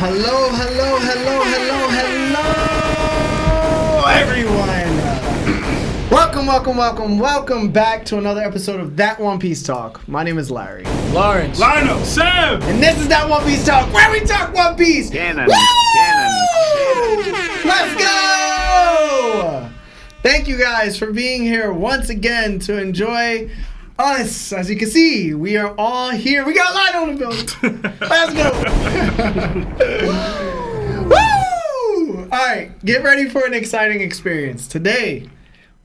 Hello, everyone. Welcome back to another episode of That One Piece Talk. My name is Larry. Lawrence. Lionel. Sam. And this is That One Piece Talk, where we talk One Piece. Cannon. Let's go! Thank you guys for being here once again to enjoy us. As you can see, we are all here. We got light on the building. Let's go. Woo! All right, get ready for an exciting experience. Today,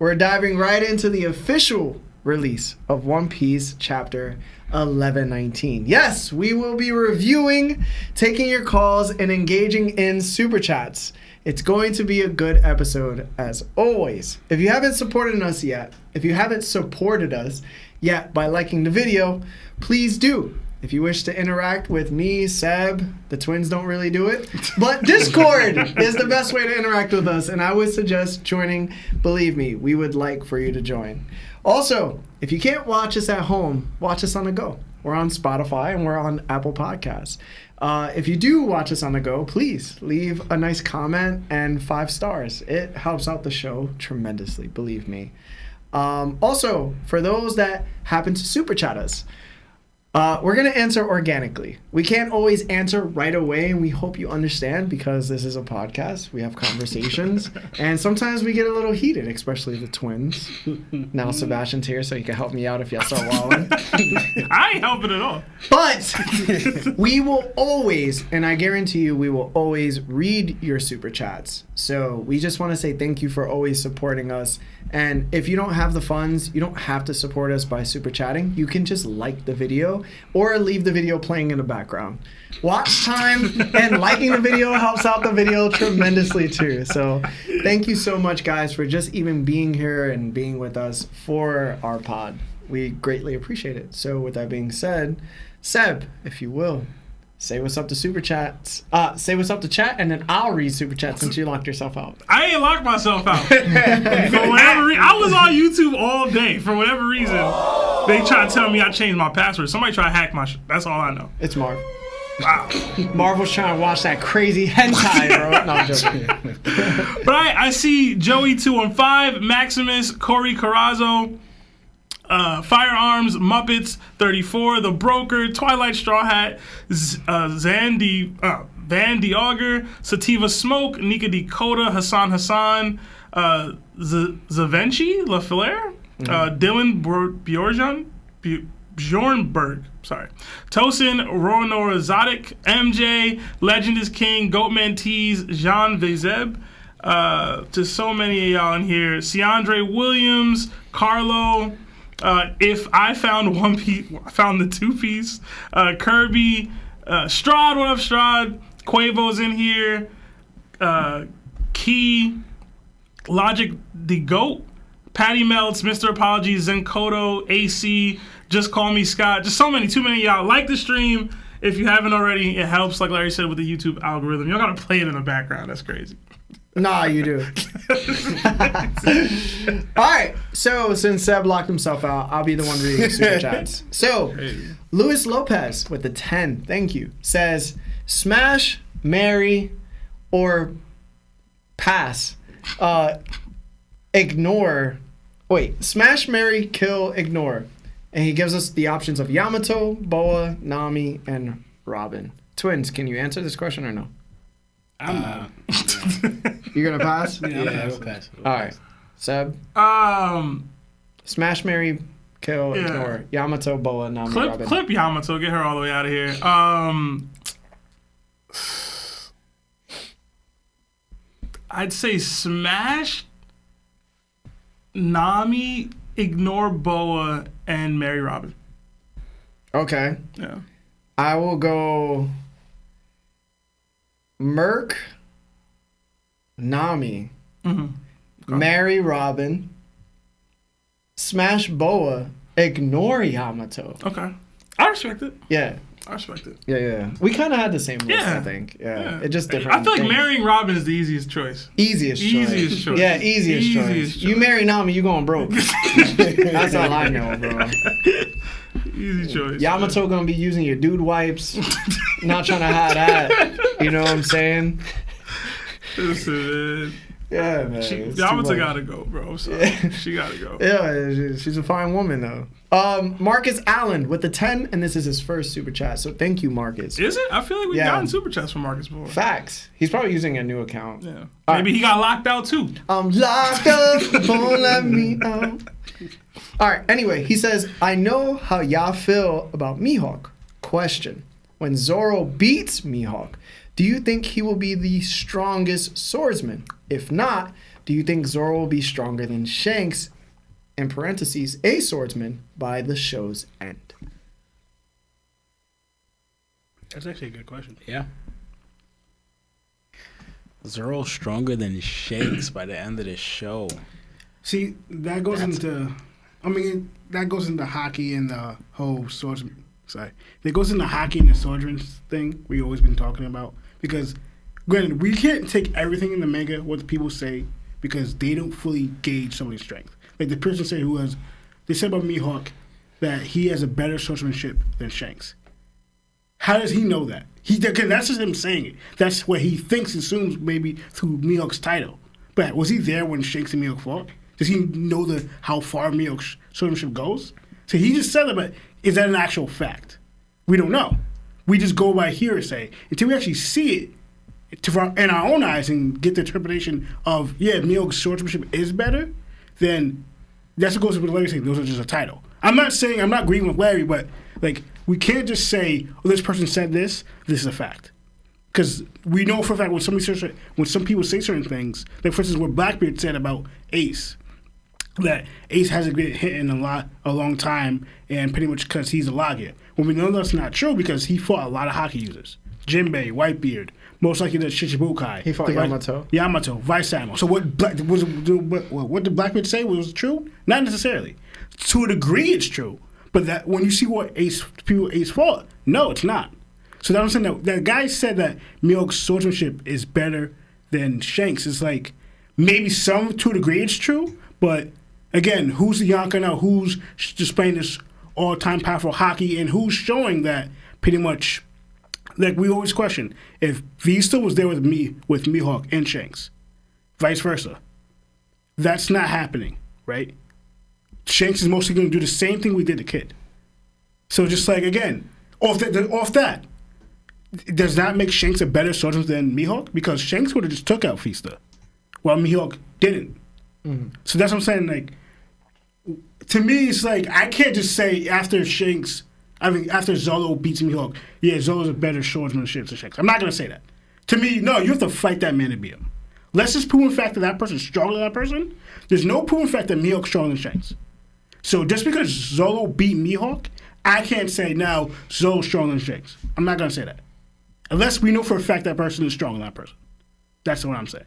we're diving right into the official release of One Piece Chapter 1119. Yes, we will be reviewing, taking your calls, and engaging in super chats. It's going to be a good episode as always. If you haven't supported us yet by liking the video, please do. If you wish to interact with me, Seb, the twins don't really do it, but Discord is the best way to interact with us, and I would suggest joining. Believe me, we would like for you to join. Also, if you can't watch us at home, watch us on the go. We're on Spotify and we're on Apple Podcasts. If you do watch us on the go, please leave a nice comment and 5 stars. It helps out the show tremendously, believe me. Also, for those that happen to super chat us, we're going to answer organically. We can't always answer right away, and we hope you understand because this is a podcast. We have conversations, and sometimes we get a little heated, especially the twins. Now Sebastian's here, so he can help me out if y'all start walling. I ain't helping at all. But we will always, and I guarantee you, we will always read your super chats. So we just want to say thank you for always supporting us. And if you don't have the funds, you don't have to support us by super chatting. You can just like the video or leave the video playing in the background. Watch time and liking the video helps out the video tremendously too. So thank you so much, guys, for just even being here and being with us for our pod. We greatly appreciate it. So with that being said, Seb, if you will, say what's up to super chats. Say what's up to chat, and then I'll read super chats since you locked yourself out. I ain't locked myself out. For whatever reason, I was on YouTube all day. For whatever reason, they try to tell me I changed my password. Somebody try to hack my shit. That's all I know. It's Marv. Wow. Marvel's trying to watch that crazy hentai, bro. No, I'm joking. But I see Joey215, Maximus, Corey Carrazzo, Firearms, Muppets 34, The Broker, Twilight Straw Hat, Vandy Auger, Sativa Smoke, Nika Dakota, Hassan, Zavenchi LaFleur, Dylan Bjornberg, Tosin Roanora Zotic, MJ, Legend is King, Goatman Tees, Jean Vezeb, to so many of y'all in here, Ciandre Williams, Carlo. If I found One Piece, I found the 2-piece. Kirby, Strahd, what up, Strahd? Quavo's in here. Key, Logic the Goat, Patty Melts, Mr. Apology, Zenkoto, AC, Just Call Me Scott. Just too many of y'all. Like the stream if you haven't already. It helps, like Larry said, with the YouTube algorithm. Y'all gotta play it in the background. That's crazy. Nah, you do. All right. So since Seb locked himself out, I'll be the one reading super chats. So Luis Lopez with the 10, thank you, says smash, marry, or pass. Ignore. Wait, smash, marry, kill, ignore. And he gives us the options of Yamato, Boa, Nami, and Robin. Twins, can you answer this question or no? I'm not. You're gonna pass? Yeah, we'll pass. All right, Seb. Smash, marry, kill, ignore. Yamato, Boa, Nami, Robin. Clip Yamato. Get her all the way out of here. I'd say smash, Nami, ignore Boa, and marry Robin. Okay. Yeah. I will go Merc, Nami, marry Robin, smash Boa, ignore Yamato. Okay. I respect it. Yeah. I respect it. Yeah. We kind of had the same list, I think. Yeah. It just different. I feel like things. marrying Robin is the easiest choice. Easiest choice. Yeah, easiest choice. You marry Nami, you going broke. That's all I know, bro. Easy choice. Yamato gonna be using your dude wipes. Not trying to hide that. You know what I'm saying? Listen, man. Yeah, man. Yamato gotta go, bro. She gotta go. Yeah, she's a fine woman, though. Marcus Allen with the 10, and this is his first super chat. So thank you, Marcus. Is it? I feel like we've gotten super chats from Marcus before. Facts. He's probably using a new account. Yeah. Maybe he got locked out too. I'm locked up. Won't let me out. All right. Anyway, he says, I know how y'all feel about Mihawk. Question: when Zoro beats Mihawk, do you think he will be the strongest swordsman? If not, do you think Zoro will be stronger than Shanks, in parentheses, a swordsman, by the show's end? That's actually a good question. Yeah. Zoro stronger than Shanks by the end of the show. See, that goes into hockey and the whole swordsman. Sorry. That goes into hockey and the swordsman thing we've always been talking about. Because, granted, we can't take everything in the manga, what the people say, because they don't fully gauge somebody's strength. Like the person said they said about Mihawk that he has a better swordsmanship than Shanks. How does he know that? That's just him saying it. That's what he thinks, assumes, maybe through Mihawk's title. But was he there when Shanks and Mihawk fought? Does he know how far Mihawk's swordsmanship goes? So he just said it, but is that an actual fact? We don't know. We just go by hearsay until we actually see it in our own eyes and get the interpretation of, Mihawk's swordsmanship is better, then that's what goes with Larry saying those are just a title. I'm not agreeing with Larry, but like we can't just say, this person said this is a fact. Because we know for a fact when some people say certain things, like for instance what Blackbeard said about Ace, that Ace hasn't been hit in a long time, and pretty much because he's a Logia. Well, we know that's not true because he fought a lot of hockey users. Jinbei, Whitebeard, most likely the Shichibukai. He fought Yamato. Yamato, Vice Admiral. So what did Blackbeard say was true? Not necessarily. To a degree, it's true. But that when you see what Ace fought, no, it's not. So that I'm saying that guy said that Mihawk's swordsmanship is better than Shanks. It's like maybe some to a degree it's true, but again, who's the Yonka now? Who's displaying this all-time powerful hockey, and who's showing that pretty much? Like we always question if Vista was there with Mihawk and Shanks, vice versa. That's not happening, right? Shanks is mostly going to do the same thing we did to Kid. So just like again, off that, does that make Shanks a better swordsman than Mihawk? Because Shanks would have just took out Vista, while Mihawk didn't. Mm-hmm. So that's what I'm saying. Like, to me, it's like I can't just say after Zoro beats Mihawk, Zoro's a better swordsmanship than Shanks. I'm not gonna say that. To me, no, you have to fight that man to beat him. Let's just prove the fact that person's stronger than that person. There's no proven fact that Mihawk's stronger than Shanks. So just because Zoro beat Mihawk, I can't say now Zoro's stronger than Shanks. I'm not gonna say that. Unless we know for a fact that person is stronger than that person. That's what I'm saying.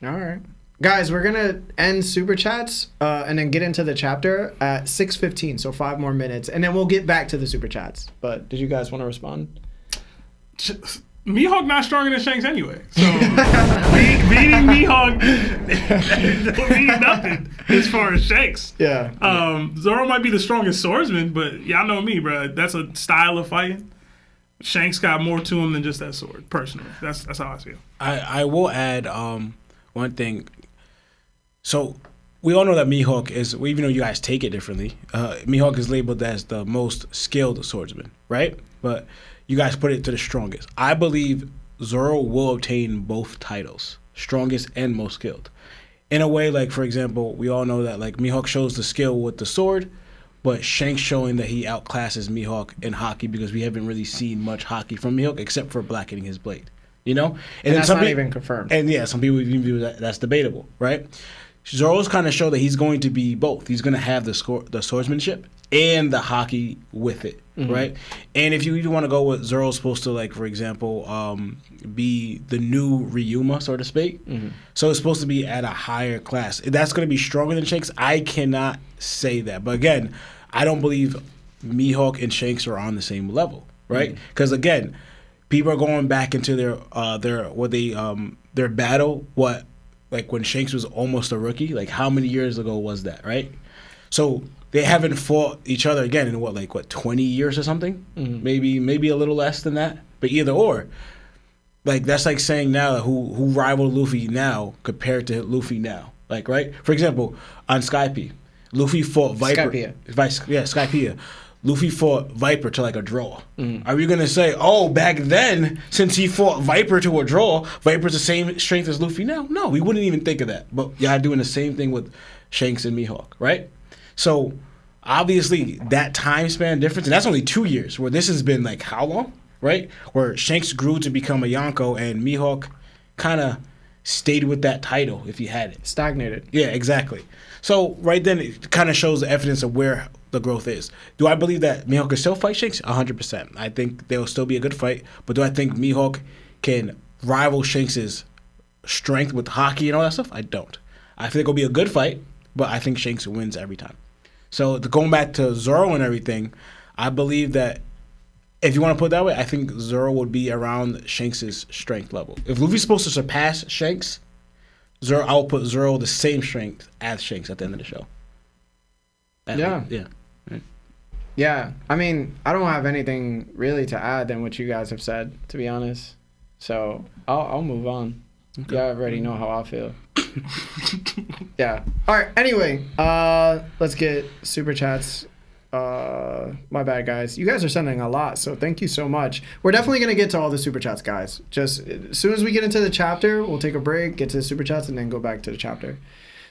All right. Guys, we're going to end Super Chats and then get into the chapter at 6:15, so 5 more minutes. And then we'll get back to the Super Chats. But did you guys want to respond? Mihawk not stronger than Shanks anyway. So beating Mihawk don't mean nothing as far as Shanks. Yeah. Zoro might be the strongest swordsman, but y'all know me, bro. That's a style of fighting. Shanks got more to him than just that sword, personally. That's how I feel. I will add one thing. So we all know that Mihawk is, even though you guys take it differently, Mihawk is labeled as the most skilled swordsman, right? But you guys put it to the strongest. I believe Zoro will obtain both titles, strongest and most skilled. In a way, like, for example, we all know that, like, Mihawk shows the skill with the sword, but Shanks showing that he outclasses Mihawk in hockey because we haven't really seen much hockey from Mihawk except for blackening his blade, you know? And that's not even confirmed. And yeah, some people even view that's debatable, right? Zoro's kind of show that he's going to be both. He's going to have the swordsmanship and the hockey with it, right? And if you even want to go with Zoro's supposed to, like, for example, be the new Ryuma, so to speak. So it's supposed to be at a higher class. That's going to be stronger than Shanks. I cannot say that. But again, I don't believe Mihawk and Shanks are on the same level. right? Because again, people are going back into their battle. What, like when Shanks was almost a rookie? Like how many years ago was that, right? So they haven't fought each other again in 20 years or something? Maybe a little less than that. But either or, like that's like saying now who rivaled Luffy now compared to Luffy now. Like, right? For example, on Skype, Luffy fought Viper. Skypiea. Luffy fought Viper to like a draw. Are we gonna say, oh, back then, since he fought Viper to a draw, Viper's the same strength as Luffy now? No, we wouldn't even think of that. But y'all doing the same thing with Shanks and Mihawk, right? So obviously that time span difference, and that's only 2 years. Where this has been like how long, right? Where Shanks grew to become a Yonko, and Mihawk kind of stayed with that title if he had it. Stagnated. Yeah, exactly. So right then it kind of shows the evidence of where the growth is. Do I believe that Mihawk can still fight Shanks? 100%. I think there will still be a good fight. But do I think Mihawk can rival Shanks' strength with hockey and all that stuff? I don't. I think it'll be a good fight, but I think Shanks wins every time. So going back to Zoro and everything, I believe that if you want to put it that way, I think Zoro would be around Shanks' strength level. If Luffy's supposed to surpass Shanks, I will put Zoro the same strength as Shanks at the end of the show. Yeah. Yeah. I mean, I don't have anything really to add than what you guys have said, to be honest. So I'll move on. Okay. Y'all already know how I feel. Yeah. All right. Anyway, let's get super chats. My bad, guys. You guys are sending a lot, so thank you so much. We're definitely going to get to all the super chats, guys. Just as soon as we get into the chapter, we'll take a break, get to the super chats, and then go back to the chapter.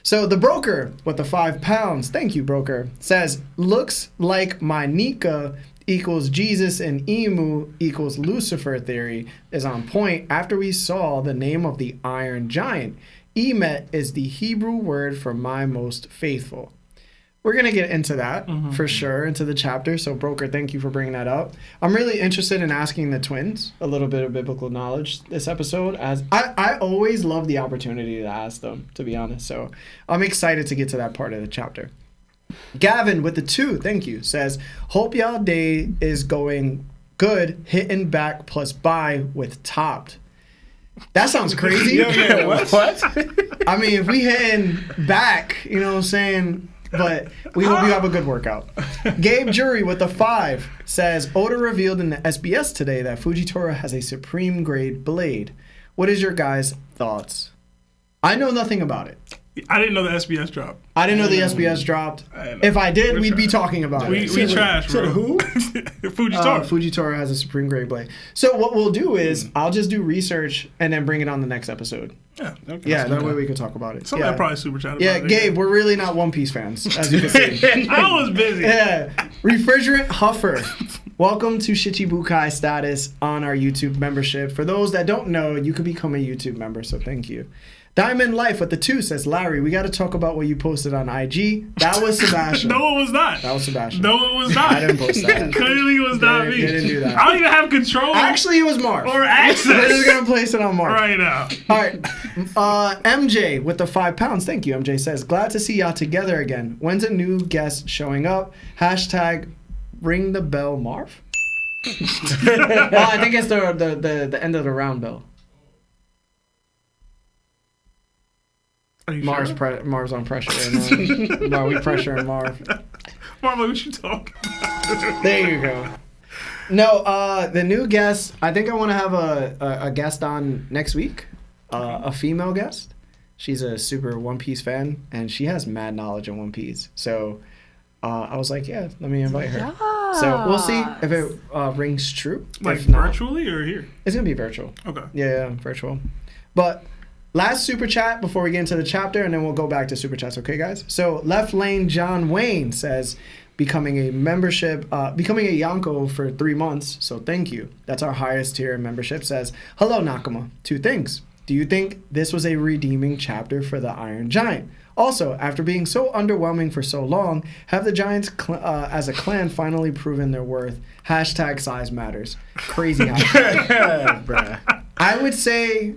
So the broker with the £5, thank you, broker, says, looks like my Nika equals Jesus and Emu equals Lucifer theory is on point after we saw the name of the Iron Giant. Emet is the Hebrew word for my most faithful. We're going to get into that for sure, into the chapter. So, broker, thank you for bringing that up. I'm really interested in asking the twins a little bit of biblical knowledge this episode, as I always love the opportunity to ask them, to be honest. So I'm excited to get to that part of the chapter. Gavin with the 2, thank you, says, hope y'all day is going good, hitting back plus buy with topped. That sounds crazy. Yeah, what? I mean, if we hitting back, you know what I'm saying? But we hope you have a good workout. Gabe Jury with the 5 says, Oda revealed in the SBS today that Fujitora has a supreme grade blade. What is your guys' thoughts? I know nothing about it. I didn't know the SBS dropped. I didn't know the SBS dropped. If I did, we'd be talking about it. We trash, bro. Who? Fujitora. Fujitora has a supreme grade blade. So what we'll do is I'll just do research and then bring it on the next episode. Yeah. Okay. Yeah, that way we could talk about it. Somebody probably super chat about it. Yeah, Gabe, we're really not One Piece fans, as you can see. I was busy. Yeah. Refrigerant Huffer. Welcome to Shichibukai status on our YouTube membership. For those that don't know, you could become a YouTube member, so thank you. Diamond Life with the 2 says, Larry, we got to talk about what you posted on IG. That was Sebastian. No, it was not. That was Sebastian. No, it was not. I didn't post that. Clearly, it was not me. You didn't do that. I don't even have control. Actually, it was Marv. Or access. We're just going to place it on Marv. Right now. All right. MJ with the £5. Thank you, MJ says, glad to see y'all together again. When's a new guest showing up? #, ring the bell, Marv. I think it's the end of the round bell. Marv's on pressure right now. Marv, we pressuring Marv. Marv, what you talking about? There you go. No, the new guest, I think I want to have a guest on next week. A female guest. She's a super One Piece fan, and she has mad knowledge on One Piece. So I was like, yeah, let me invite her. Yes. So we'll see if it rings true. Like virtually or here? It's going to be virtual. Okay. Yeah, virtual. But last super chat before we get into the chapter, and then we'll go back to super chats, okay, guys? So Left Lane John Wayne says, becoming a Yonko for 3 months, so thank you. That's our highest tier membership. Says, hello, Nakama. 2 things. Do you think this was a redeeming chapter for the Iron Giant? Also, after being so underwhelming for so long, have the Giants as a clan finally proven their worth? #size matters. Crazy hashtag. I would say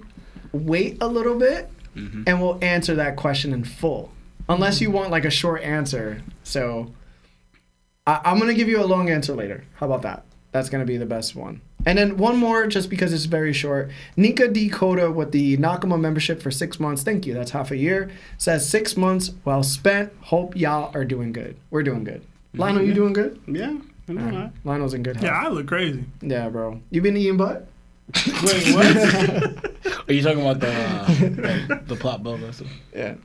wait a little bit and we'll answer that question in full. Unless you want like a short answer. So I'm going to give you a long answer later. How about that? That's going to be the best one. And then one more, just because it's very short. Nika D. Coda with the Nakama membership for 6 months. Thank you. That's half a year. Says 6 months well spent. Hope y'all are doing good. We're doing good. Lionel, you doing good? Yeah. I know that. Lionel's in good health. Yeah, I look crazy. Yeah, bro. You been eating butt? Wait, what? Are you talking about the plot bubble? Yeah.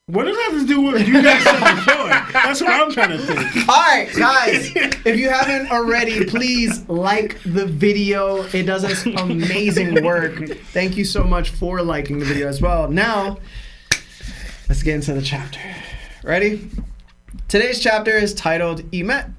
What does that have to do with you guys starting the show? That's what I'm trying to think. All right, guys. If you haven't already, please like the video. It does us amazing work. Thank you so much for liking the video as well. Now, let's get into the chapter. Ready? Today's chapter is titled 𝐴𝐴.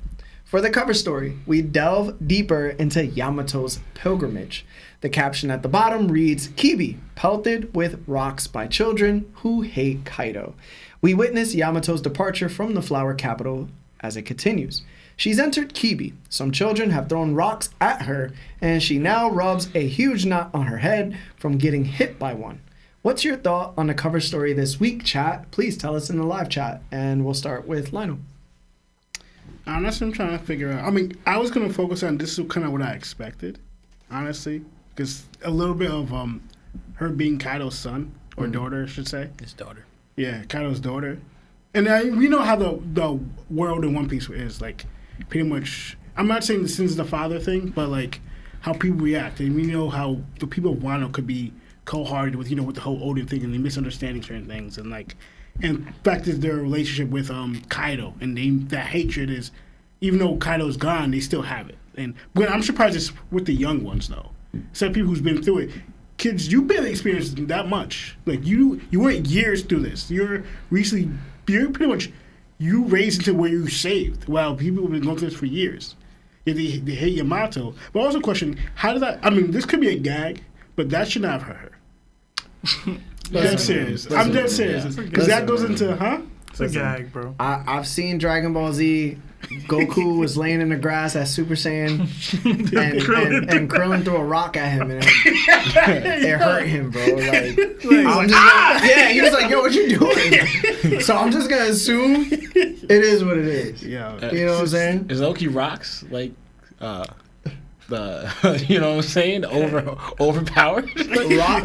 For the cover story, we delve deeper into Yamato's pilgrimage. The caption at the bottom reads, Kibi, pelted with rocks by children who hate Kaido. We witness Yamato's departure from the flower capital as it continues. She's entered Kibi. Some children have thrown rocks at her, and she now rubs a huge knot on her head from getting hit by one. What's your thought on the cover story this week, chat? Please tell us in the live chat, and we'll start with Lionel. Honestly, I'm trying to figure out. I mean, I was going to focus on this is kind of what I expected, honestly. Because a little bit of her being Kaido's son, or daughter, I should say. His daughter. Yeah, Kaido's daughter. And we know how the world in One Piece is. Like, pretty much, I'm not saying this is the father thing, but like how people react. And we know how the people of Wano could be cold-hearted with, with the whole Odin thing and they misunderstanding certain things. And like, and the fact is their relationship with Kaido and that hatred is, even though Kaido's gone, they still have it. And but I'm surprised it's with the young ones, though. Some people who's been through it. Kids, you barely experienced that much. Like, you went years through this. You're pretty much, you raised into where you saved. While people have been going through this for years. Yeah, they hate Yamato. But also question, how did that, I mean, this could be a gag, but that should not have hurt her. Dead serious. I'm dead serious. Because that goes into, It's a gag, bro. I've seen Dragon Ball Z. Goku was laying in the grass as Super Saiyan, and Krillin threw a rock at him, and it hurt him, bro. Yeah, he was like, "Yo, what you doing?" So I'm just gonna assume it is what it is. Yeah, you know what I'm saying? Is Loki rocks like the you know what I'm saying? Overpowered?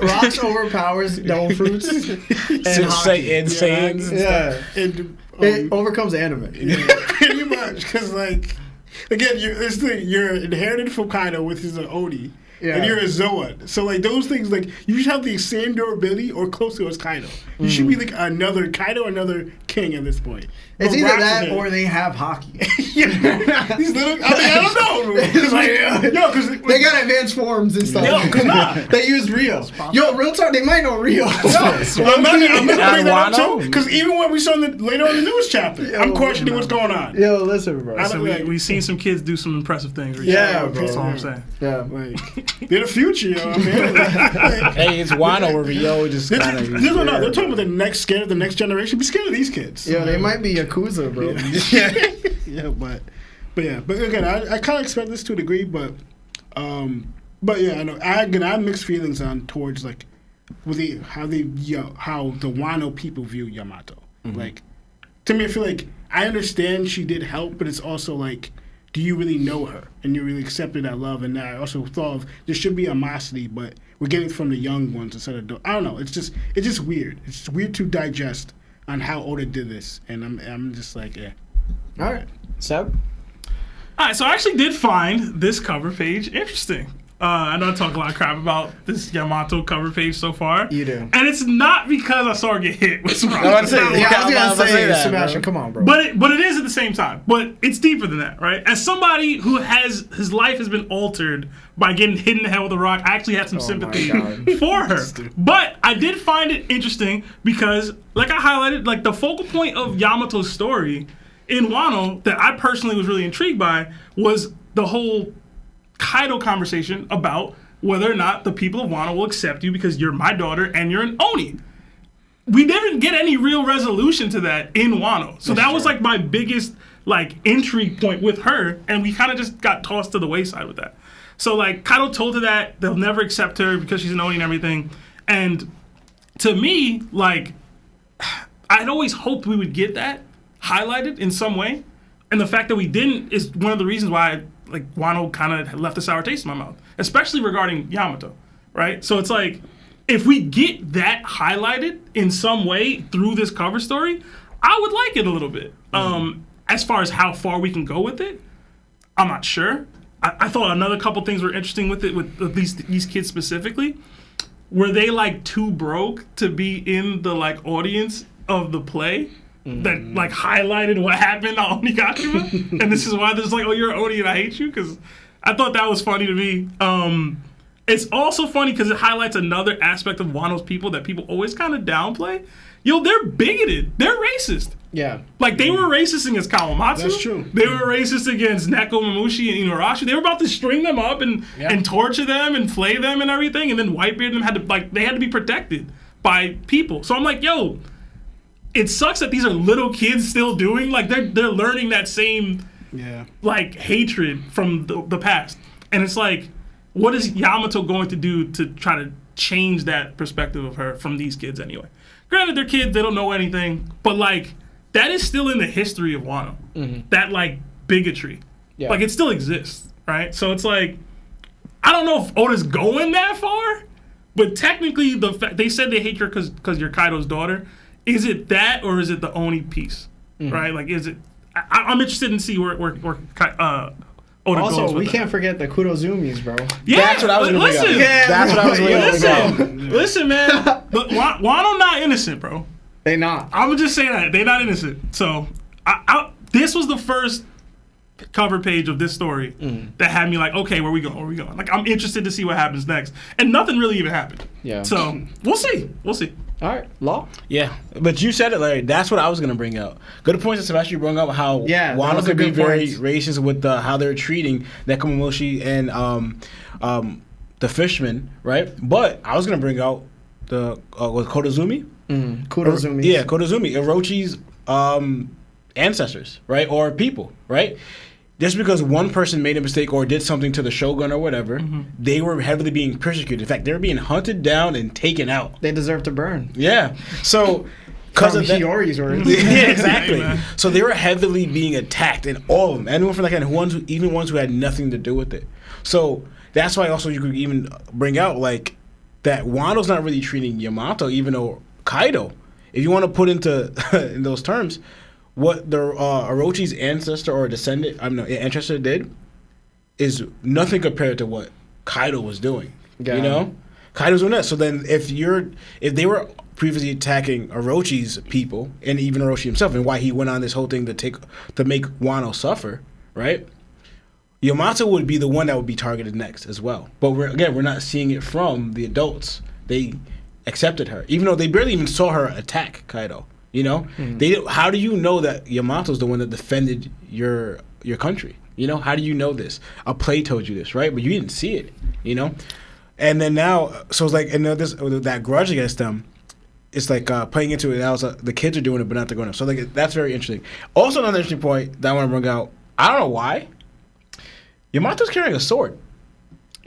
Rocks overpowers Devil Fruits and Saiyans. Yeah. And, it overcomes anime. Yeah, pretty much. Because, like, again, you're inherited from Kaido with his Oni. Yeah. And you're a Zoan. So, like, those things, like, you should have the same durability or close to as Kaido. You should be, like, another Kaido, another king at this point. It's either that or they have hockey. Yeah. These little, I don't know. It's like, they got advanced forms and stuff. No, cause not. They use Rio. Yo, real talk, they might know Rio. I'm not bring that up too, because even when we saw later on in the news chapter, I'm questioning what's going on. Yo, listen, bro. We've seen some kids do some impressive things. Yeah, bro. That's all I'm saying. Yeah. Like, they're the future, yo. I mean, hey, it's Wano or Rio just kind of. They're talking about the next scared of the next generation. Be scared of these kids. Yeah, they might be Yakuza, bro. Yeah, but again, I kind of expect this to a degree, but yeah, I know. I have mixed feelings on towards like with how the Wano people view Yamato. Mm-hmm. Like, to me, I feel like I understand she did help, but it's also like, do you really know her and you really accepted that love? And I also thought of there should be animosity, but we're getting it from the young ones instead of I don't know. It's just weird. It's weird to digest on how Oda did this, and I'm just like, yeah. All right, Seb. All right, so I actually did find this cover page interesting. I know I talk a lot of crap about this Yamato cover page so far. You do. And it's not because I saw her get hit with some rocks. I was gonna say that, Sebastian, come on, bro. But it is at the same time. But it's deeper than that, right? As somebody who has his life has been altered by getting hit in the head with a rock, I actually had some sympathy for her. But I did find it interesting because, like I highlighted, like the focal point of Yamato's story in Wano that I personally was really intrigued by was the whole Kaido conversation about whether or not the people of Wano will accept you because you're my daughter and you're an Oni. We didn't get any real resolution to that in Wano. So that was like my biggest like intrigue point with her, and we kind of just got tossed to the wayside with that. So like Kaido told her that they'll never accept her because she's an Oni and everything. And to me, like I'd always hoped we would get that highlighted in some way. And the fact that we didn't is one of the reasons why like Wano kind of left a sour taste in my mouth, especially regarding Yamato, right? So it's like, if we get that highlighted in some way through this cover story, I would like it a little bit. As far as how far we can go with it, I'm not sure. I thought another couple things were interesting with it, with these kids specifically. Were they like too broke to be in the like audience of the play that like highlighted what happened on Onigashima? And this is why there's like, oh, you're an Oni and I hate you? Because I thought that was funny to me. It's also funny because it highlights another aspect of Wano's people that people always kind of downplay. Yo, they're bigoted. They're racist. Yeah. Like, they were racist against Kawamatsu. That's true. They were racist against Neko Mamushi and Inuarashi. They were about to string them up and torture them and flay them and everything. And then Whitebeard and them they had to be protected by people. So I'm like, yo, it sucks that these are little kids still doing. Like, they're learning that same, like, hatred from the past. And it's like, what is Yamato going to do to try to change that perspective of her from these kids anyway? Granted, they're kids, they don't know anything, but like, that is still in the history of Wano. That like bigotry. Yeah. Like, it still exists, right? So it's like, I don't know if Oda's going that far, but technically they said they hate her because you're Kaido's daughter. Is it that, or is it the Oni piece, right? Like, is it, I'm interested in see where Oda also, goes with we that. can't forget the Kurozumis, bro. Yeah, That's what I was going to bring up. Yeah, That's what I was going to bring up. Listen, man. But Wano not innocent, bro. They not. I'm gonna just say that they not innocent. So, this was the first cover page of this story that had me like, okay, where we going? Where we going? Like, I'm interested to see what happens next, and nothing really even happened. Yeah. So we'll see. We'll see. All right, Law. Yeah, but you said it, Larry. That's what I was gonna bring up. Good points that Sebastian brought up how Wano could be very racist with how they're treating Nekomamushi and the fishermen, right? But I was gonna bring out the was Kodazumi. Kurozumi. Yeah, Kodazumi, Orochi's ancestors, right, or people, right? Just because one person made a mistake or did something to the shogun or whatever, they were heavily being persecuted. In fact, they were being hunted down and taken out. They deserve to burn. Yeah. So, because of Hiyori's words. yeah, exactly. So they were heavily being attacked, and all of them, anyone from even ones who had nothing to do with it. So that's why also you could even bring out like that Wano's not really treating Yamato, even though Kaido, if you want to put into in those terms, what the Orochi's ancestor or descendant, ancestor did, is nothing compared to what Kaido was doing. Yeah. You know, Kaido's doing that. So then, if they were previously attacking Orochi's people and even Orochi himself, and why he went on this whole thing to make Wano suffer, right? Yamato would be the one that would be targeted next as well. But we're not seeing it from the adults. They accepted her, even though they barely even saw her attack Kaido. You know, how do you know that Yamato's the one that defended your country? You know, how do you know this? A play told you this, right? But you didn't see it. You know, and then now, so it's like, and that grudge against them, it's like playing into it. Now the kids are doing it, but not the grown-ups. So like that's very interesting. Also, another interesting point that I want to bring out. I don't know why Yamato's carrying a sword.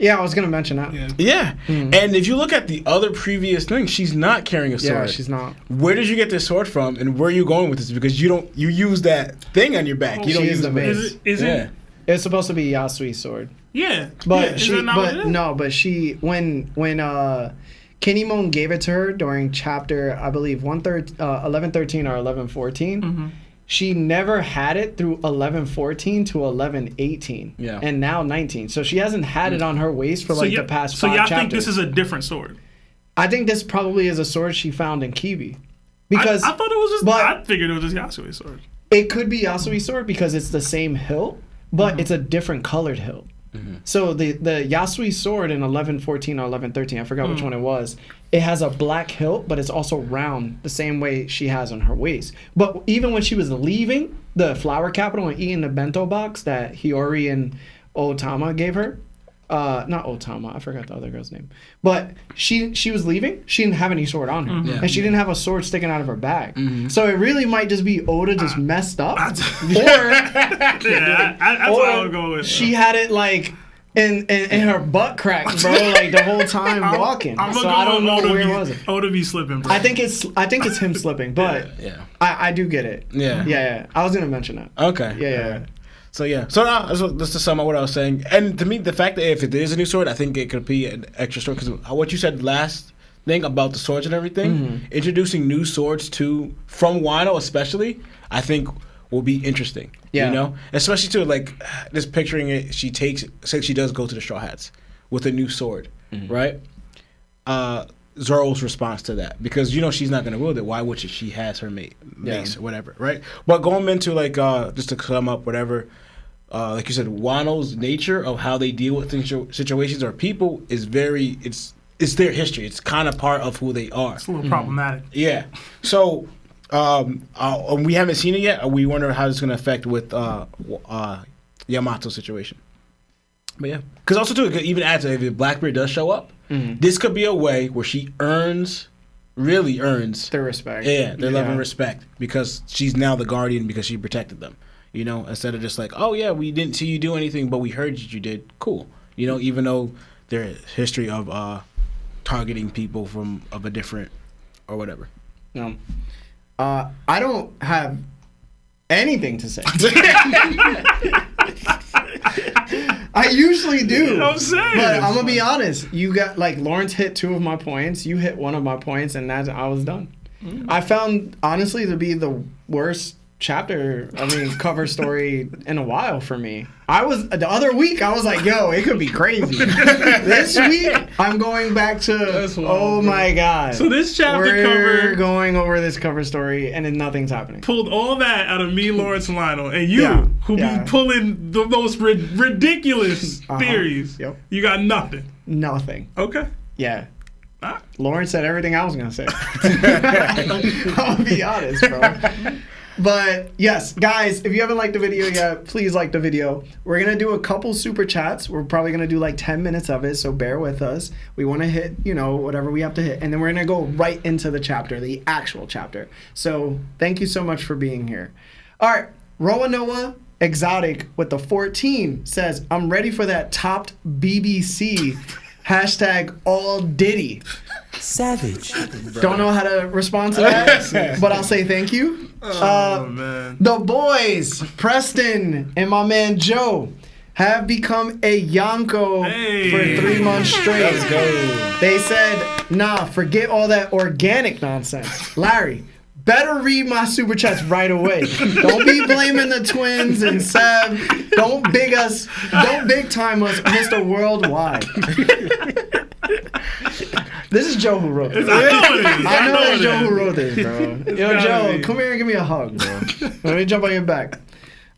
Yeah, I was gonna mention that. Yeah. And if you look at the other previous things, she's not carrying a sword. Yeah, she's not. Where did you get this sword from, and where are you going with this? Because you use that thing on your back. You don't use the base. Is it? It's supposed to be Yasui's sword. Yeah, but yeah. she when Kinemon gave it to her during chapter, I believe 1113 or 1114. She never had it through 1114 to 1118. Yeah. And now 19. So she hasn't had it on her waist for the past 5 chapters. So y'all think this is a different sword? I think this probably is a sword she found in Kibi. Because I thought it was just, I figured it was just Yasui's sword. It could be Yasui's sword because it's the same hilt, but it's a different colored hilt. So the Yasui sword in 1114 or 1113, I forgot which one it was, it has a black hilt, but it's also round the same way she has on her waist. But even when she was leaving the flower capital and eating the bento box that Hiyori and Otama gave her, not Otama, I forgot the other girl's name, but she was leaving, she didn't have any sword on her, and she didn't have a sword sticking out of her bag. So it really might just be Oda just messed up, that's what I would go with. She had it like and her butt crack, bro, like the whole time walking. I'm So I don't know where was it. Oh, to be slipping, bro. I think it's him slipping, but Yeah. I do get it. Yeah. Yeah. I was gonna mention that. Okay. Yeah. So just to sum up what I was saying, and to me, the fact that if it is a new sword, I think it could be an extra sword because what you said last thing about the swords and everything, introducing new swords from Wano especially, I think will be interesting. Yeah. You know, especially too like just picturing it. She does go to the Straw Hats with a new sword, right? Zoro's response to that, because she's not gonna wield it. Why would she? She has her mace or whatever, right? But going into like just to sum up whatever, like you said, Wano's nature of how they deal with situations or people is it's their history. It's kind of part of who they are. It's a little problematic. Yeah. So we haven't seen it yet. We wonder how it's gonna affect with Yamato's situation. But yeah, because also too, it could even add to if Blackbeard does show up, this could be a way where she really earns Their respect. their love and respect, because she's now the guardian because she protected them. Instead of just like, oh yeah, we didn't see you do anything, but we heard that you did. Cool. Even though their history of targeting people of a different or whatever. No. I don't have anything to say. I usually do. You know what I'm saying? But I'm gonna be honest. You got Lawrence hit 2 of my points. You hit 1 of my points, and I was done. I found honestly to be the worst cover story in a while for me. The other week I was like, yo, it could be crazy. This week I'm going back to my god. So this chapter We're going over this cover story and then nothing's happening. Pulled all that out of me, Lawrence, and Lionel, and you who be pulling the most ridiculous theories. Yep. You got nothing. Nothing. Okay. Yeah. Ah. Lawrence said everything I was gonna say. I'll be honest, bro. But yes, guys, if you haven't liked the video yet, please like the video. We're going to do a couple super chats. We're probably going to do 10 minutes of it, so bear with us. We want to hit, whatever we have to hit. And then we're going to go right into the chapter, the actual chapter. So thank you so much for being here. All right, Roanoa Exotic with the 14 says, I'm ready for that topped BBC. #all Diddy. Savage. Don't know how to respond to that, but I'll say thank you. Man. The boys, Preston and my man Joe, have become a Yonko for 3 months straight. Let's go. They said, nah, forget all that organic nonsense. Larry, better read my super chats right away. Don't be blaming the twins and Seb. Don't big time us, Mr. Worldwide. This is Joe who wrote this. I know it is. I know it's Joe who wrote this, bro. Yo, Joe, come here and give me a hug, bro. Let me jump on your back.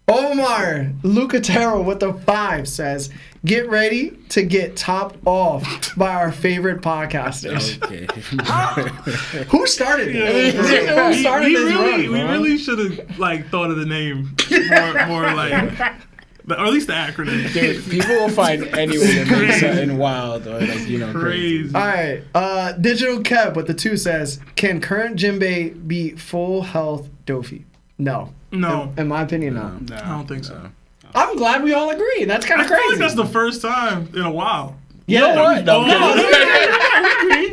Omar Lucatero with the 5 says, get ready to get topped off by our favorite podcasters. Okay. Who started this? Who started this run, We bro? really should have thought of the name more or at least the acronym. Dude, people will find anyone that makes something wild or Crazy. All right. Digital Kev with the 2 says, can current Jinbei be full health Dofi? No. No. In my opinion, no. I don't think so. I'm glad we all agree. That's kind I of feel crazy. like that's the first time in a while. Yeah. You know what?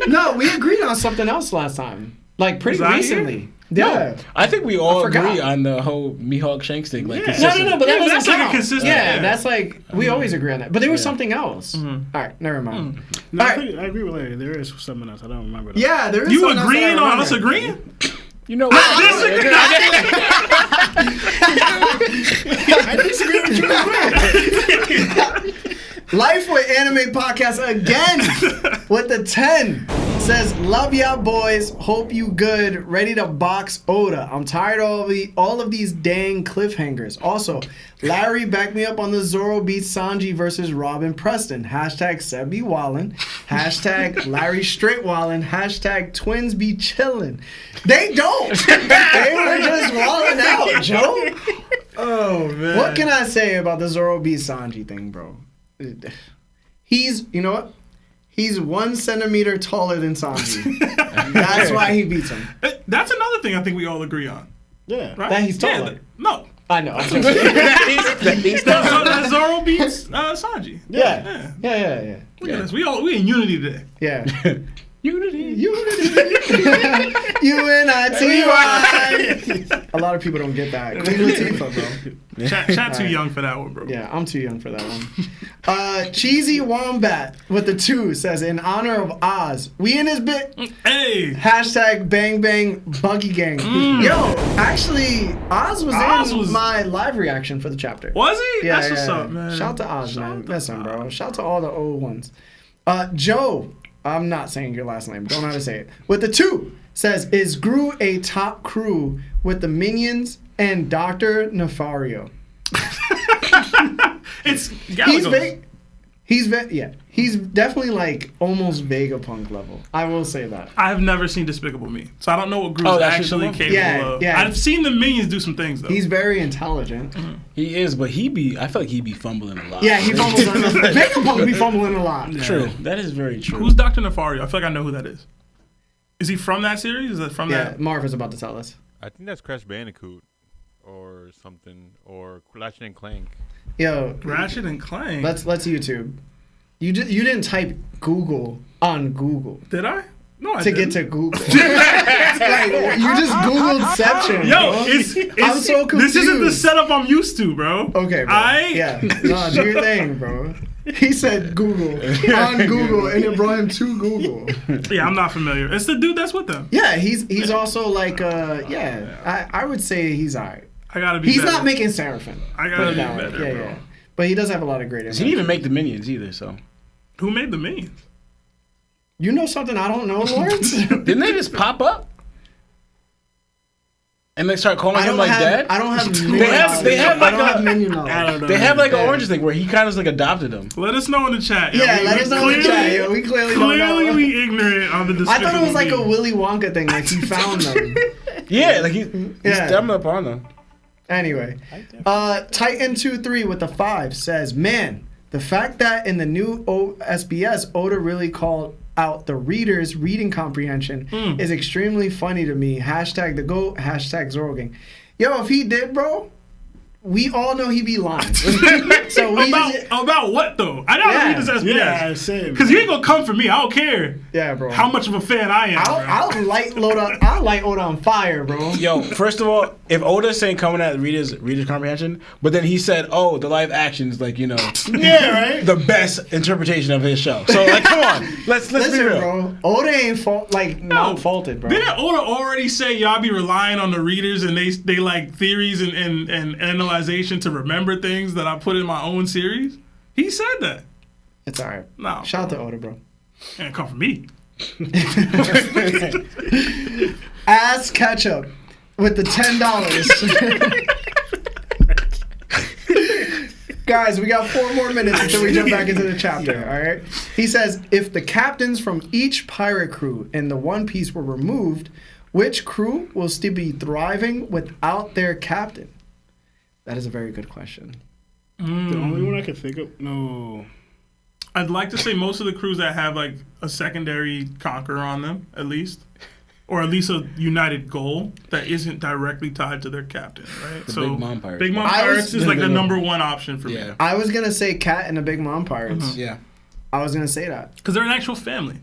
No, we agreed on something else last time. Pretty Was I recently. here? Yeah. I think we all forgot. agree on the whole Mihawk Shanks thing. No, but that that's doesn't like a count. consistent. Yeah, that's we always agree on that. But there was something else. All right, never mind. No, All I right. agree with Larry. There is something else. I don't remember. That. Yeah, there is You something else that I agreeing on remember. us agreeing? You know what? I disagree with you. Life with Anime Podcast again with the 10 says, love y'all boys, hope you good, ready to box Oda. I'm tired of all of these dang cliffhangers. Also, Larry, back me up on the Zoro beats Sanji versus Robin Preston. #Seb be wallin'. #Larry straight wallin'. #twins be chillin'. They don't. They were just wallin' out, Joe. Oh man. What can I say about the Zoro beats Sanji thing, bro? He's, you know what? He's 1 centimeter taller than Sanji. That's why he beats him. That's another thing I think we all agree on. Yeah. Right? That he's taller. No. I know. So that Zoro beats Sanji. Yeah. Look at us. We in unity today. Yeah. Unity. UNITY. A lot of people don't get that. Queen Latifah, bro. Chat too young for that one, bro. Yeah, I'm too young for that one. Cheesy Wombat with the 2 says, in honor of Oz, we in this bit. Hey. Hashtag bang bang buggy gang. Yo, actually, Oz was in my live reaction for the chapter. Was he? Yeah, That's what's up, man. Shout to Oz, man. Listen, bro. Shout to all the old ones. Joe, I'm not saying your last name. Don't know how to say it. With the 2 says, is Gru a top crew with the minions and Dr. Nefario? It's He's definitely like almost Vegapunk level. I will say that. I have never seen Despicable Me, so I don't know what Gru's actually capable of. Yeah. I've seen the minions do some things though. He's very intelligent. He is, but I feel like he be fumbling a lot. Yeah, he fumbles a lot. Vegapunk be fumbling a lot. Yeah. True. That is very true. Who's Dr. Nefario? I feel like I know who that is. Is he from that series? Is that from that? Yeah, Marv is about to tell us. I think that's Crash Bandicoot or something, or Ratchet and Clank. Yo, Ratchet and Clank. Let's YouTube. You didn't type Google on Google. Did I? No, I to didn't. get to Google. Like, you just Googled-ception. Yo, bro. it's I'm so confused. This isn't the setup I'm used to, bro. Okay, bro. Yeah. No, do your thing, bro. He said Google on Google, and it brought him to Google. Yeah, I'm not familiar. It's the dude that's with them. Yeah, he's also like I would say he's alright. I gotta be. He's better. not making Seraphim. I gotta be that better, way. bro. Yeah. But he does have a lot of great. He didn't even make the minions either. So who made the minions? You know something I don't know, Lawrence? Didn't they just pop up? And they start calling him like dad? I don't have They have like I don't have menu knowledge. I don't know. They have like an orange thing where he kind of like adopted them. Let us know in the chat. Yo. Yeah, let us know in the chat. Yo, we clearly don't know. Clearly we ignorant on the I thought it was like Despicable a Me. Willy Wonka thing, like he found them. Yeah, like he's stepping up on them. Anyway, Titan23 with the 5 says, man, the fact that in the new SBS, Oda really called out the reader's reading comprehension is extremely funny to me. Hashtag the GOAT, hashtag Zoro gang. Yo, if he did, bro, we all know he be lying. So we about what though? I gotta read this SBS. Yeah, same. Because you ain't gonna come for me. I don't care. Yeah, bro. How much of a fan I am. I'll light Oda on fire, bro. Yo, first of all, if Oda's saying coming at readers comprehension, but then he said, "Oh, the live action is like Yeah, right. the best interpretation of his show." So like, come on, let's be Listen, real. bro. Oda ain't not faulted, bro. Didn't Oda already say y'all be relying on the readers and they like theories and analyzation to remember things that I put in my own series? He said that. It's alright. No. Shout out to Oda, bro. Can't come for me. Ass Ketchup with the $10. Guys, we got 4 more minutes until we jump back into the chapter, alright? He says, if the captains from each pirate crew in the One Piece were removed, which crew will still be thriving without their captain? That is a very good question. The only one I can think of, no. I'd like to say most of the crews that have like a secondary conqueror on them, at least. Or at least a united goal that isn't directly tied to their captain, right? The Big Mom Pirates. Big Mom I was- Pirates is like the number one option for me. Yeah. I was going to say Cat and the Big Mom Pirates. Yeah. I was going to say that. Because they're an actual family.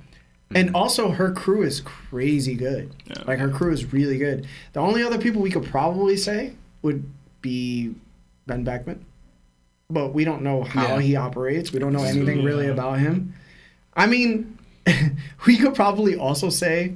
And also, her crew is crazy good. Yeah. Like, her crew is really good. The only other people we could probably say would be Ben Beckman. But we don't know how he operates. We don't know anything really about him. I mean, we could probably also say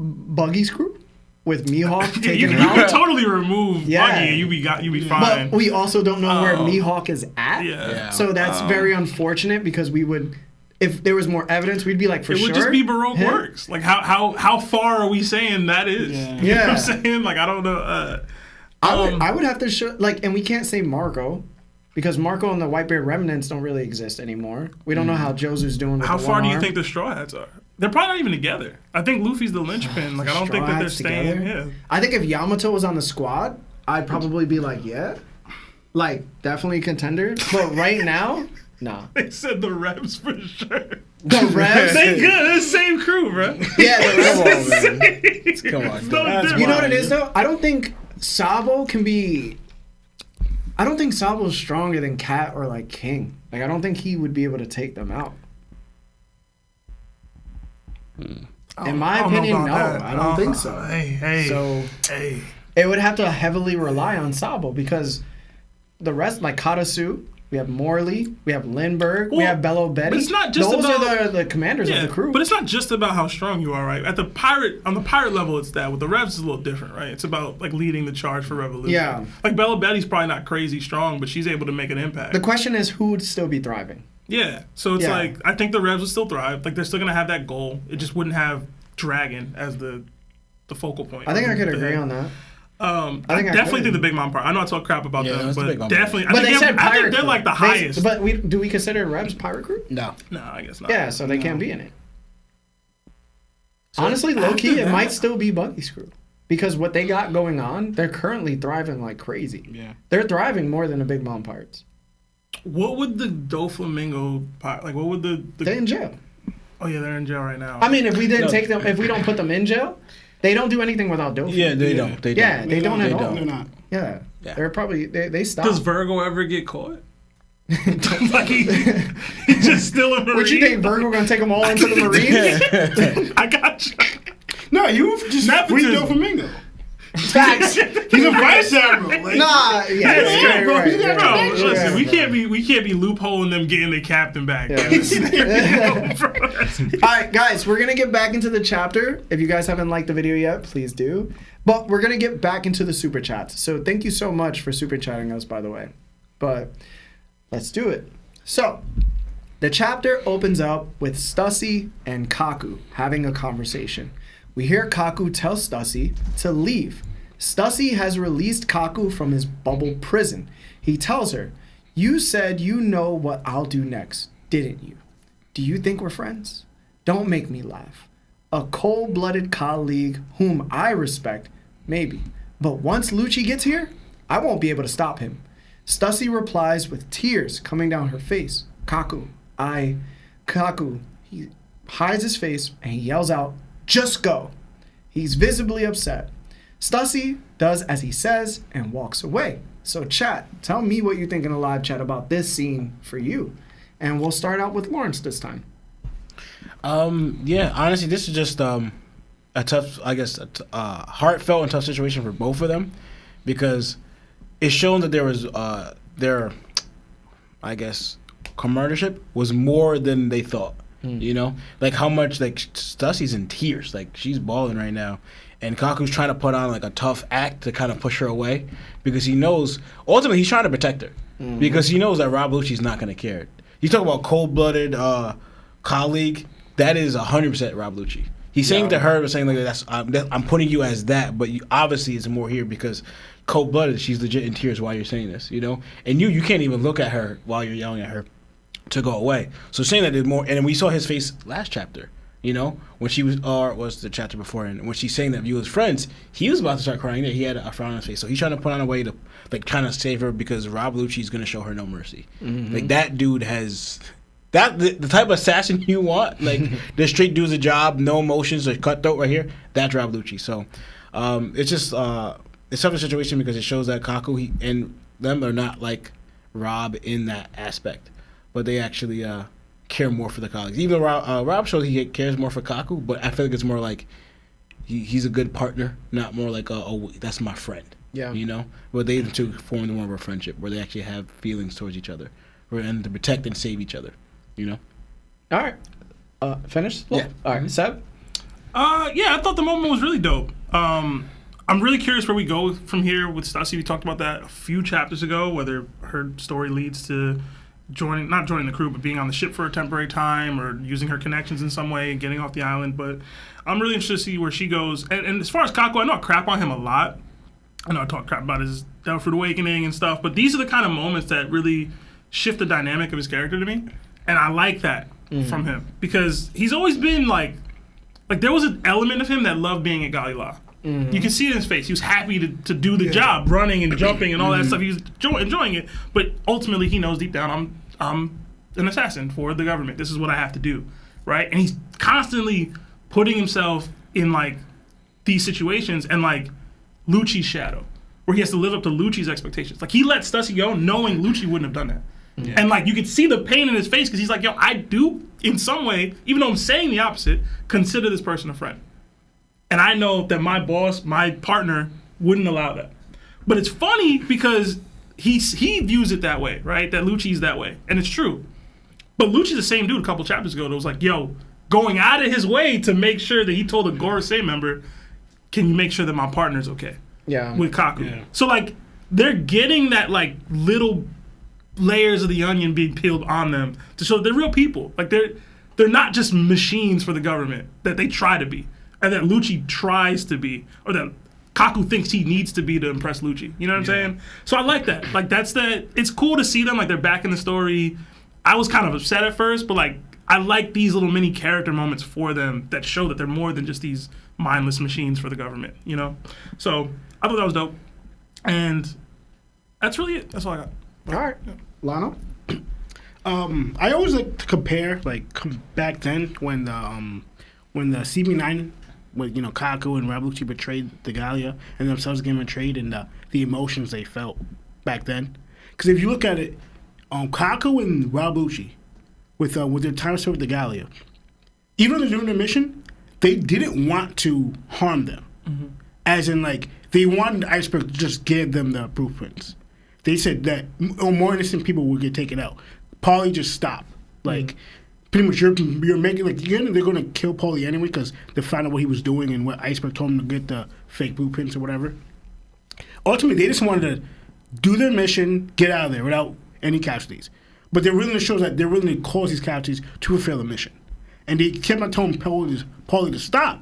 Buggy's crew with Mihawk You taking him can out. totally remove Yeah. Buggy and you be fine. But we also don't know where Oh. Mihawk is at. Yeah. So that's very unfortunate because we would, if there was more evidence, we'd be like, for It sure. would just be Baroque him. works. Like how far are we saying that is? Yeah. You know what Yeah. I'm saying? Like I don't know. I would have to show, like, and we can't say Marco because Marco and the Whitebeard remnants don't really exist anymore. We don't know how Josu's doing with How the far one do you arm. think the Straw Hats are? They're probably not even together. I think Luffy's the linchpin. Like I don't think that they're Straw staying. Hats Yeah. together? I think if Yamato was on the squad, I'd probably be like, yeah. Like, definitely a contender. But right now, nah. They said the Revs for sure. The Revs? They good. They're the same crew, bro. Yeah, the Revs. Come on, No That's difference. You know what it is, though? I don't think Sabo can be I don't think Sabo's stronger than Cat or like King. Like I don't think he would be able to take them out. In my opinion, no. I don't think so. Hey. It would have to heavily rely on Sabo because the rest, like Katasu, we have Morley, we have Lindbergh, we have Bello Betty. But it's not just Those about, are the commanders of the crew. But it's not just about how strong you are, right? On the pirate level, it's that. With the Revs, it's a little different, right? It's about like leading the charge for revolution. Yeah. Like Bello Betty's probably not crazy strong, but she's able to make an impact. The question is who would still be thriving? Yeah. So it's like I think the Revs would still thrive. Like they're still gonna have that goal. It just wouldn't have Dragon as the focal point. I think I could agree on that. I definitely think the Big Mom part. I know I talk crap about them, but definitely. But they said I think pirate they're crew. like the highest. But do we consider Revs pirate crew? No. No, I guess not. Yeah, so they can't be in it. Honestly, low key, it might still be Buggy's crew because what they got going on, they're currently thriving like crazy. Yeah. They're thriving more than the Big Mom Pirates. What would the Doflamingo pirate like? What would the? They're in jail. Oh yeah, they're in jail right now. I mean, if we didn't take them, if we don't put them in jail, they don't do anything without Doflamingo. Yeah, they don't. They Yeah, don't. they don't at They're all. not. Yeah. Yeah. They're probably they stop. Does Virgo ever get caught? Like he's just still a Marine. What you think, Virgo gonna take them all into the Marines? I got you. No, you just free Doflamingo. Facts. He's a vice admiral. Like, Nah, yeah, bro, right, he's got Bro, connections. listen, we can't be loopholing them getting the captain back. All right, guys, we're gonna get back into the chapter. If you guys haven't liked the video yet, please do. But we're gonna get back into the super chats. So thank you so much for super chatting us, by the way. But let's do it. So the chapter opens up with Stussy and Kaku having a conversation. We hear Kaku tell Stussy to leave. Stussy has released Kaku from his bubble prison. He tells her, "You said you know what I'll do next, didn't you? Do you think we're friends? Don't make me laugh. A cold-blooded colleague whom I respect, maybe. But once Lucci gets here, I won't be able to stop him." Stussy replies with tears coming down her face. Kaku. He hides his face and he yells out, "Just go." He's visibly upset. Stussy does as he says and walks away. So chat, tell me what you think in the live chat about this scene for you. And we'll start out with Lawrence this time. Yeah, honestly, this is just a tough, I guess, heartfelt and tough situation for both of them because it's shown that there was their, I guess, comradeship was more than they thought. You know, like how much like Stussy's in tears, like she's bawling right now, and Kaku's trying to put on like a tough act to kind of push her away because he knows ultimately he's trying to protect her because he knows that Rob Lucci's not going to care. You talk about cold-blooded colleague, that is 100% Rob Lucci. He's saying to her, saying like I'm putting you as that, but you obviously it's more here because cold-blooded, she's legit in tears while you're saying this, you know, and you can't even look at her while you're yelling at her to go away. So saying that there's more, and we saw his face last chapter, you know, when she was, or was the chapter before, and when she's saying that you as friends, he was about to start crying there. He had a frown on his face. So he's trying to put on a way to, like, trying to save her because Rob Lucci's going to show her no mercy. Like, that dude has, the type of assassin you want, like, the straight does a job, no emotions, a cutthroat right here, that's Rob Lucci. So it's just, it's tough a situation because it shows that Kaku and them are not like Rob in that aspect. But they actually care more for the colleagues. Even Rob shows he cares more for Kaku, but I feel like it's more like he's a good partner, not more like, oh, that's my friend. Yeah. You know? But they two form more of a friendship where they actually have feelings towards each other and to protect and save each other, you know? All right. Finished? Yeah. All right. Seb? Yeah, I thought the moment was really dope. I'm really curious where we go from here with Stussy. We talked about that a few chapters ago, whether her story leads to not joining the crew, but being on the ship for a temporary time or using her connections in some way and getting off the island. But I'm really interested to see where she goes. And as far as Kaku, I know I crap on him a lot. I know I talk crap about his Devil Fruit Awakening and stuff, but these are the kind of moments that really shift the dynamic of his character to me. And I like that from him because he's always been like there was an element of him that loved being at Galila. You can see it in his face. He was happy to do the job, running and jumping and all that stuff. He was enjoying it, but ultimately he knows deep down, I'm an assassin for the government. This is what I have to do, right? And he's constantly putting himself in like these situations and like Lucci's shadow, where he has to live up to Lucci's expectations. Like, he let Stussy go knowing Lucci wouldn't have done that. And, like, you could see the pain in his face because he's like, yo, I do, in some way, even though I'm saying the opposite, consider this person a friend. And I know that my boss, my partner, wouldn't allow that. But it's funny because he views it that way, right? That Lucci's that way. And it's true. But Lucci's the same dude a couple chapters ago that was like, yo, going out of his way to make sure that he told a Gorosei member, can you make sure that my partner's okay? Yeah. With Kaku. Yeah. So, like, they're getting that, like, little layers of the onion being peeled on them to show that they're real people. Like, they're not just machines for the government that they try to be, and that Lucci tries to be, or that Kaku thinks he needs to be to impress Lucci. You know what I'm saying? So I like that. Like, it's cool to see them, like, they're back in the story. I was kind of upset at first, but, like, I like these little mini character moments for them that show that they're more than just these mindless machines for the government, you know? So I thought that was dope. And that's really it. That's all I got. All right. Lano? I always like to compare, like, back then when the CB9, when, you know, Kaku and Rabuchi betrayed the Gallia and themselves getting betrayed, and the emotions they felt back then. Because if you look at it, Kaku and Rabuchi, with their time spent with the Gallia, even though they're doing their mission, they didn't want to harm them. As in, like, they wanted the Iceberg to just give them the blueprints. They said that more innocent people would get taken out. Paulie just stopped. Like, pretty much you're making, like, they're going to kill Paulie anyway because they found out what he was doing and what Iceberg told him to get the fake blueprints or whatever. Ultimately, they just wanted to do their mission, get out of there without any casualties. But they're willing to show that they're willing to cause these casualties to fulfill the mission. And they kept on telling Paulie to stop.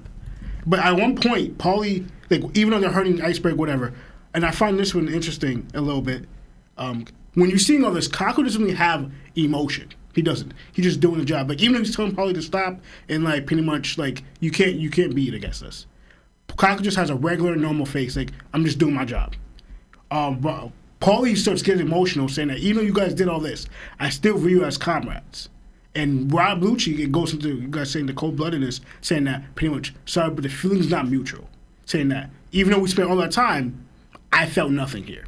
But at one point, Paulie, like, even though they're hurting Iceberg, whatever, and I find this one interesting a little bit. When you're seeing all this, Kaku doesn't really have emotion. He doesn't. He's just doing the job. Like, even if he's telling Paulie to stop, and, like, pretty much, like, you can't beat against us. Kaku just has a regular, normal face. Like, I'm just doing my job. But Paulie starts getting emotional, saying that even though you guys did all this, I still view you as comrades. And Rob Lucci goes into, you guys saying the cold-bloodedness, saying that pretty much, sorry, but the feeling's not mutual. Saying that even though we spent all that time, I felt nothing here.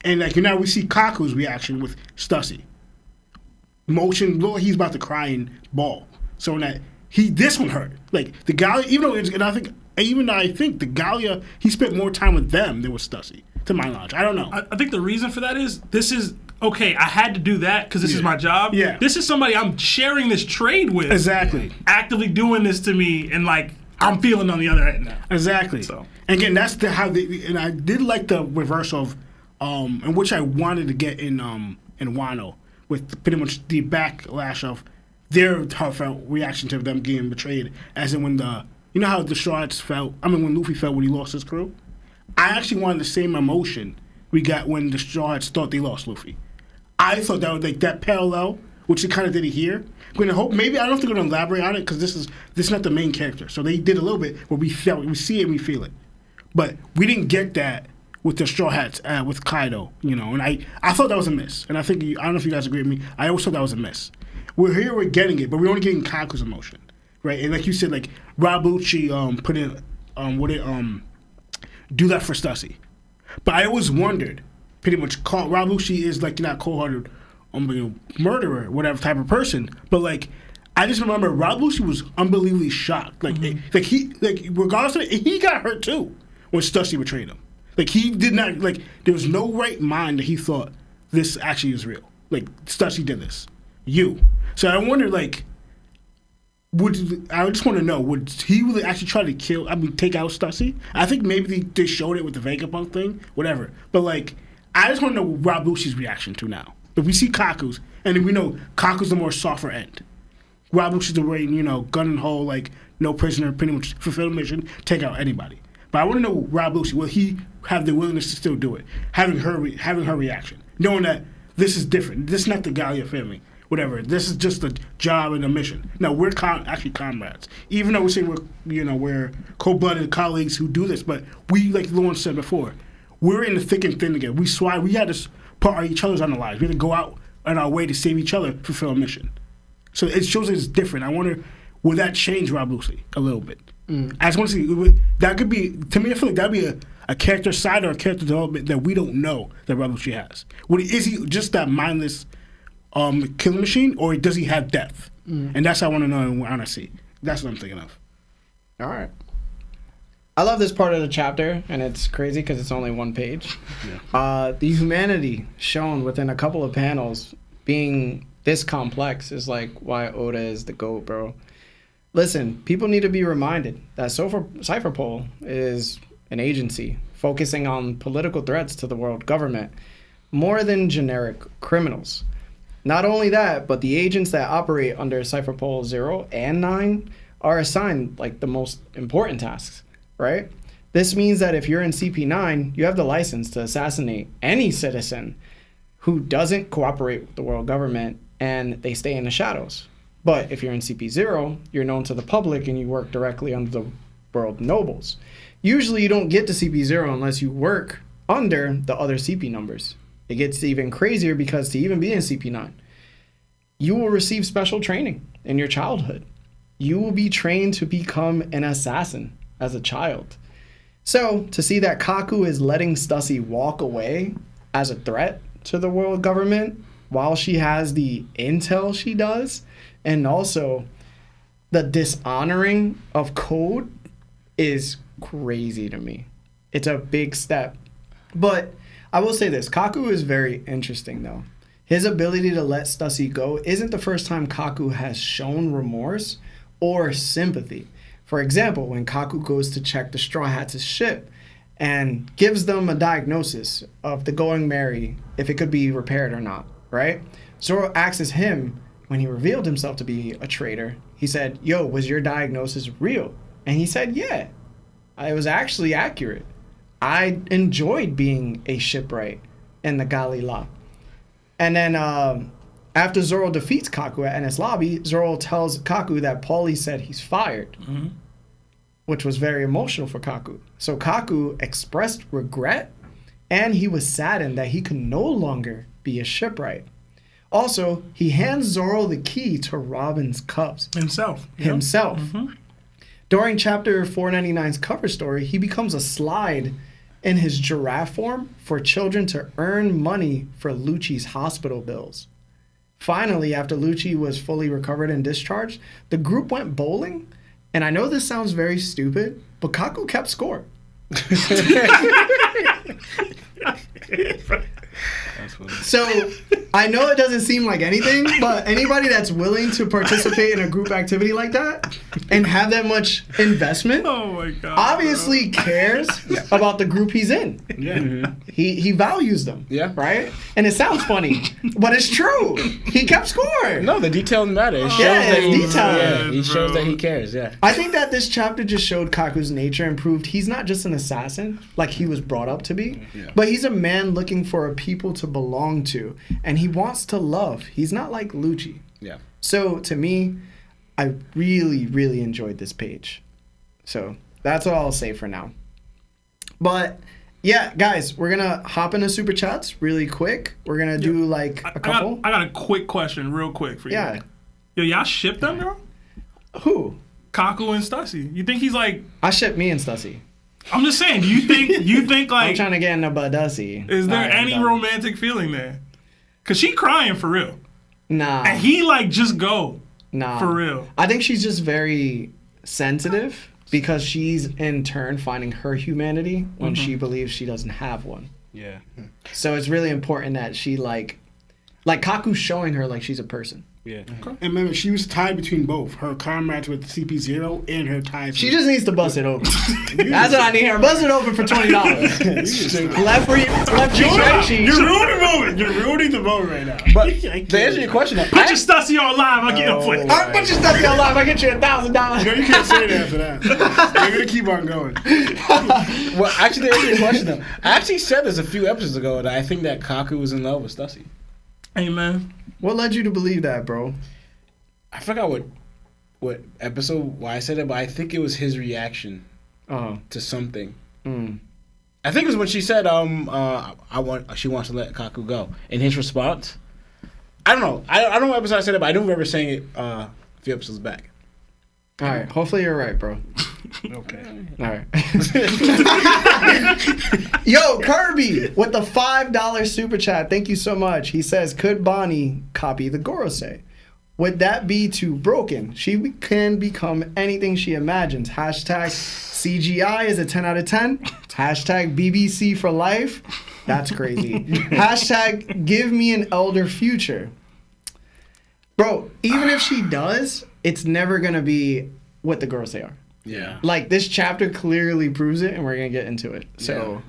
And, like, now we see Kaku's reaction with Stussy. Motion, look, he's about to cry and bawl. So that this one hurt. Like, the Gallia, even though I think the Gallia, he spent more time with them than with Stussy, to my knowledge. I don't know. I think the reason for that is okay, I had to do that because this is my job. Yeah. This is somebody I'm sharing this trade with. Exactly. Actively doing this to me, and, like, I'm feeling on the other end now. Exactly. So. And again, that's and I did like the reverse of, and which I wanted to get in Wano, with pretty much the backlash of their heartfelt reaction to them getting betrayed, as in when you know how the Straw Hats felt, when Luffy felt when he lost his crew? I actually wanted the same emotion we got when the Straw Hats thought they lost Luffy. I thought that was like that parallel, which they kind of did it here. I'm gonna hope, maybe, I don't think they're gonna elaborate on it because this is not the main character. So they did a little bit where we see it and we feel it. But we didn't get that with the Straw Hats, with Kaido, you know, and I thought that was a miss. And I don't know if you guys agree with me, I always thought that was a miss. We're getting it, but we're only getting Kaku's emotion, right? And like you said, like, Rabuchi put in, do that for Stussy. But I always wondered, pretty much, Rabuchi is, like, not cold-hearted, murderer, whatever type of person, but, like, I just remember Rabuchi was unbelievably shocked. Like, regardless of it, he got hurt too when Stussy betrayed him. Like, he did not, like, there was no right mind that he thought this actually is real. Like, Stussy did this. So I wonder, like, I just want to know, would he really actually try to take out Stussy? I think maybe they showed it with the Vegapunk thing, whatever. But, like, I just want to know Rabuchi's reaction to now. If we see Kaku's, and then we know Kaku's the more softer end. Rabuchi's the way, you know, gun and hole, like, no prisoner, pretty much fulfill the mission, take out anybody. But I want to know Rabuchi, will he have the willingness to still do it? Having her reaction. Knowing that this is different. This is not the Gallia family. Whatever. This is just a job and a mission. No, we're actually comrades. Even though we say we're cold-blooded colleagues who do this, but we, like Lauren said before, we're in the thick and thin together. We had to put each other's on the lives. We had to go out on our way to save each other, fulfill a mission. So it shows it's different. I wonder, will that change Rob Lucy a little bit? I just want to see. That could be, to me, I feel like that'd be a character side or a character development that we don't know that Ibushi has? Is he just that mindless killing machine, or does he have depth? And that's what I want to know and want to see. That's what I'm thinking of. All right. I love this part of the chapter, and it's crazy because it's only one page. The humanity shown within a couple of panels being this complex is like why Oda is the GOAT, bro. Listen, people need to be reminded that Cypherpol is an agency focusing on political threats to the world government more than generic criminals. Not only that, but the agents that operate under Cypherpol 0 and 9 are assigned like the most important tasks, right? This means that if you're in CP9, you have the license to assassinate any citizen who doesn't cooperate with the world government and they stay in the shadows. But if you're in CP0, you're known to the public and you work directly under the world nobles. Usually you don't get to CP0 unless you work under the other CP numbers. It gets even crazier because to even be in CP9, you will receive special training in your childhood. You will be trained to become an assassin as a child. So to see that Kaku is letting Stussy walk away as a threat to the world government while she has the intel she does, and also the dishonoring of code is crazy to me. It's a big step. But I will say this, Kaku is very interesting though. His ability to let Stussy go isn't the first time Kaku has shown remorse or sympathy. For example, when Kaku goes to check the Straw Hats' ship and gives them a diagnosis of the Going Merry, if it could be repaired or not, right? Zoro asks him, when he revealed himself to be a traitor, he said, yo, was your diagnosis real? And he said, yeah, it was actually accurate. I enjoyed being a shipwright in the Galila. And then after Zoro defeats Kaku at Enies Lobby, Zoro tells Kaku that Paulie said he's fired, which was very emotional for Kaku. So Kaku expressed regret, and he was saddened that he could no longer be a shipwright. Also, he hands Zoro the key to Robin's cups. Himself. During chapter 499's cover story, he becomes a slide in his giraffe form for children to earn money for Lucci's hospital bills. Finally, after Lucci was fully recovered and discharged, the group went bowling, and I know this sounds very stupid, but Kaku kept score. So I know it doesn't seem like anything, but anybody that's willing to participate in a group activity like that and have that much investment, Oh my god. obviously cares about the group he's in. Yeah. He values them. Yeah. Right? And it sounds funny, but it's true. He kept scoring. No, the details matter. It shows Yeah, that he, details. yeah, he shows Bro. that he cares. Yeah. I think that this chapter just showed Kaku's nature and proved he's not just an assassin like he was brought up to be, but he's a man looking for a people to belong to, and he wants to love. He's not like Lucci. Yeah. So to me, I really, really enjoyed this page. So that's all I'll say for now. But yeah, guys, we're gonna hop into super chats really quick. We're gonna do like a couple. I got a quick question, real quick for you. Yeah. Yo, y'all ship them, bro? Who? Kaku and Stussy. You think he's like? I ship me and Stussy. I'm just saying. Do you think I'm like? trying to get in a Badussy. Is there Alright, I'm any done. romantic feeling there? Cause she crying for real, Nah. and he like just go Nah. for real. I think she's just very sensitive because she's in turn finding her humanity when she believes she doesn't have one. Yeah. So it's really important that she like Kaku's showing her like she's a person. Yeah. And remember, she was tied between both her comrades with CP0 and her ties. She just needs to bust it open. That's what I need her. Bust it open for $20. left free, right cheek. You're ruining the moment. You're ruining the moment right now. But to answer your question, Put your Stussy on live. I'll get up for it. I'll put your stuff in your life. I get you $1,000. No, you can't say that after that. You're gonna keep on going. well, actually, to answer your question though, I actually said this a few episodes ago that I think that Kaku was in love with Stussy. Hey man. What led you to believe that, bro? I forgot what episode why I said it, but I think it was his reaction to something. I think it was when she said, she wants to let Kaku go. And his response, I don't know. I don't know what episode I said it, but I don't remember saying it a few episodes back. All right. Hopefully you're right, bro. Okay. All right. Yo, Kirby with the $5 super chat. Thank you so much. He says, could Bonnie copy the Gorosei? Would that be too broken? She can become anything she imagines. Hashtag CGI is a 10 out of 10. Hashtag BBC for life. That's crazy. Hashtag give me an elder future. Bro, even if she does, it's never going to be what the Gorosei are. Yeah. Like, this chapter clearly proves it, and we're going to get into it. So,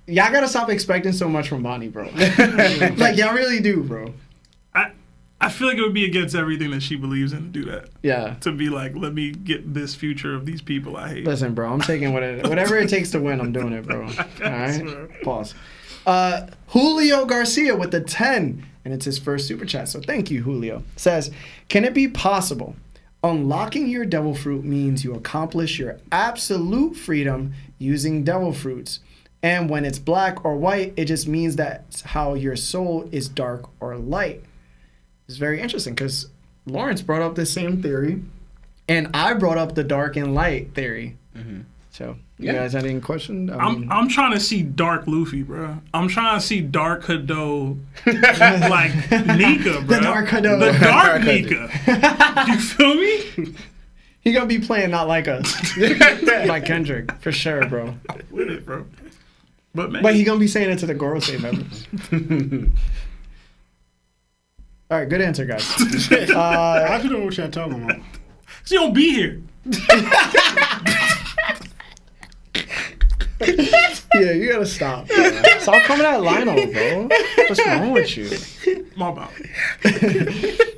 y'all got to stop expecting so much from Bonnie, bro. Like, y'all really do, bro. I feel like it would be against everything that she believes in to do that. Yeah. To be like, let me get this future of these people I hate. Listen, bro, I'm taking whatever it takes to win, I'm doing it, bro. All right? Pause. Julio Garcia with the 10, and it's his first super chat, so thank you, Julio. Says, can it be possible unlocking your devil fruit means you accomplish your absolute freedom using devil fruits? And when it's black or white, it just means that's how your soul is dark or light. It's very interesting because Lawrence brought up the same theory, and I brought up the dark and light theory. So, you guys had any questions? I'm trying to see Dark Luffy, bro. I'm trying to see Dark Hado, like Nika, bro. The Dark Hado. The Dark Nika. You feel me? He gonna be playing Not Like Us by Kendrick for sure, bro. With it, bro. But he gonna be saying it to the Gorosei members. All right, good answer, guys. I don't know what y'all talking about. She don't be here. Yeah, you gotta stop. Bro. Stop coming at Lionel, bro. What's wrong with you? My bad.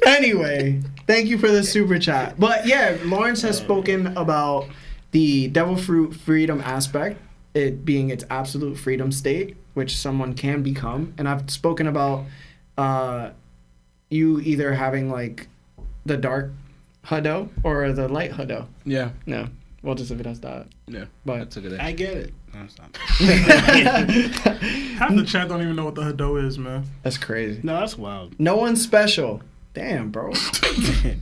Anyway, thank you for the super chat. But yeah, Lawrence has spoken about the devil fruit freedom aspect, it being its absolute freedom state, which someone can become. And I've spoken about you either having like the dark Hado or the light Hado. Yeah. No. We'll just leave it as that. Yeah. But That's a good I get it. No, it's not. Half the chat don't even know what the Hado is, man. That's crazy. No, that's wild. No one's special. Damn, bro.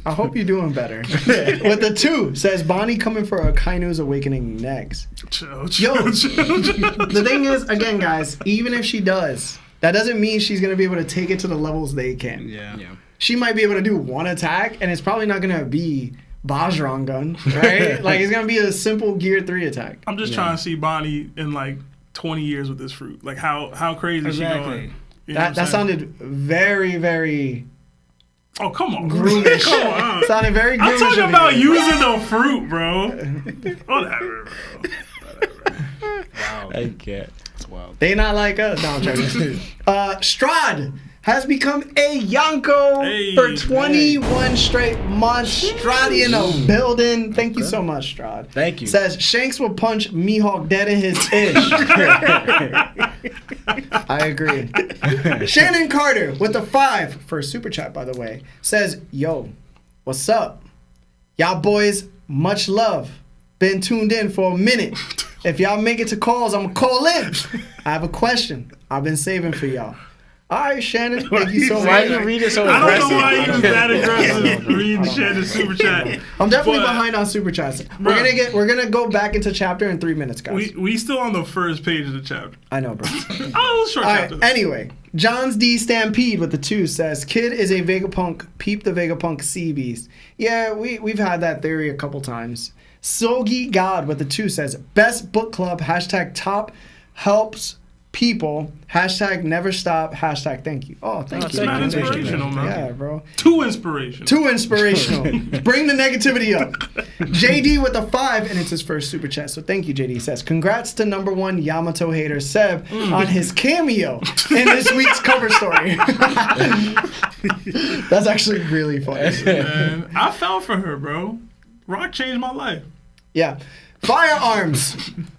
I hope you're doing better. With the 2, says Bonnie coming for Akainu's awakening next. Chill. The thing is, again, guys, even if she does, that doesn't mean she's going to be able to take it to the levels they can. Yeah. She might be able to do one attack, and it's probably not going to be Bajrang gun, right? Like, it's going to be a simple Gear 3 attack. I'm just trying to see Bonnie in like 20 years with this fruit. Like, how crazy is she going? You know That sounded very, very... Oh, come on. groomish. Come on. Sounded very groomish. I'm talking over about here. using the fruit, bro. Whatever, bro. Wow. I can't. That's wild. They not like us. No, I'm joking. Strahd has become a Yonko for 21 straight months. Strahd in the building. Thank you so much, Strahd. Thank you. Says Shanks will punch Mihawk dead in his ish. I agree. Shannon Carter with the 5 for a super chat, by the way, says, yo, what's up? Y'all boys, much love. Been tuned in for a minute. If y'all make it to calls, I'm going to call in. I have a question I've been saving for y'all. All right, Shannon. Thank you so much. Why you read it so I aggressive? don't know why you was that aggressive reading Shannon's super chat. I'm definitely But- behind on super chats. Bruh. We're gonna go back into chapter in 3 minutes, guys. We still on the first page of the chapter. I know, bro. Oh, it was a short All chapter. right. Anyway, John's D Stampede with the 2 says Kid is a Vegapunk. Peep the Vegapunk sea beast. Yeah, we've had that theory a couple times. SogeGawd with the 2 says best book club. # top helps people. # never stop. # thank you. Oh, thank you. It's not inspirational, man. Yeah, bro. Too inspirational. Too inspirational. Bring the negativity up. JD with a 5, and it's his first super chat. So thank you, JD. He says, congrats to #1 Yamato hater Seb on his cameo in this week's cover story. That's actually really funny. Man, I fell for her, bro. Rock changed my life. Yeah. Firearms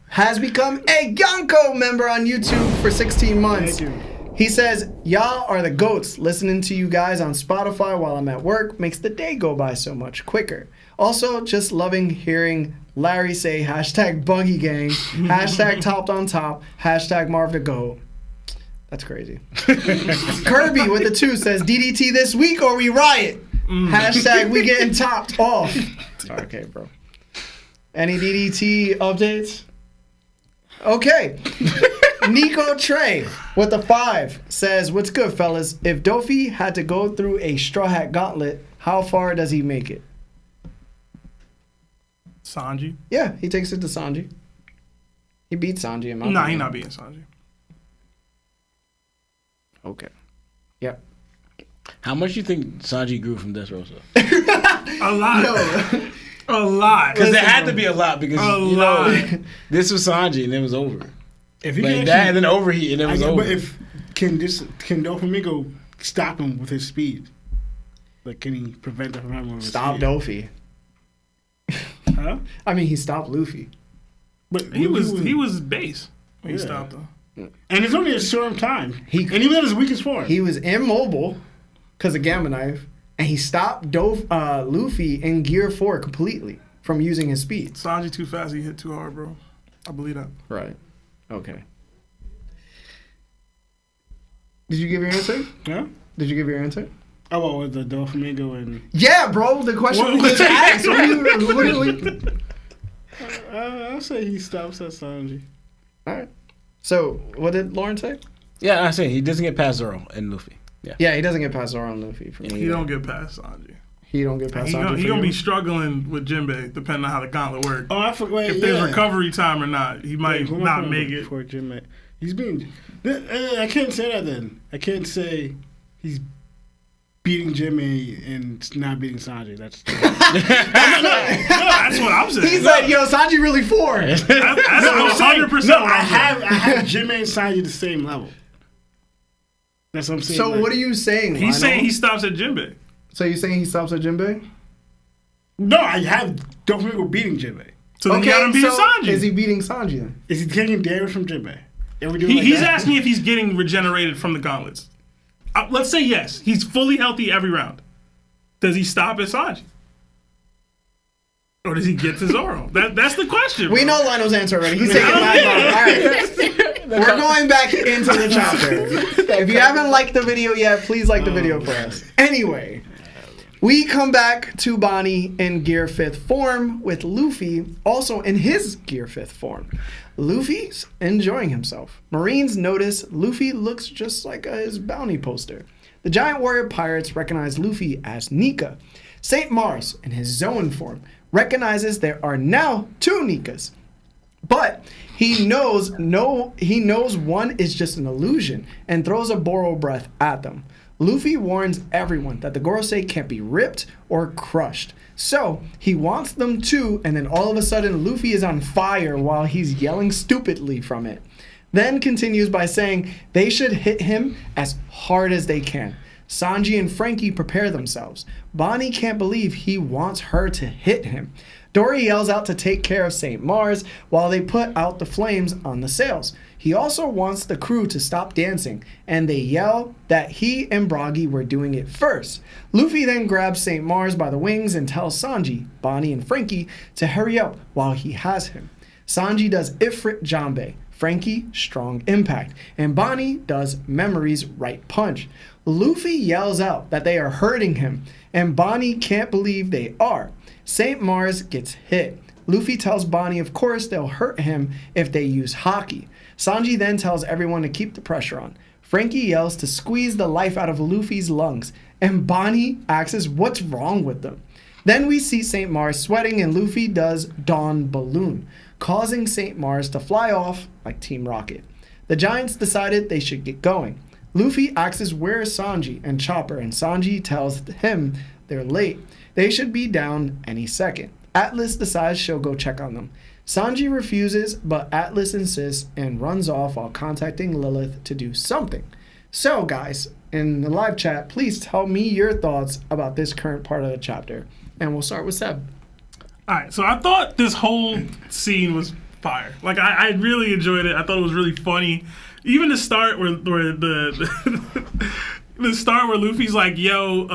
has become a Yonko member on YouTube for 16 months. Thank you. He says, y'all are the GOATs. Listening to you guys on Spotify while I'm at work makes the day go by so much quicker. Also, just loving hearing Larry say #Buggy Gang, #Topped on Top, #Marv the Goat. That's crazy. Kirby with the 2 says, DDT this week or we riot. Hashtag we getting topped off. Okay, bro. Any DDT updates? Okay. Nico Trey with a 5 says, "What's good, fellas? If Dofi had to go through a Straw Hat Gauntlet, how far does he make it?" Sanji? Yeah, he takes it to Sanji. He beats Sanji in my Nah, opinion. he's not beating Sanji. Okay. Yep. How much do you think Sanji grew from Dressrosa? A lot. A lot. Because there had to be a lot because A you lot. know this was Sanji and it was over. If he Like can that actually, and then overheat and it was over. but if can Doflamingo stop him with his speed? Like, can he prevent him from having his Stop speed? Dofi. Huh? I mean, he stopped Luffy. But He was base when he Yeah. stopped him. and it's only a short time. He- And even at his weakest form. He was immobile because of Gamma Knife, and he stopped Luffy in Gear 4 completely from using his speed. Sanji too fast, he hit too hard, bro. I believe that. Right. Okay. Did you give your answer? Huh? Did you give your answer? Oh, well, with the Doflamingo and Yeah, bro. The question What- we just asked. Literally. I'll say he stops at Sanji. All right. So, what did Lauren say? Yeah, I say he doesn't get past Zoro and Luffy. Yeah. Yeah, he doesn't get past Zoro and Luffy for me. He don't get past Sanji. He don't get past He Sanji gonna, for he gonna you? be struggling with Jinbei, depending on how the gauntlet works. Oh, I forgot. If there's recovery time or not, he might not make it. For Jim, he's being. I can't say that then. I can't say he's beating Jimmy and not beating Sanji. That's That's what I'm saying. He's like, yo, Sanji really 4. That's 100%. No, I have Jimmy and Sanji the same level. That's what I'm saying. So, like- what are you saying? He's saying Lionel? he stops at Jinbei. So, you're saying he stops at Jinbei? No, I have Doflamingo beating Jimmy. So then you got him beating Sanji. Is he beating Sanji then? Is he taking damage from Jimmy? He's asking if he's getting regenerated from the gauntlets. Let's say yes. He's fully healthy every round. Does he stop at Sanji? Or does he get to Zoro? That's the question. We bro. know Lionel's answer already. He's taking my vote. All right. We're going back into the chapter. If you haven't liked the video yet, please like the video for us. Anyway, we come back to Bonnie in Gear 5th form with Luffy also in his Gear 5th form. Luffy's enjoying himself. Marines notice Luffy looks just like his bounty poster. The giant warrior pirates recognize Luffy as Nika. St. Mars, in his Zoan form, recognizes there are now 2 Nikas. But he knows one is just an illusion and throws a Boro breath at them. Luffy warns everyone that the Gorosei can't be ripped or crushed. So he wants them to, and then all of a sudden Luffy is on fire while he's yelling stupidly from it. Then continues by saying they should hit him as hard as they can. Sanji and Frankie prepare themselves. Bonnie can't believe he wants her to hit him. Dory yells out to take care of St. Mars while they put out the flames on the sails. He also wants the crew to stop dancing, and they yell that he and Broggy were doing it first. Luffy then grabs St. Mars by the wings and tells Sanji, Bonnie, and Frankie to hurry up while he has him. Sanji does Ifrit Jambe, Frankie Strong Impact, and Bonnie does Memory's Right Punch. Luffy yells out that they are hurting him, and Bonnie can't believe they are. St. Mars gets hit. Luffy tells Bonnie of course they'll hurt him if they use Haki. Sanji then tells everyone to keep the pressure on. Frankie yells to squeeze the life out of Luffy's lungs, and Bonnie asks what's wrong with them. Then we see St. Mars sweating and Luffy does Dawn Balloon, causing St. Mars to fly off like Team Rocket. The Giants decided they should get going. Luffy asks where is Sanji and Chopper, and Sanji tells him they're late. They should be down any second. Atlas decides she'll go check on them. Sanji refuses, but Atlas insists and runs off while contacting Lilith to do something. So, guys, in the live chat, please tell me your thoughts about this current part of the chapter. And we'll start with Seb. All right, so I thought this whole scene was fire. Like, I really enjoyed it. I thought it was really funny. Even the start where the start where Luffy's like, yo,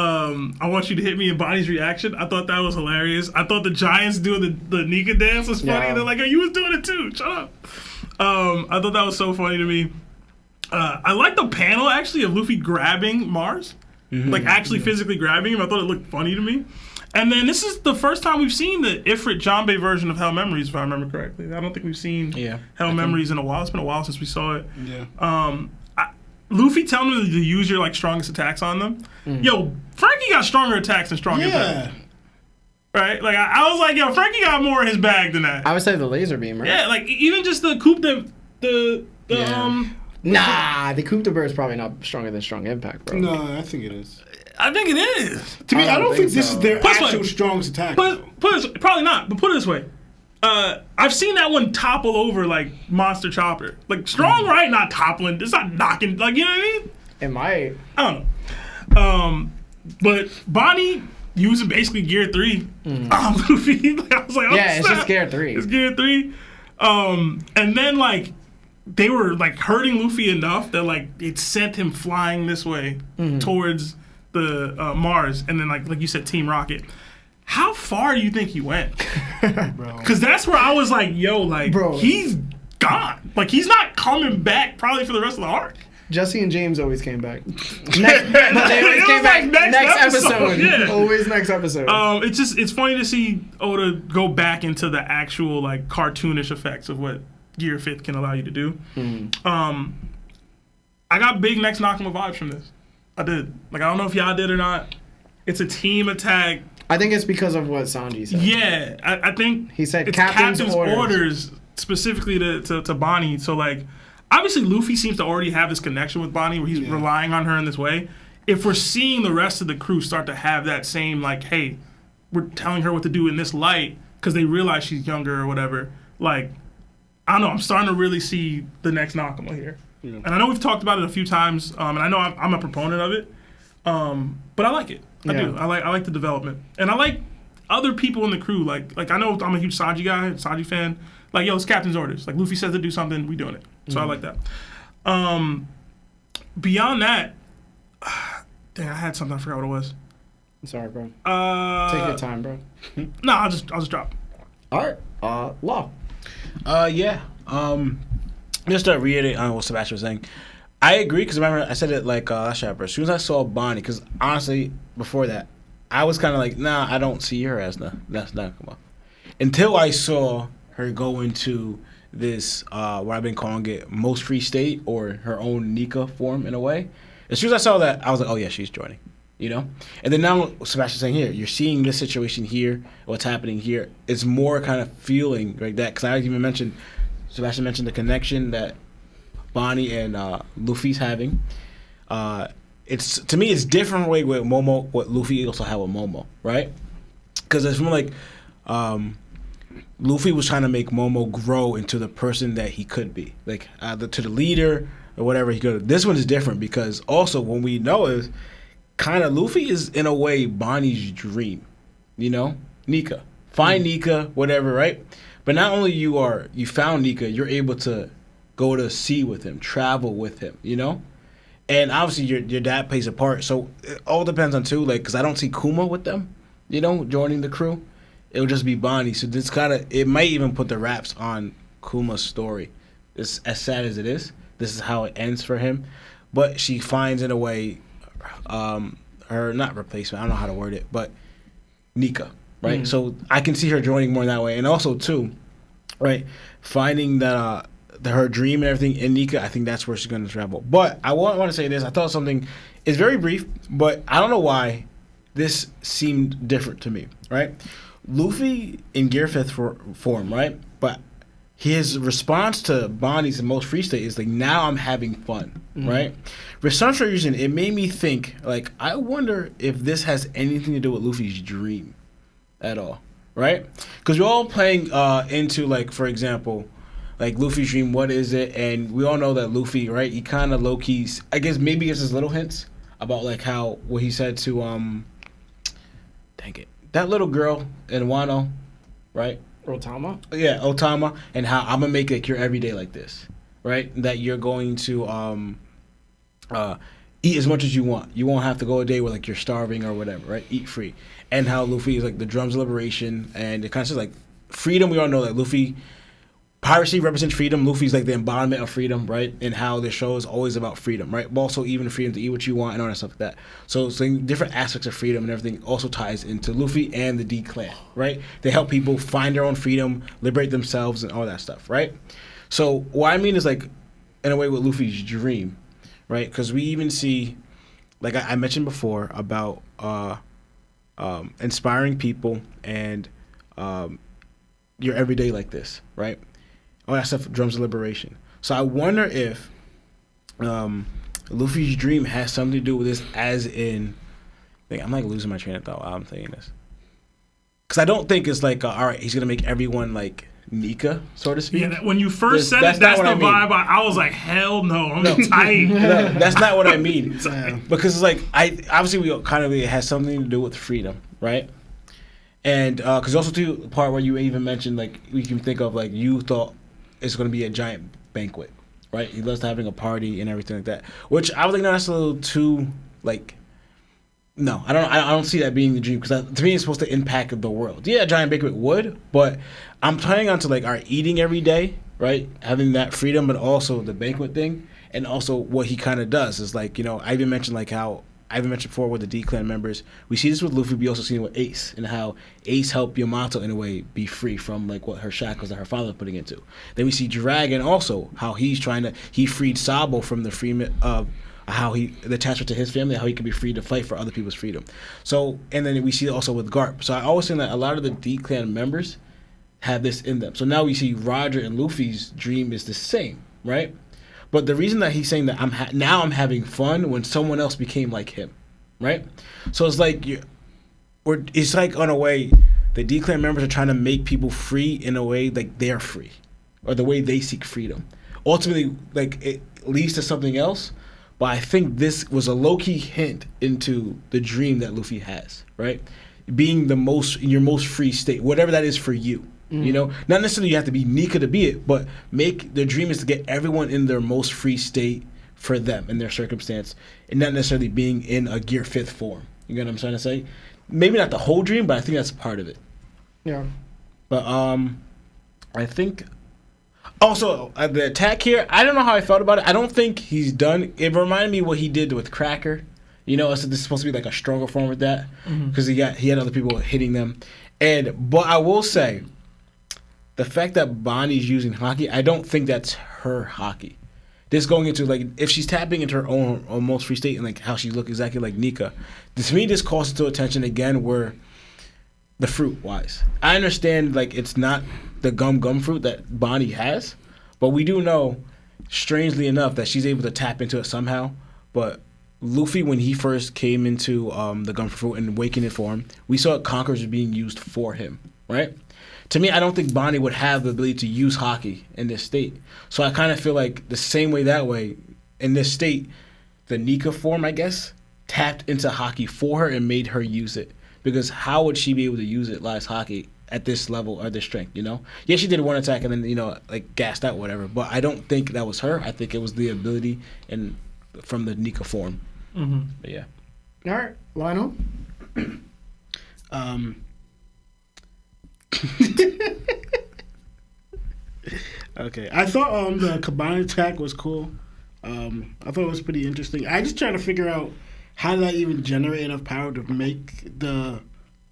I want you to hit me, and Bonnie's reaction, I thought that was hilarious. I thought the Giants doing the Nika dance was funny. Yeah. They're like, oh, you was doing it too. Shut up. I thought that was so funny to me. I like the panel, actually, of Luffy grabbing Mars. like actually physically grabbing him. I thought it looked funny to me. And then this is the first time we've seen the Ifrit Janbei version of Hell Memories, if I remember correctly. I don't think we've seen Hell Memories in a while. It's been a while since we saw it. Yeah. Luffy telling him to use your like strongest attacks on them. Yo, Frankie got stronger attacks than strong impact. Right? Like I was like, yo, Frankie got more in his bag than that. I would say the laser beam, right? Yeah, like even just the coup the Nah, the Coup de Burr is probably not stronger than strong impact, bro. No, I think it is. I think it is. To me, I don't think this is their Put it this actual way. strongest attack. Probably not, but put it this way. I've seen that one topple over like Monster Chopper. Like strong, right? Not toppling. It's not knocking. Like, you know what I mean? It might. I don't know. But Bonnie using basically Gear 3. Luffy. Like, I was like, oh, Yeah, it's snap. just Gear 3. It's Gear 3. And then like they were like hurting Luffy enough that like it sent him flying this way towards the Mars, and then like you said, Team Rocket. How far do you think he went? Because that's where I was like, yo, like, Bro. he's gone. Like, he's not coming back probably for the rest of the arc. Jesse and James always came back. But they always came back next episode. Yeah. Always next episode. It's funny to see Oda go back into the actual like cartoonish effects of what Gear 5th can allow you to do. I got big next Nakama vibes from this. I did. Like, I don't know if y'all did or not. It's a team attack. I think it's because of what Sanji said. Yeah, I think He said it's captain's orders specifically to Bonnie. So like, obviously Luffy seems to already have this connection with Bonnie where he's relying on her in this way. If we're seeing the rest of the crew start to have that same like, hey, we're telling her what to do in this light because they realize she's younger or whatever. Like, I don't know. I'm starting to really see the next Nakama here. Yeah. And I know we've talked about it a few times, and I know I'm a proponent of it, but I like it. I do. I like the development, and I like other people in the crew. Like I know I'm a huge Sanji guy, Sanji fan. Like, yo, it's captain's orders. Like, Luffy says to do something, we doing it. So I like that. Beyond that, dang, I had something. I forgot what it was. I'm sorry, bro. Take your time, bro. No, I'll just drop. All right. Law. Just to reiterate on what Sebastian was saying, I agree because remember I said it like last chapter. As soon as I saw Bonnie, because honestly before that, I was kind of like, nah, I don't see her as that's Nakama. Until I saw her go into this what I've been calling it most free state or her own Nika form in a way. As soon as I saw that, I was like, oh yeah, she's joining. You know? And then now Sebastian's saying here, you're seeing this situation here, what's happening here. It's more kind of feeling like that. Because I even mentioned, Sebastian mentioned the connection that Bonnie and Luffy's having. It's to me, it's different way with Momo, what Luffy also had with Momo, right? Because it's more like Luffy was trying to make Momo grow into the person that he could be, like to the leader or whatever he could. This one is different because also when we know is kind of Luffy is in a way Bonnie's dream, you know, Nika, find Nika, whatever, right? But not only you found Nika, you're able to go to sea with him, travel with him, you know, and obviously your dad plays a part. So it all depends on too, like because I don't see Kuma with them, you know, joining the crew. It'll just be Bonnie. So this it might even put the wraps on Kuma's story. It's as sad as it is. This is how it ends for him, but she finds in a way. Her not replacement, I don't know how to word it, but Nika, right? So I can see her joining more in that way, and also too, right, finding that her dream and everything in Nika. I think that's where she's going to travel. But I want to say this. I thought something is very brief, but I don't know why this seemed different to me, right? Luffy in Gear 5th form, right? But his response to Bonnie's most free state is like, now I'm having fun, right? For some reason, it made me think, like, I wonder if this has anything to do with Luffy's dream at all, right? Because we're all playing into, like, for example, like, Luffy's dream, what is it? And we all know that Luffy, right, he kind of low-key, I guess maybe gives us little hints about, like, what he said to, dang it, that little girl in Wano, right? Otama? Yeah, Otama, and how I'm gonna make like your everyday like this, right? That you're going to eat as much as you want. You won't have to go a day where like you're starving or whatever, right? Eat free. And how Luffy is like the drums of liberation, and it kind of says like freedom. We all know that Luffy piracy represents freedom. Luffy's like the embodiment of freedom, right? And how the show is always about freedom, right? But also even the freedom to eat what you want and all that stuff like that. So different aspects of freedom and everything also ties into Luffy and the D Clan, right? They help people find their own freedom, liberate themselves, and all that stuff, right? So what I mean is like, in a way, with Luffy's dream, right? Because we even see, like I mentioned before, about inspiring people and your everyday like this, right? All that stuff, drums of liberation. So I wonder if Luffy's dream has something to do with this, as in, I'm like losing my train of thought while I'm saying this. Because I don't think it's like, all right, he's going to make everyone like Nika, so to speak. Yeah, when you first said that's the vibe. I was like, hell no, I'm tight. No, that's not what I mean. Because it's like, obviously we kind of, it has something to do with freedom, right? And because also too, the part where you even mentioned, like, we can think of like, you thought it's going to be a giant banquet, right? He loves having a party and everything like that. Which I was like, no, that's a little too like. No, I don't see that being the dream, because to me it's supposed to impact the world. Yeah, a giant banquet would, but I'm tying on to like, all right, eating every day, right? Having that freedom, but also the banquet thing, and also what he kind of does is like, you know, I even mentioned before with the D Clan members. We see this with Luffy. We also see it with Ace, and how Ace helped Yamato in a way be free from like what her shackles that her father was putting into. Then we see Dragon also, how he freed Sabo from the freedom of how the attachment to his family, how he can be free to fight for other people's freedom. So, and then we see it also with Garp. So I always think that a lot of the D Clan members have this in them. So now we see Roger and Luffy's dream is the same, right? But the reason that he's saying that I'm having fun when someone else became like him, right? So it's like it's like, on a way, the D Clan members are trying to make people free in a way like they're free, or the way they seek freedom. Ultimately, like, it leads to something else. But I think this was a low-key hint into the dream that Luffy has, right? Being in your most free state, whatever that is for you. You know, not necessarily you have to be Nika to be it, but the dream is to get everyone in their most free state for them in their circumstance, and not necessarily being in a Gear 5th form. You get what I'm trying to say? Maybe not the whole dream, but I think that's part of it. Yeah. But I think also the attack here, I don't know how I felt about it. I don't think he's done. It reminded me what he did with Cracker. You know, so this is supposed to be like a stronger form with that, because he had other people hitting them. But I will say, the fact that Bonnie's using hockey, I don't think that's her hockey. This going into, like, if she's tapping into her own most free state and like how she look exactly like Nika, to me this calls to attention again where the fruit wise. I understand, like, it's not the gum fruit that Bonnie has, but we do know, strangely enough, that she's able to tap into it somehow. But Luffy, when he first came into the gum fruit and awakened form, we saw Conquerors being used for him, right? To me, I don't think Bonnie would have the ability to use hockey in this state. So I kind of feel like the same way that way, in this state, the Nika form, I guess, tapped into hockey for her and made her use it. Because how would she be able to use it, live hockey, at this level or this strength, you know? Yeah, she did one attack and then, you know, like, gassed out, whatever. But I don't think that was her. I think it was the ability from the Nika form. But yeah. All right, Lionel? Okay, I thought the combined attack was cool. I thought it was pretty interesting. I just trying to figure out how did that even generate enough power to make the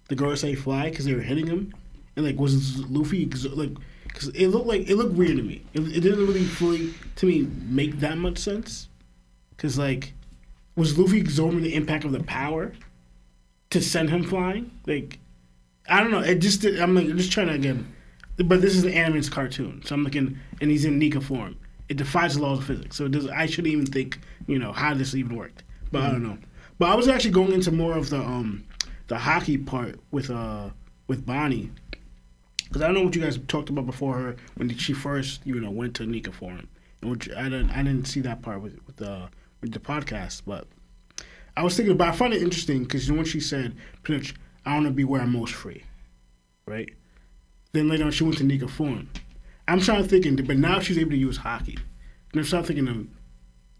Gorosei fly, because they were hitting him, and like, was Luffy like, because it looked weird to me. It didn't really fully to me make that much sense, because like, was Luffy absorbing the impact of the power to send him flying? Like, I don't know. I'm just trying to, again, but this is an animated cartoon, so I'm looking, and he's in Nika form. It defies the laws of physics, so I shouldn't even think, you know, how this even worked. But I don't know. But I was actually going into more of the hockey part with Bonnie, because I don't know what you guys talked about before her when she first, you know, went to Nika form, which I didn't see that part with the podcast, but I was thinking about. I find it interesting because when she said, pretty much, I want to be where I'm most free, right? Then later on, she went to Nika form. I'm trying to think, but now she's able to use hockey. And I'm trying to thinking,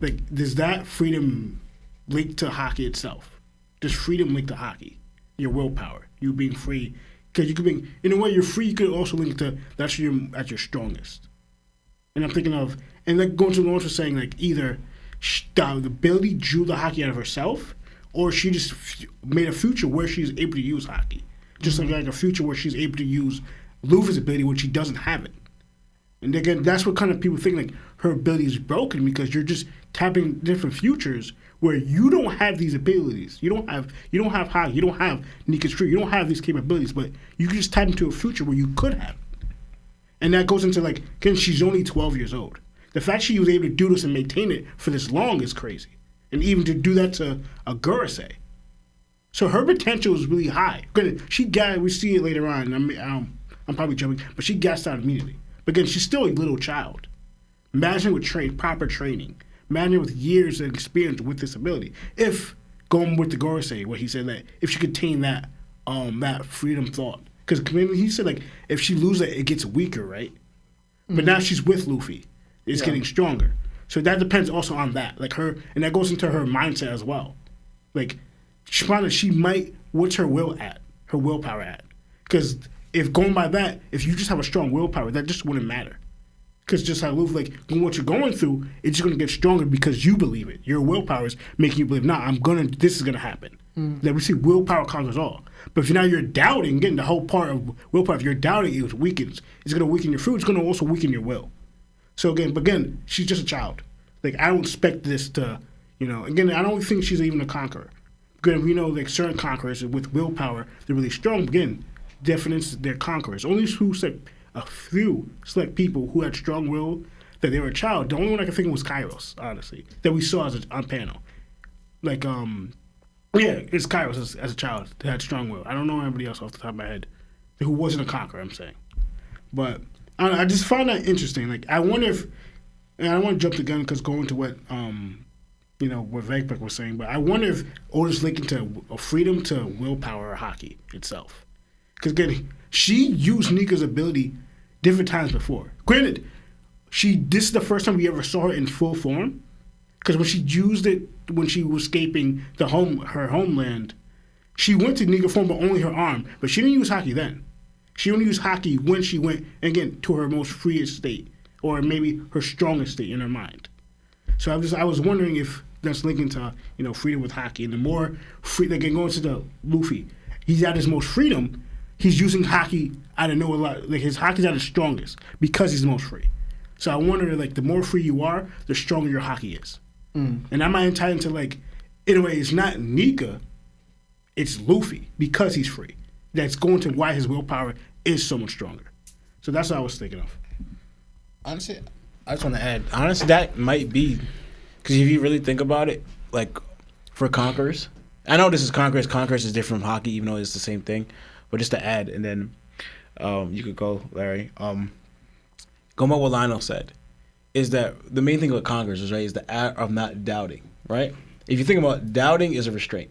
like, does that freedom link to hockey itself? Does freedom link to hockey? Your willpower, you being free, because you could be, in a way, you're free. You could also link to that's you're at your strongest. And I'm thinking of, and like going to saying like either the ability drew the Haki out of herself, or she just made a future where she's able to use Haki. Just like a future where she's able to use Luffy's ability when she doesn't have it. And again, that's what kind of people think like her ability is broken, because you're just tapping different futures where you don't have these abilities. You don't have Haki, you don't have Nika's tree, you don't have these capabilities, but you can just tap into a future where you could have. And that goes into like, again, she's only 12 years old. The fact she was able to do this and maintain it for this long is crazy. And even to do that to a Gorosei. So her potential is really high. We see it later on, and I'm probably jumping, but she gassed out immediately. But again, she's still a little child. Imagine with proper training. Imagine with years of experience with this ability. If, going with the Gorosei, what he said, that if she could attain that freedom thought. Because he said, like, if she loses it, it gets weaker, right? But now she's with Luffy. It's getting stronger. So that depends also on that. Like her, and that goes into her mindset as well. Like, she might, what's her willpower at? Because if going by that, if you just have a strong willpower, that just wouldn't matter. Because just how Luffy, like, what you're going through, it's just going to get stronger because you believe it. Your willpower is making you believe, this is going to happen. That we see willpower conquers all. But if you're doubting, again, the whole part of willpower, if you're doubting, it weakens. It's going to weaken your fruit. It's going to also weaken your will. So again, she's just a child. Like, I don't expect this to, again, I don't think she's even a conqueror. Because we know, like, certain conquerors with willpower, they're really strong. Again, definitions, they're conquerors. Only a few select people who had strong will that they were a child. The only one I can think of was Kairos, honestly, that we saw on panel. Like, it's Kairos as a child that had strong will. I don't know anybody else off the top of my head who wasn't a conqueror, I'm saying. But I just found that interesting. Like, I wonder if, and I don't want to jump the gun because going to what, what Vegapunk was saying, but I wonder if Oda's linking to a freedom to willpower or Haki itself. Because again, she used Nika's ability different times before. Granted, this is the first time we ever saw her in full form. Because when she used it when she was escaping her homeland, she went to Nika form, but only her arm. But she didn't use Haki then. She only used Haki when she went, again, to her most freest state, or maybe her strongest state in her mind. So I was wondering if that's linking to freedom with Haki, and the more free they can go into the Luffy, he's at his most freedom. He's using Haki out of nowhere. Like, his Haki's at his strongest because he's the most free. So I wonder, like, the more free you are, the stronger your Haki is. And that might tie into, like, in a way, it's not Nika, it's Luffy because he's free. That's going to why his willpower is so much stronger. So that's what I was thinking of. Honestly, I just want to add, honestly, that might be, because if you really think about it, like, for Conquerors, I know this is Conquerors is different from Haki, even though it's the same thing, but just to add, and then you could go, Larry. Going by what Lionel said, is that the main thing with Conquerors is, right, is the act of not doubting, right? If you think about doubting is a restraint,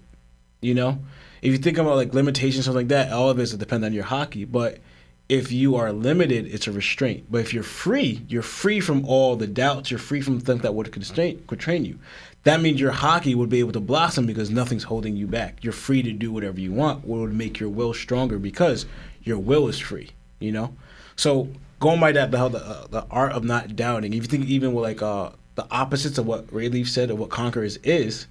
If you think about, like, limitations, something like that, all of it depends on your Haki, but if you are limited, it's a restraint. But if you're free from all the doubts, you're free from things that would constrain you. That means your Haki would be able to blossom because nothing's holding you back. You're free to do whatever you want, what would make your will stronger because your will is free, So going by that, the art of not doubting, if you think even with, like, the opposites of what Ray Leaf said of what Conquerors is,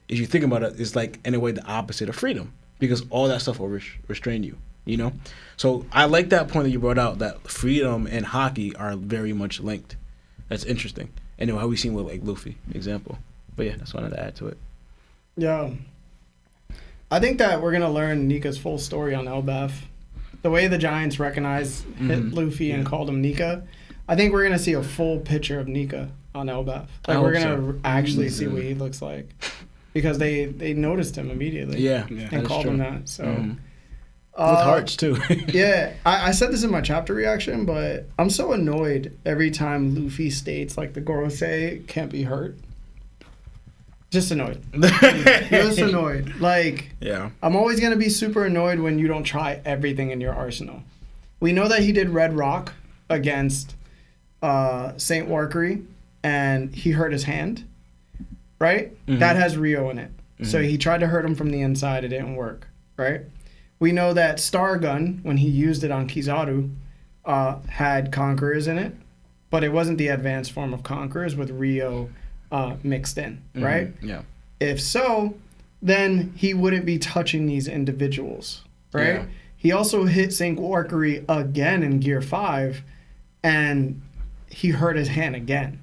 if you think about it, it's like, in a way, the opposite of freedom because all that stuff will restrain you, So I like that point that you brought out, that freedom and Haki are very much linked. That's interesting. And how we seen with, like, Luffy example. But yeah, that's what I wanted to add to it. Yeah. I think that we're going to learn Nika's full story on 𝐴LBAF. The way the Giants hit Luffy and called him Nika, I think we're going to see a full picture of Nika on 𝐴LBAF. Like, we're going to actually see what he looks like. Because they noticed him immediately. Yeah. And called him that. So. With hearts, too. Yeah. I said this in my chapter reaction, but I'm so annoyed every time Luffy states, like, the Gorosei can't be hurt. Just annoyed. Just annoyed. Like, yeah. I'm always going to be super annoyed when you don't try everything in your arsenal. We know that he did Red Rock against St. Warkery, and he hurt his hand, right? Mm-hmm. That has Rio in it. Mm-hmm. So he tried to hurt him from the inside. It didn't work, right? We know that Star Gun, when he used it on Kizaru, had Conquerors in it, but it wasn't the advanced form of Conquerors with Rio mixed in, right? Yeah. If so, then he wouldn't be touching these individuals, right? Yeah. He also hit Sangoku again in Gear 5, and he hurt his hand again.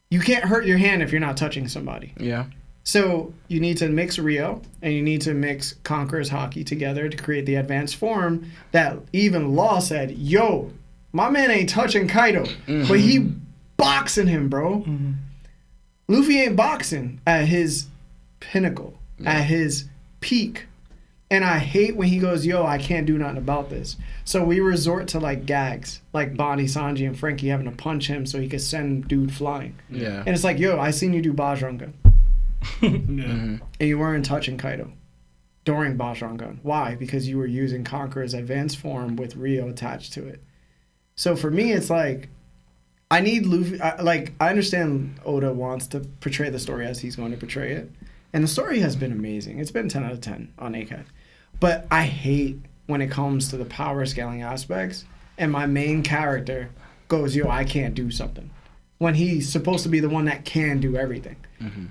You can't hurt your hand if you're not touching somebody. Yeah. So you need to mix Rio, and you need to mix Conqueror's Haki together to create the advanced form that even Law said, yo, my man ain't touching Kaido, but he boxing him, bro. Luffy ain't boxing at his pinnacle, at his peak. And I hate when he goes, yo, I can't do nothing about this. So we resort to like gags, like Bonnie, Sanji, and Frankie having to punch him so he could send dude flying. Yeah. And it's like, yo, I seen you do Bajrangan. And you weren't touching Kaido during Bajrangan. Why? Because you were using Conqueror's advanced form with Rio attached to it. So for me, it's like, I need Luffy. I understand Oda wants to portray the story as he's going to portray it. And the story has been amazing. It's been 10 out of 10 on ACAD. But I hate when it comes to the power scaling aspects and my main character goes, yo, I can't do something. When he's supposed to be the one that can do everything.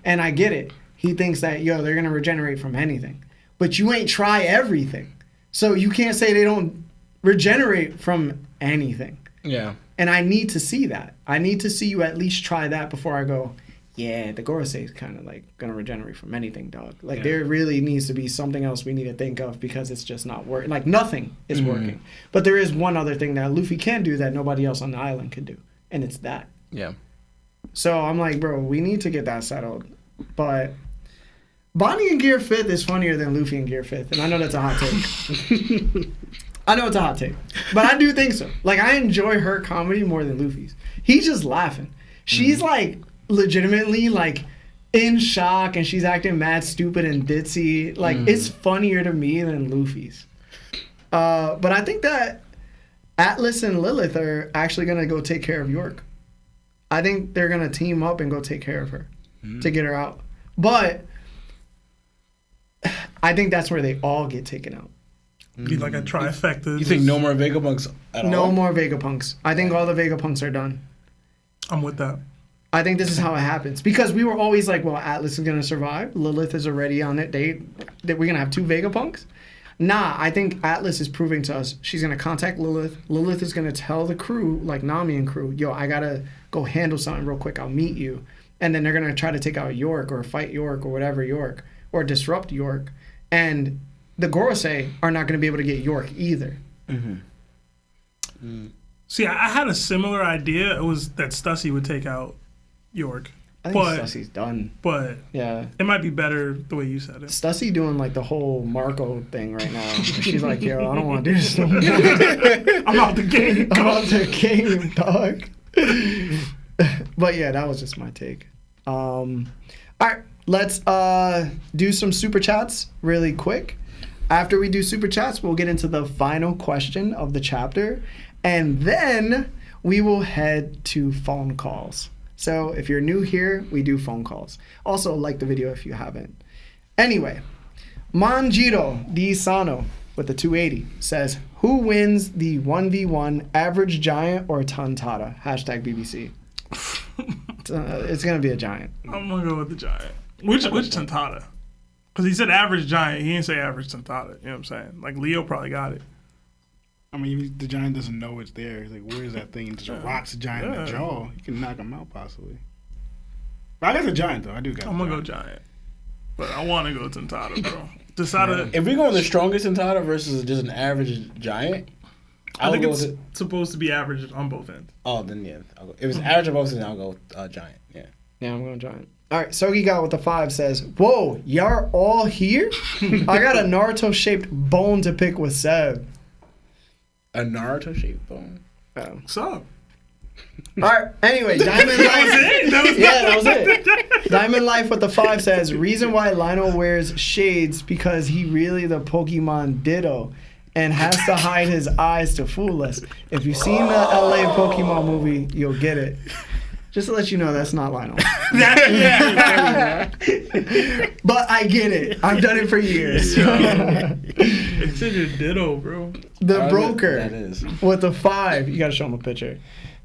And I get it. He thinks that, yo, they're going to regenerate from anything. But you ain't try everything. So you can't say they don't regenerate from anything. Yeah. And I need to see that. I need to see you at least try that before I go, yeah, the Gorosei is kind of like going to regenerate from anything, dog. Like there really needs to be something else we need to think of because it's just not working. Like nothing is working. But there is one other thing that Luffy can do that nobody else on the island can do. And it's that. Yeah. So I'm like, bro, we need to get that settled. But Bonnie in Gear 5th is funnier than Luffy in Gear 5th. And I know that's a hot take. I know it's a hot take. But I do think so. Like, I enjoy her comedy more than Luffy's. He's just laughing. She's like, legitimately, like, in shock. And she's acting mad stupid and ditzy. Like, it's funnier to me than Luffy's. But I think that Atlas and Lilith are actually going to go take care of York. I think they're going to team up and go take care of her to get her out. But I think that's where they all get taken out. Be like a trifecta. You think no more Vegapunks at all? No more Vegapunks. I think all the Vegapunks are done. I'm with that. I think this is how it happens. Because we were always like, well, Atlas is going to survive. Lilith is already on it. That we're going to have 2 Vegapunks. Nah, I think Atlas is proving to us she's going to contact Lilith. Lilith is going to tell the crew, like Nami and crew, yo, I got to go handle something real quick. I'll meet you. And then they're going to try to take out York or fight York or whatever York or disrupt York. And the Gorosei are not going to be able to get York either. See, I had a similar idea. It was that Stussy would take out York. I think Stussy's done. But yeah, it might be better the way you said it. Stussy doing like the whole Marco thing right now. She's like, yo, I don't want to do this no more. I'm out the game. I'm out the game, dog. But yeah, that was just my take. All right, let's do some super chats really quick. After we do super chats, we'll get into the final question of the chapter, and then we will head to phone calls. So if you're new here, we do phone calls. Also, like the video if you haven't. Anyway, Manjiro Di Sano with the 280 says, who wins the 1v1 average giant or Tantata? Hashtag BBC. It's going to be a giant. I'm going to go with the giant. Which Tantata? Because he said average giant. He didn't say average Tantata. You know what I'm saying? Like, Leo probably got it. I mean, the giant doesn't know it's there. He's like, where's that thing? Just rocks the giant in the jaw. You can knock him out, possibly. But I got the giant, though. I do got I'm going to go giant. But I want to go Tantata, bro. Decided. If we go with the strongest Tantata versus just an average giant, I think it's supposed to be average on both ends. Oh, then yeah. If it's average on both ends, I'll go giant. Yeah. Yeah, I'm going giant. All right, SogeGawd with the 5 says, whoa, y'all all here? I got a Naruto-shaped bone to pick with Seb. A Naruto-shaped bone? Oh. What's up? All right, anyway, Diamond Life. That was it. Diamond Life with the 5 says, reason why Lionel wears shades because he really the Pokemon Ditto and has to hide his eyes to fool us. If you've seen the LA Pokemon movie, you'll get it. Just to let you know, that's not Lionel. But I get it. I've done it for years. It's in your ditto, bro. The broker that is. with the 5. You got to show him a picture.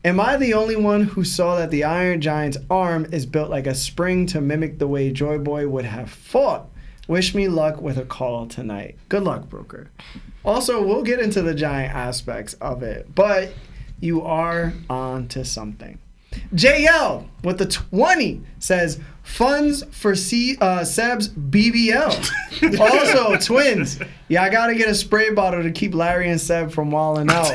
Am I the only one who saw that the Iron Giant's arm is built like a spring to mimic the way Joy Boy would have fought? Wish me luck with a call tonight. Good luck, Broker. Also, we'll get into the giant aspects of it, but you are on to something. JL with the 20 says, funds for Seb's BBL. Also, twins. Yeah, I gotta get a spray bottle to keep Larry and Seb from walling out.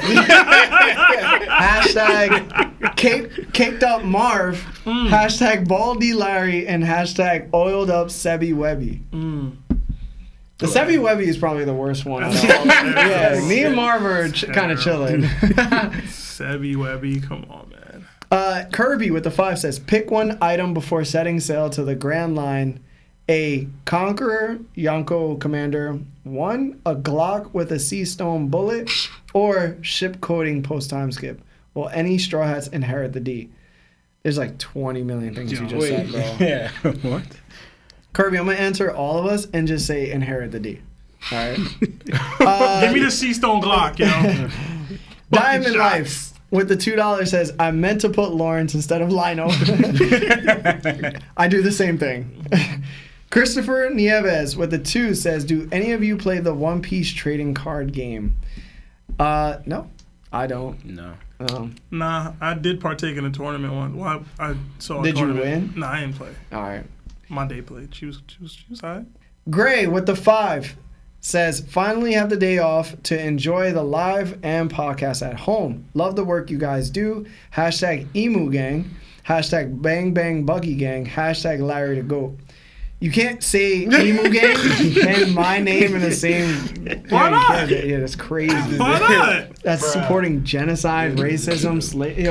Hashtag caked up Marv. Hashtag baldy Larry and hashtag oiled up Sebby Webby. The Sebby Webby is probably the worst one. Yeah, me and Marv are kind of chilling. Sebby Webby, come on, man. Kirby with the 5 says, pick one item before setting sail to the Grand Line. A Conqueror Yonko Commander, 1, a Glock with a Sea Stone bullet, or ship coding post-time skip. Will any Straw Hats inherit the D? There's like 20 million things you just said, bro. Yeah. What? Kirby, I'm going to answer all of us and just say inherit the D. All right? Give me the Sea Stone Glock, you know? Diamond Life with the $2 says, I meant to put Lawrence instead of Lino. I do the same thing. Christopher Nieves with the 2 says, do any of you play the One Piece trading card game? No, I don't. No. Nah, I did partake in a tournament one. Well, I saw a Did you tournament. win? Nah, I didn't play. All right. My day played. She was all right. Gray with the 5 says, finally have the day off to enjoy the live and podcast at home. Love the work you guys do. Hashtag Emu Gang. Hashtag Bang Bang Buggy Gang. Hashtag Larry the Goat. You can't say Emu Gang and my name in the same. Why not? Yeah, that's crazy. Why not? That's supporting genocide, racism,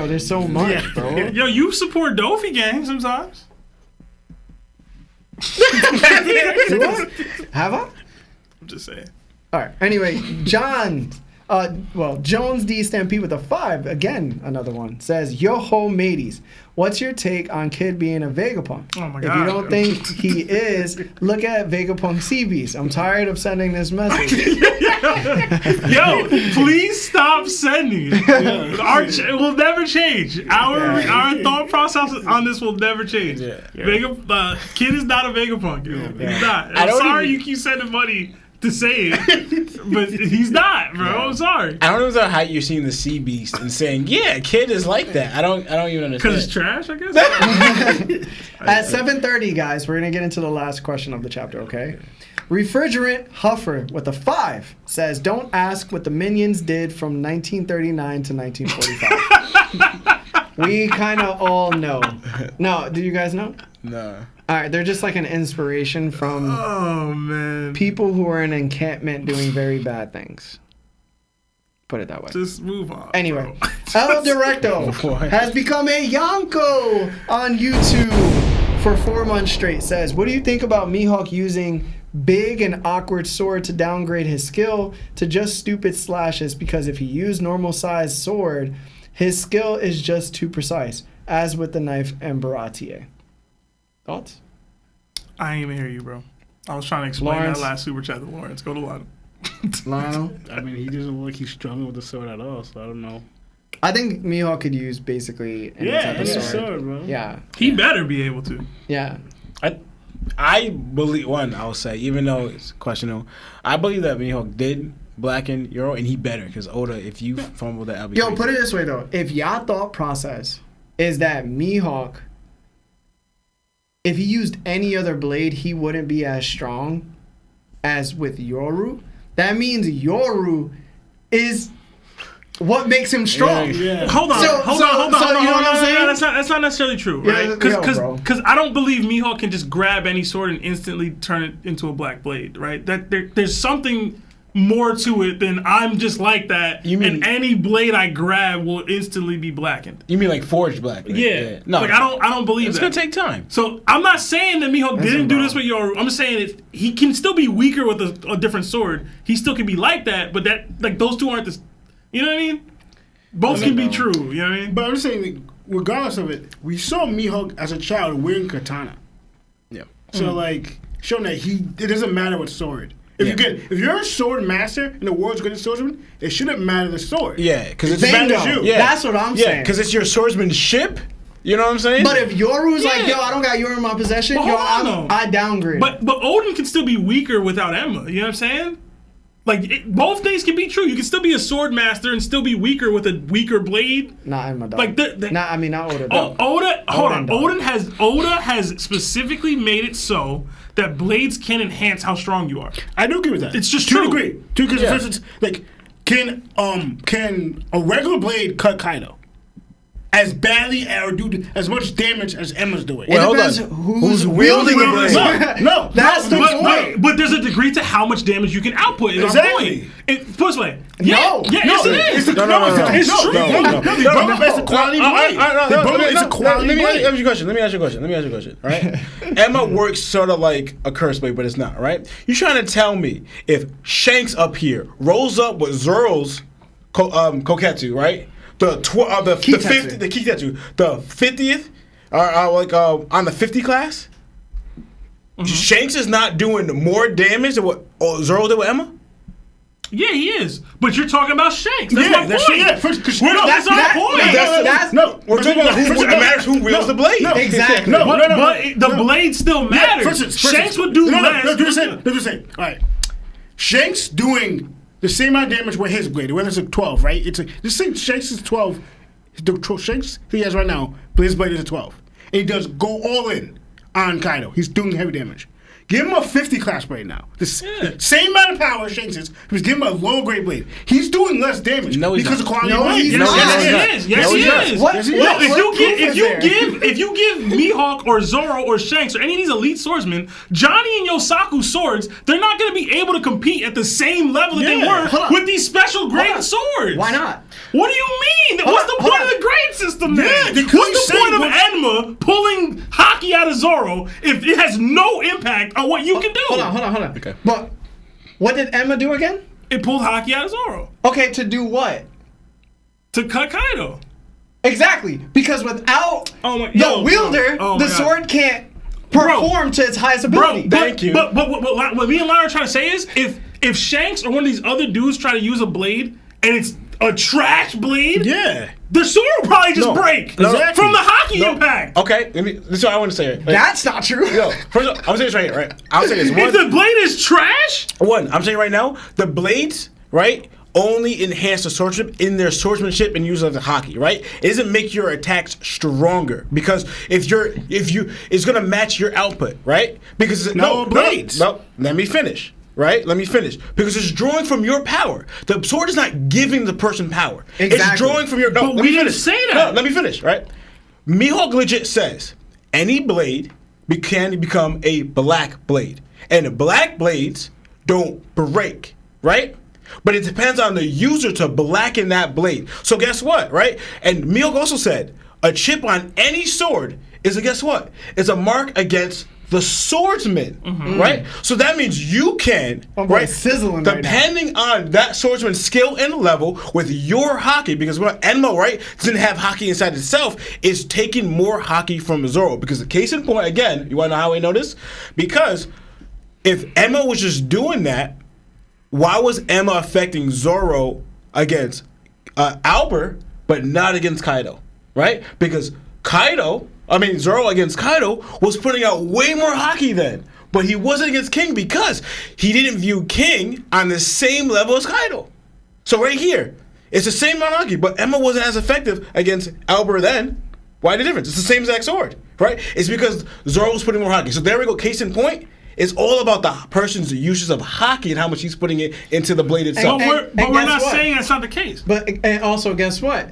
there's so much, bro. Yo, you support Dofi Gang sometimes. Have I? I'm just saying. All right. Anyway, Jones D Stampede with a 5, again, another one, says, yo ho mateys, what's your take on Kid being a Vegapunk? Oh my If God. you don't think he is, look at Vegapunk Seabeast. I'm tired of sending this message. Yo, please stop sending. It will never change. Our thought process on this will never change. Yeah. Kid is not a Vegapunk. Yo. He's not. I'm sorry you keep sending money to say it, but he's not, bro. I'm sorry. I don't know how you're seeing the Sea Beast and saying, yeah, Kid is like that. I don't even understand. Because it's trash, I guess. At 7:30, guys, we're going to get into the last question of the chapter, okay? Refrigerant Huffer with a 5 says, don't ask what the Minions did from 1939 to 1945. We kind of all know. No, do you guys know? No. All right, they're just like an inspiration from Oh, man. people who are in encampment doing very bad things. Put it that way. Just move on. Anyway, bro. El Directo has become a Yonko on YouTube for 4 months straight. Says, what do you think about Mihawk using big and awkward sword to downgrade his skill to just stupid slashes? Because if he used normal size sword, his skill is just too precise, as with the knife and Baratier. Thoughts? I ain't even hear you, bro. I was trying to explain Lawrence. that last super chat to Lawrence. Go to Lionel. Lionel? I mean, he doesn't look like he's struggling with the sword at all, so I don't know. I think Mihawk could use basically any type of any sword. sword, bro. Yeah. He better be able to. Yeah. I believe, I'll say, even though it's questionable, I believe that Mihawk did blacken Euro, and he better, because Oda, if you fumble that, I'll be Yo, crazy. put it this way, though. If y'all thought process is that Mihawk, if he used any other blade, he wouldn't be as strong as with Yoru, that means Yoru is what makes him strong. Yeah. Hold on, So, hold you on. know what I'm saying? That's not necessarily true, Yeah, right? yo, bro. Because I don't believe Mihawk can just grab any sword and instantly turn it into a black blade, right? There's something more to it than I'm just like that. You mean- and any blade I grab will instantly be blackened. You mean like forged black? Right? Yeah. No, Like I don't believe it's that. gonna take time. So I'm not saying that Mihawk didn't do this with Yoru. I'm just saying he can still be weaker with a different sword. He still can be like that, but that like those two aren't the. You know what I mean? Both can be true. You know what I mean? But I'm just saying, regardless of it, we saw Mihawk as a child wearing katana. Yeah. So, like, showing that it doesn't matter what sword. If you're a sword master and the world's greatest swordsman, it shouldn't matter the sword. Yeah, because it's Bingo. matters you. Yeah. That's what I'm Yeah, saying. because it's your swordsmanship. You know what I'm saying? But if Yoru's like, Yeah. yo, I don't got Yoru in my possession, But yo, hold on, though. I downgrade. But Odin can still be weaker without Emma. You know what I'm saying? Like both things can be true. You can still be a sword master and still be weaker with a weaker blade. not Emma, dog. Like not Oda. Oh, dog. Oda, hold on. dog. Oda has specifically made it so that blades can enhance how strong you are. I do agree with that. It's just to a true. degree. Because for instance, like, can a regular blade cut Kaido as badly or do as much damage as Emma's doing? It hold depends on. who's wielding the blade. No, That's the point. But there's a degree to how much damage you can output. Is Exactly. Our point. Put this way. No. Yes, it is. It's No. It's true. They both that's a quality blade. They both it's a quality Let me blade. ask you a question. Right? Emma works sort of like a curse blade, but it's not. Right? You trying to tell me if Shanks up here rolls up with Zoro's Koketsu, right? The Kitetsu. 50th, on the 50 class, Shanks is not doing more damage than what Zoro did with Emma. Yeah, he is. But you're talking about Shanks. That's my that's point. yeah. That's our point. We're talking about who it matters who wields the blade. No, Exactly. No, But the blade still matters. For instance, Shanks would do less. No, do the same. Do the same. All right. Shanks doing the same amount of damage with his blade. Whether it's a 12, right? It's this thing. Shanks is 12. The Shanks he has right now, but his blade is a 12. And he does go all in on Kaido. He's doing heavy damage. Give him a 50 class blade now. The same amount of power as Shanks is. Just give him a low grade blade. He's doing less damage because of quality No, blade. he's Yes, not. yes, he is. Yes, he is. What? Yes, he No, is. if you give Mihawk or Zoro or Shanks or any of these elite swordsmen Johnny and Yosaku swords, they're not going to be able to compete at the same level that they Yeah. were Hold on. with these special grade swords. Why not? What do you mean? What's the hold point on. of the grade system then? Yeah, they clearly What's the say point of what- Enma pulling hockey out of Zoro if it has no impact on what you can do? Hold on. Okay. But what did Emma do again? It pulled hockey out of Zoro Okay, to do what? to cut Kaido. Exactly. Because without Oh the wielder, oh the my God. sword can't perform to its highest ability. Thank you. But what me and Lyra are trying to say is if Shanks or one of these other dudes try to use a blade and it's a trash blade, Yeah. the sword will probably just break Exactly. from the hockey impact. Okay, this is what I want to say. Right? That's not true. Yo, first of all, I'm saying this right here, right? I'll say this. If the blade is trash, I'm saying right now, the blades, right, only enhance the swordsmanship in their swordsmanship and use of the hockey, right? It doesn't make your attacks stronger because if it's gonna match your output, right? Because blades. No, let me finish. Right? Let me finish. Because it's drawing from your power. The sword is not giving the person power. It's Exactly. drawing from your. No, But let we me didn't finish. say that. No, let me finish. Right? Mihawk legit says any blade can become a black blade, and black blades don't break. Right? But it depends on the user to blacken that blade. So guess what? Right? And Mihawk also said a chip on any sword is a guess what? It's a mark against the swordsman, right? So that means you can, right? Sizzling right now. Depending on that swordsman's skill and level with your hockey, because Enma, right, doesn't have hockey inside itself, is taking more hockey from Zoro. Because the case in point, again, you want to know how I know this? Because if Enma was just doing that, why was Enma affecting Zoro against Albert, but not against Kaido, right? Because Zoro against Kaido was putting out way more hockey then. But he wasn't against King because he didn't view King on the same level as Kaido. So right here, it's the same amount of hockey, but Enma wasn't as effective against Albert then. Why the difference? It's the same exact sword, right? It's because Zoro was putting more hockey. So there we go, case in point. It's all about the person's uses of hockey and how much he's putting it into the blade itself. but we're guess not what? saying that's not the case. But and also, guess what?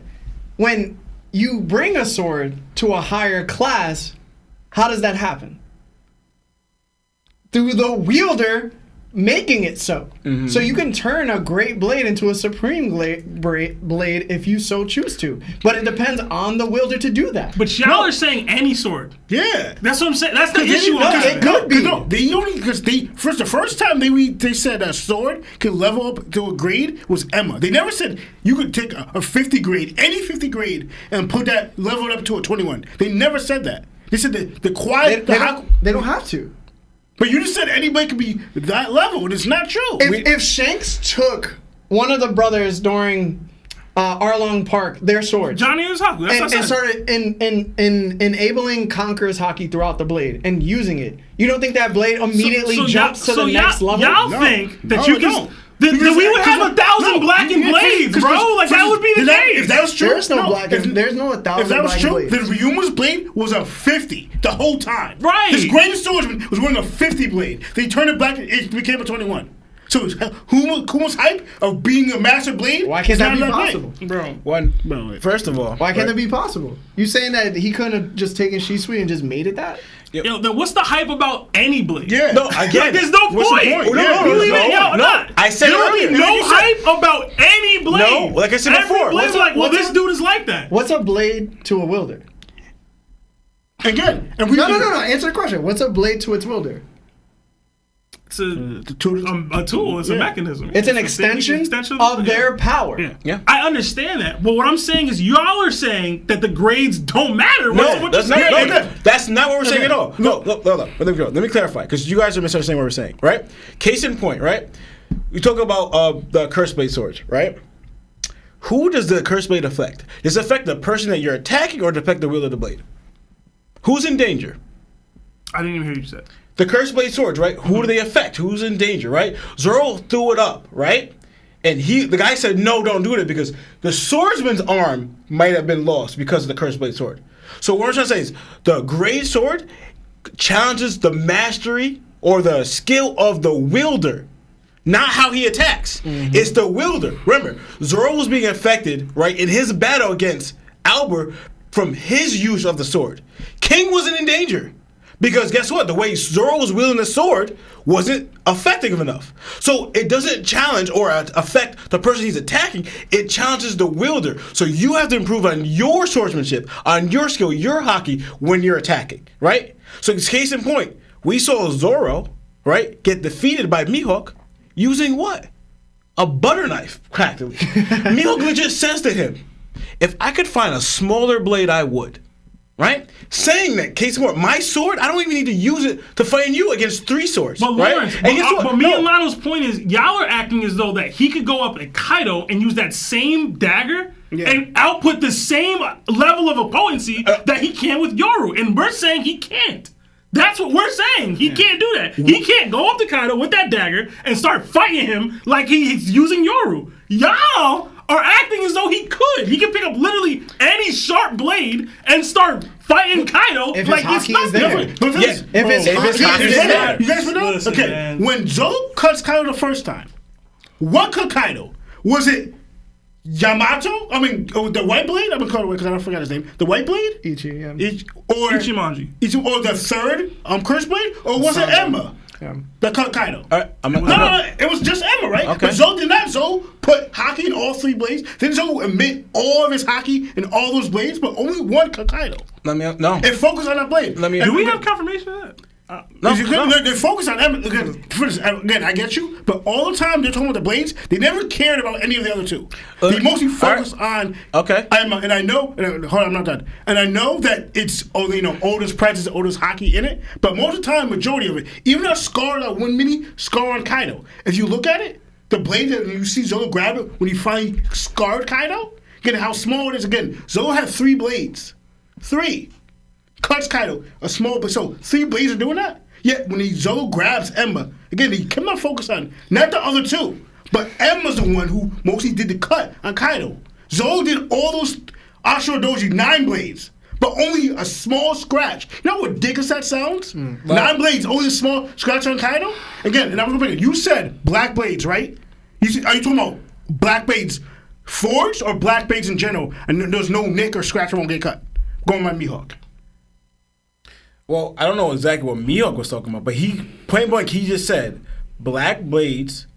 When you bring a sword to a higher class, how does that happen? Through the wielder making it so. So you can turn a great blade into a supreme blade if you so choose to. But it depends on the wielder to do that. But y'all are saying any sword. Yeah. That's what I'm saying. That's the Because issue. it could be. No, they only because the first time they said a sword could level up to a grade was Emma. They never said you could take a 50 grade, any 50 grade, and put that level up to a 21. They never said that. They said the quiet. They don't have to. But you just said anybody could be that level, and it's not true. If Shanks took one of the brothers during Arlong Park, their sword, Johnny is Haku. That's what I and said. started enabling Conqueror's Haki throughout the blade and using it, you don't think that blade immediately jumps to the next level? Y'all think that you can... Then we would have 1,000 blackened blades, bro. Like, that would be the case. If that was true, There's no 1,000 If that was true, blades. then Ryuma's blade was a 50 the whole time. Right. His greatest swordsman was wearing a 50 blade. They turned it black and it became a 21. So Kuma's hype of being a master blade. Why can't is that not be blade. possible? First of all, Why can't that be possible? You saying that he couldn't have just taken Shisui and just made it that? Yo, then what's the hype about any blade? Yeah. No, again, There's no what's point. the point? No. I said There'll earlier. be no hype about any blade. No, like I said Every before. blade's like, well, this dude is like that. What's a blade to a wielder? Again, and we No. Answer the question. What's a blade to its wielder? It's a the tool. It's a mechanism. It's an extension of their power. Yeah. I understand that, but what I'm saying is, y'all are saying that the grades don't matter. No, What that's you're not, saying? no, that's not what we're saying at all. No, let me clarify, because you guys are misunderstanding what we're saying, right? Case in point, right? We talk about the Curse Blade swords, right? Who does the Curse Blade affect? Does it affect the person that you're attacking, or does it affect the wielder of the blade? Who's in danger? I didn't even hear you say. The Curse Blade swords, right? Who do they affect? Who's in danger, right? Zoro threw it up, right? And the guy said, no, don't do it, because the swordsman's arm might have been lost because of the Curse Blade sword. So what I'm trying to say is, the Great Sword challenges the mastery or the skill of the wielder, not how he attacks. It's the wielder. Remember, Zoro was being affected, right, in his battle against Albert from his use of the sword. King wasn't in danger. Because guess what? The way Zoro was wielding the sword wasn't effective enough. So it doesn't challenge or affect the person he's attacking. It challenges the wielder. So you have to improve on your swordsmanship, on your skill, your hockey when you're attacking, right? So case in point, we saw Zoro, right, get defeated by Mihawk using what? A butter knife, practically. Mihawk legit says to him, if I could find a smaller blade, I would. Right? Saying that, case in point, my sword, I don't even need to use it to fight you against 3 swords. But right? Lawrence, And guess what? but me and Lionel's point is, y'all are acting as though that he could go up at Kaido and use that same dagger and output the same level of potency that he can with Yoru. And we're saying he can't. That's what we're saying. He can't do that. He can't go up to Kaido with that dagger and start fighting him like he's using Yoru. Y'all are acting as though he could. He can pick up literally any sharp blade and start fighting Kaido If like his it's hockey is nothing. there. If it's hockey is there. You guys know? Listen, Okay, man. when Zoro cuts Kaido the first time, what cut Kaido? Was it Yamato? I mean, the white blade? I'm gonna call it because I don't forget his name. The white blade? Ichi, yeah. Or Ichimonji. or the third curse blade? Or was it Emma that cut Kaido? All right, No, it was just Emma, right? Okay. But Zoro did not. Zoro put hockey in all 3 blades. Then Zoro admit all of his hockey in all those blades, but only one cut Kaido. No. And focus on that blade. Do we have confirmation of that? They focus on Emma. Again, I get you, but all the time they're talking about the blades. They never cared about any of the other 2. They mostly focus on Emma, and I know. Hold on, I'm not done. And I know that it's Oda's presence, Oda's hockey in it, but most of the time, majority of it, even that scar, that one mini scar on Kaido. If you look at it, the blade that you see Zoro grab it when he finally scarred Kaido. Again, how small it is. Again, Zoro had 3 blades, 3. Cuts Kaido, a small, but so 3 blades are doing that. Yet when Zoro grabs Emma, again, he cannot focus on not the other 2, but Emma's the one who mostly did the cut on Kaido. Zoro did all those Ashura Doji 9 blades, but only a small scratch. You know how ridiculous that sounds? 9 blades, only a small scratch on Kaido. Again, and I'm gonna bring it. You said black blades, right? Are you talking about black blades forged or black blades in general? And there's no nick or scratch that won't get cut. Going by Mihawk. Well, I don't know exactly what Mihawk was talking about, but point blank, he just said black blades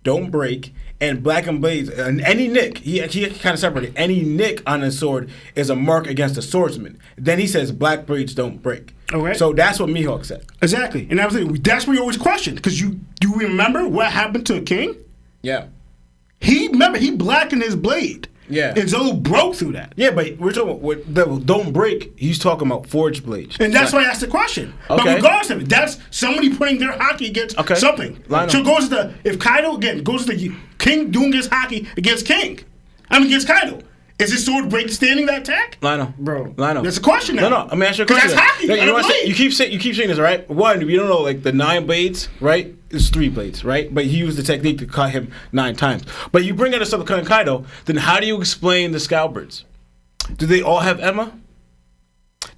don't break, and blackened blades, and any nick, he kind of separated, any nick on his sword is a mark against the swordsman. Then he says black blades don't break. Okay. So that's what Mihawk said. Exactly. And that's what you always question, because you remember what happened to King? Yeah. He blackened his blade. Yeah. And Zoro broke through that. Yeah, but we're talking about don't break. He's talking about forged blades. And that's why I asked the question. But Okay. regardless of it, that's somebody putting their hockey against something. Line So up. it goes to if Kaido again goes to the King doing his hockey against King. Against Kaido. Is his sword break standing that attack? Lionel. Bro. Lionel. That's a question now. No, I'm gonna ask you a 'Cause question. that's hockey, No, not a blade. you keep saying this, right? One, you don't know like the 9 blades, right? It's 3 blades, right? But he used the technique to cut him 9 times. But you bring out a stuff cutting Kaido, then how do you explain the Scalberts? Do they all have Emma?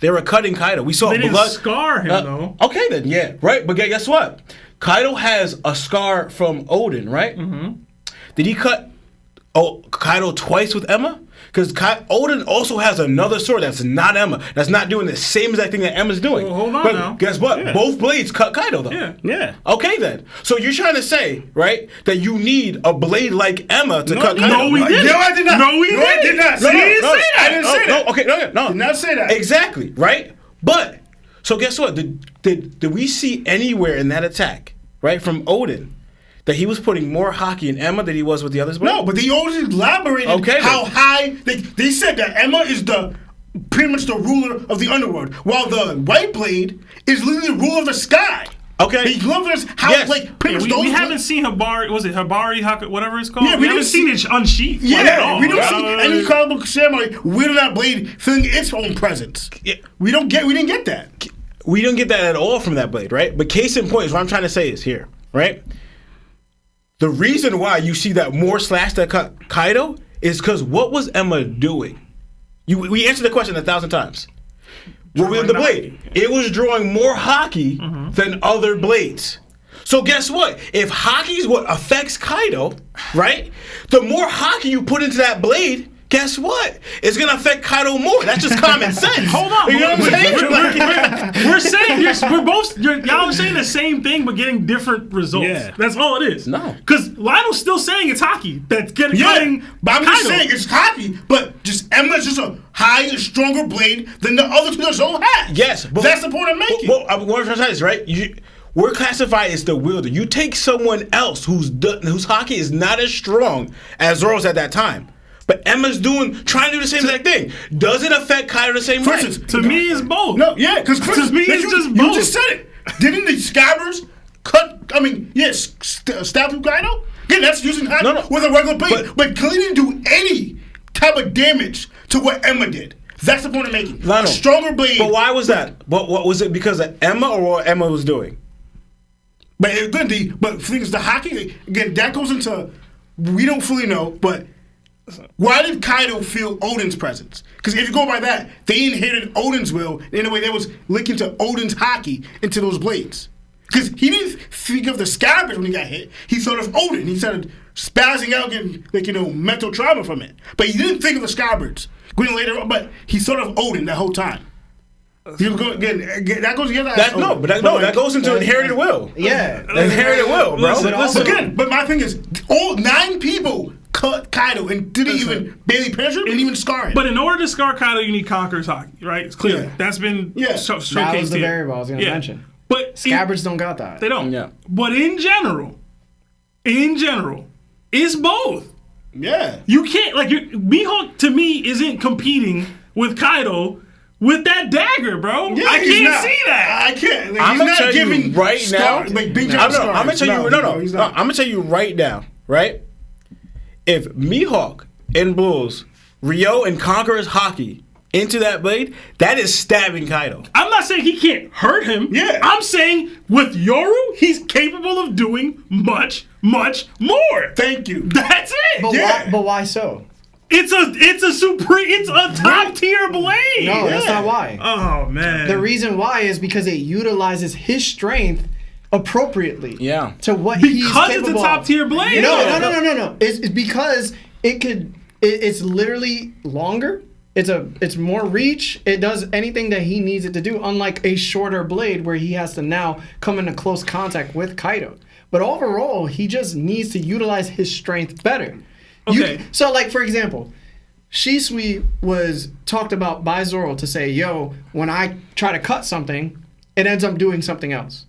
They were cutting Kaido. We saw They didn't blood. scar him though. Okay then, yeah, right. But guess what? Kaido has a scar from Odin, right? Mm-hmm. Did he cut Kaido twice with Emma? Because Odin also has another sword that's not Emma. That's not doing the same exact thing that Emma's doing. Well, hold on but now. Guess what? Yeah. Both blades cut Kaido though. Yeah. Yeah. Okay then. So you're trying to say, right, that you need a blade like Emma to cut Kaido? No, we didn't. No, I did not. No, we No, I did not. didn't. No, He didn't say that. I didn't say that. No, okay, no. Did not say that. Exactly, right? But so guess what? Did we see anywhere in that attack, right, from Odin, that he was putting more hockey in Emma than he was with the others? No, but they always elaborated Okay, how then. high they said that Emma is pretty much the ruler of the underworld, while the White Blade is literally the ruler of the sky. Okay. He loved us how Yes. like pretty Yeah, much we those haven't seen Hibari. Was it Hibari? Whatever it's called. Yeah, we haven't seen it unsheathed. like, at Yeah, all. we don't see any comic book ceremony wielding that blade feeling its own presence. Yeah. We didn't get that. We don't get that at all from that blade, right? But case in point is what I'm trying to say is here, right? The reason why you see that more slash that cut Kaido is because what was Emma doing? We answered the question 1,000 times. What was the blade? It was drawing more hockey than other blades. So guess what? If hockey's what affects Kaido, right? The more hockey you put into that blade, guess what? It's gonna affect Kaido more. That's just common sense. Hold on. You know what I'm saying? We're saying y'all are saying the same thing but getting different results. Yeah. That's all it is. No. Because Lionel's still saying it's hockey. That's getting Yeah, cutting. but I'm just Kaido. saying it's hockey, but just Emma's just a higher, stronger blade than the other two that Zoro had. Yes, but that's the point I'm making. Well, what I'm trying to say is right. We're classified as the wielder. You take someone else whose hockey is not as strong as Zoro's at that time, but Emma's trying to do the same exact thing. Does it affect Kaido the same For way? instance, To me, it's both. No, yeah, because To me, it's just you both. just said it. Didn't the Scabbards cut? I mean, yes, stab through Kaido. Again, that's using hockey No. with a regular blade, but clearly didn't do any type of damage to what Emma did. That's the point I'm making. Lionel, A stronger blade. But why was that? What was it because of Emma or what Emma was doing? But things the hockey again that goes into we don't fully know. But why did Kaido feel Odin's presence? Because if you go by that, they inherited Odin's will in a way that was linking to Odin's hockey into those blades. Because he didn't think of the Scabbards when he got hit. He thought of Odin. He started spazzing out, getting mental trauma from it. But he didn't think of the Scabbards. Going later on, but he thought of Odin that whole time. Again, that goes together. That goes into inherited will. Yeah. Inherited will, bro. Listen, also- But my thing is, all 9 people cut Kaido and didn't even barely penetrate him, didn't even scar him. But in order to scar Kaido, you need Conqueror's hockey, right? It's clear. Yeah. That's been showcased That was the here. variable I was going to mention. But Scabbards don't got that. they don't. Yeah. But in general, it's both. yeah. You can't Mihawk to me isn't competing with Kaido with that dagger, bro. Yeah, I he's can't not. see that. I can't. Like, I'm he's gonna not tell giving you right now. Like big I'm jump scars. gonna tell you. he's No. not. I'm gonna tell you right now. Right? If Mihawk and blows Ryo and Conqueror's hockey into that blade, that is stabbing Kaido. I'm not saying he can't hurt him. Yeah. I'm saying with Yoru, he's capable of doing much, much more. Thank you. That's it. But why so? It's a top tier blade. No, that's not why. Oh man. The reason why is because it utilizes his strength appropriately. Yeah. To what he's Because it's a capable top of. tier blade. No. It's because it's literally longer. It's more reach. It does anything that he needs it to do, unlike a shorter blade where he has to now come into close contact with Kaido. But overall, he just needs to utilize his strength better. Okay. So, like, for example, Shisui was talked about by Zoro to say, yo, when I try to cut something, it ends up doing something else.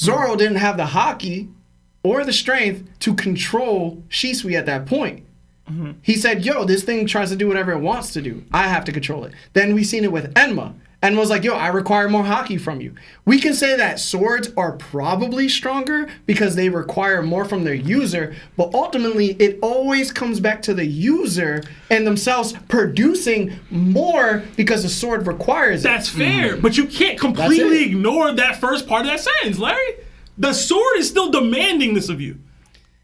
Zoro didn't have the haki or the strength to control Shisui at that point. He said, yo, this thing tries to do whatever it wants to do. I have to control it. Then we seen it with Enma. And was like, yo, I require more haki from you. We can say that swords are probably stronger because they require more from their user, but ultimately it always comes back to the user and themselves producing more because the sword requires it. That's fair, but you can't completely ignore that first part of that sentence, Larry. The sword is still demanding this of you.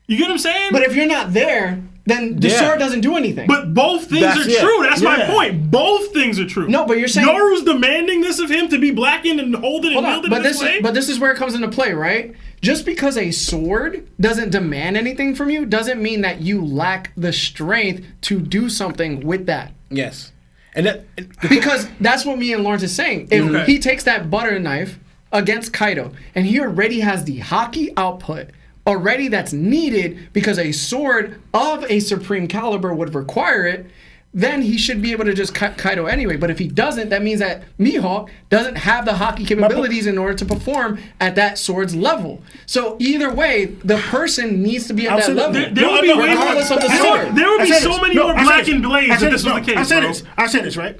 You get what I'm saying? But if you're not there, then the sword doesn't do anything. But both things are true. That's my point. Both things are true. No, but you're saying Yoru's demanding this of him to be blackened and hold it and wield it in this way. But this is where it comes into play, right? Just because a sword doesn't demand anything from you doesn't mean that you lack the strength to do something with that. Yes. And that, because that's what me and Lawrence is saying. If he takes that butter knife against Kaido and he already has the haki output already that's needed because a sword of a supreme caliber would require it, then he should be able to just cut Kaido anyway. But if he doesn't, that means that Mihawk doesn't have the haki capabilities in order to perform at that sword's level. So either way, the person needs to be at that level, there would be regardless of the sword. There would be so many more blackened blades if this was the case. I said this, right?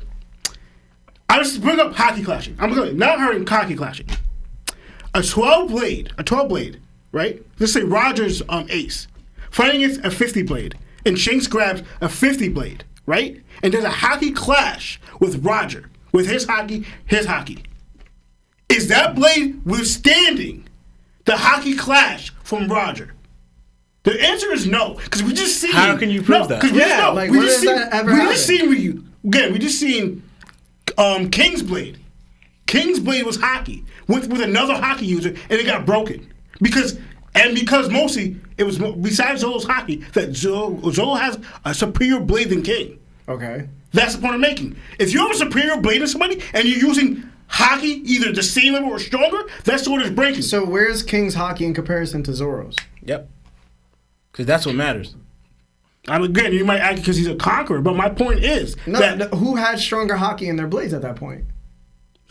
I just bring up haki clashing. I'm not hurting haki clashing. A 12 blade, right? Let's say Roger's Ace fighting against a 50 blade, and Shanks grabs a 50 blade, right? And there's a haki clash with Roger, with his haki. Is that blade withstanding the haki clash from Roger? The answer is no, because we just seen. How can you prove that? We just seen King's blade. King's blade was haki with another haki user, and it got broken because mostly it was besides Zoro's haki that Zoro has a superior blade than King. Okay, that's the point I'm making. If you have a superior blade than somebody and you're using haki either the same level or stronger, that sword is breaking. So where's King's haki in comparison to Zoro's? Yep, because that's what matters. Again, you might argue because he's a conqueror, but my point is who had stronger haki in their blades at that point?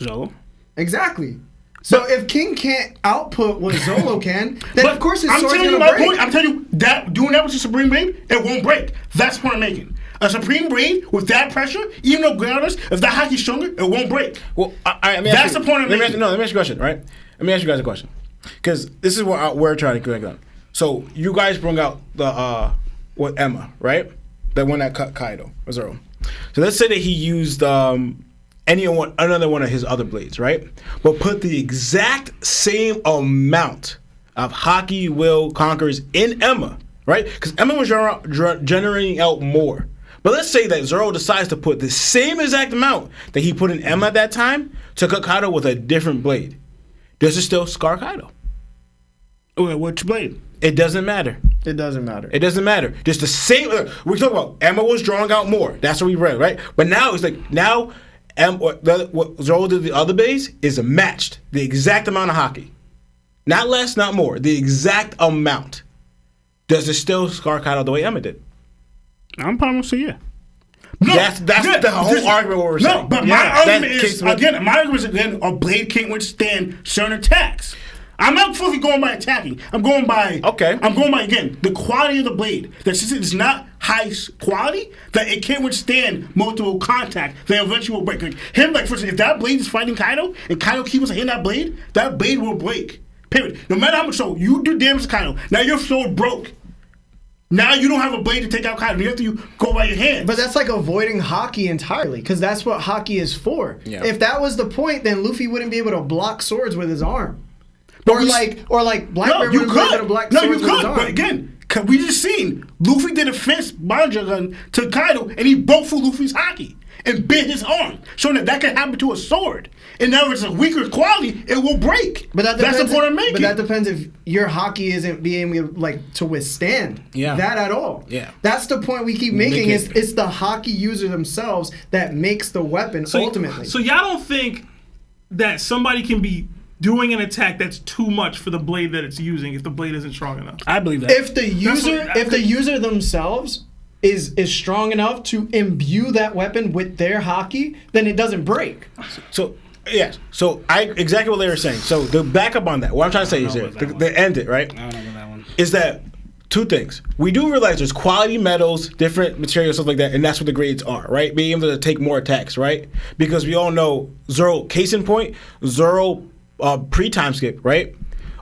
Zoro. Exactly. So if King can't output what Zoro can, then of course his sword's gonna break. I'm telling you that doing that with a Supreme Blade, it won't break. That's the point I'm making. A Supreme Blade with that pressure, even though groundless, if that haki's stronger, it won't break. Well, that's the point I'm making. Let me ask you a question, right? Let me ask you guys a question, because this is what we're trying to connect on. So you guys brought out the with Emma, right? The one that cut Kaido or Zoro. So let's say that he used another one of his other blades, right? But put the exact same amount of haki will conquers in Emma, right? Because Emma was generating out more. But let's say that Zoro decides to put the same exact amount that he put in Emma at that time to cut Kaido with a different blade. Does it still scar Kaido? Which blade? It doesn't matter. It doesn't matter. It doesn't matter. Just the same. We talk about Emma was drawing out more. That's what we read, right? But now it's like what Zoro did the other base is matched the exact amount of haki, not less, not more. The exact amount. Does it still scar Kaido the way Emma did? I'm probably gonna say yeah. No, that's the whole argument. What we're saying. No, but my argument is again a blade can't withstand certain attacks. I'm not fully going by attacking. I'm going by again the quality of the blade. That since it's not high quality, that it can't withstand multiple contact. They eventually will break. For instance, if that blade is fighting Kaido and Kaido keeps hitting that blade will break. Period. No matter how much you do damage to Kaido. Now your sword broke. Now you don't have a blade to take out Kaido. You have to go by your hands. But that's like avoiding haki entirely, because that's what haki is for. Yeah. If that was the point, then Luffy wouldn't be able to block swords with his arm. Or like Blackbeard wouldn't be able to block swords with his arm. But again, we just seen Luffy did a fist manja gun to Kaido, and he broke through Luffy's haki and bit his arm, showing that can happen to a sword. And now if it's a weaker quality, it will break. But that's the point I'm making. But that depends if your haki isn't being to withstand that at all. Yeah. That's the point we keep making. It's the haki user themselves that makes the weapon ultimately. So y'all don't think that somebody can be doing an attack that's too much for the blade that it's using if the blade isn't strong enough? I believe that. If the user themselves is strong enough to imbue that weapon with their haki, then it doesn't break. So yes. So exactly what they were saying. So the backup on that, what I'm trying to say is here, the end it, right? I don't know that one. Is that two things. We do realize there's quality metals, different materials, stuff like that, and that's what the grades are, right? Being able to take more attacks, right? Because we all know Zoro, case in point, Zoro pre-time skip, right?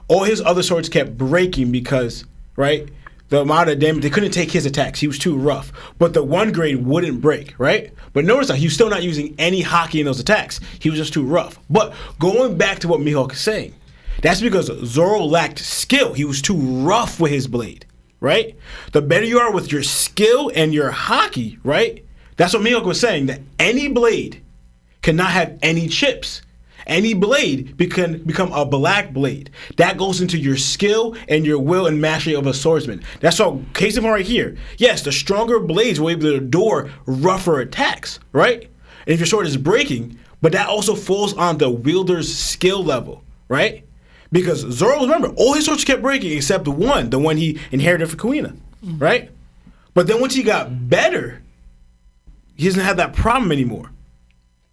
All his other swords kept breaking because, right? The amount of damage, they couldn't take his attacks. He was too rough. But the one grade wouldn't break, right? But notice that he was still not using any haki in those attacks. He was just too rough. But going back to what Mihawk is saying, that's because Zoro lacked skill. He was too rough with his blade, right? The better you are with your skill and your haki, right? That's what Mihawk was saying, that any blade cannot have any chips. Any blade can become a black blade. That goes into your skill and your will and mastery of a swordsman. That's all. Case in point right here. Yes, the stronger blades will be able to endure rougher attacks, right? And if your sword is breaking, but that also falls on the wielder's skill level, right? Because Zoro, remember, all his swords kept breaking except the one he inherited from Kuina, right? But then once he got better, he doesn't have that problem anymore.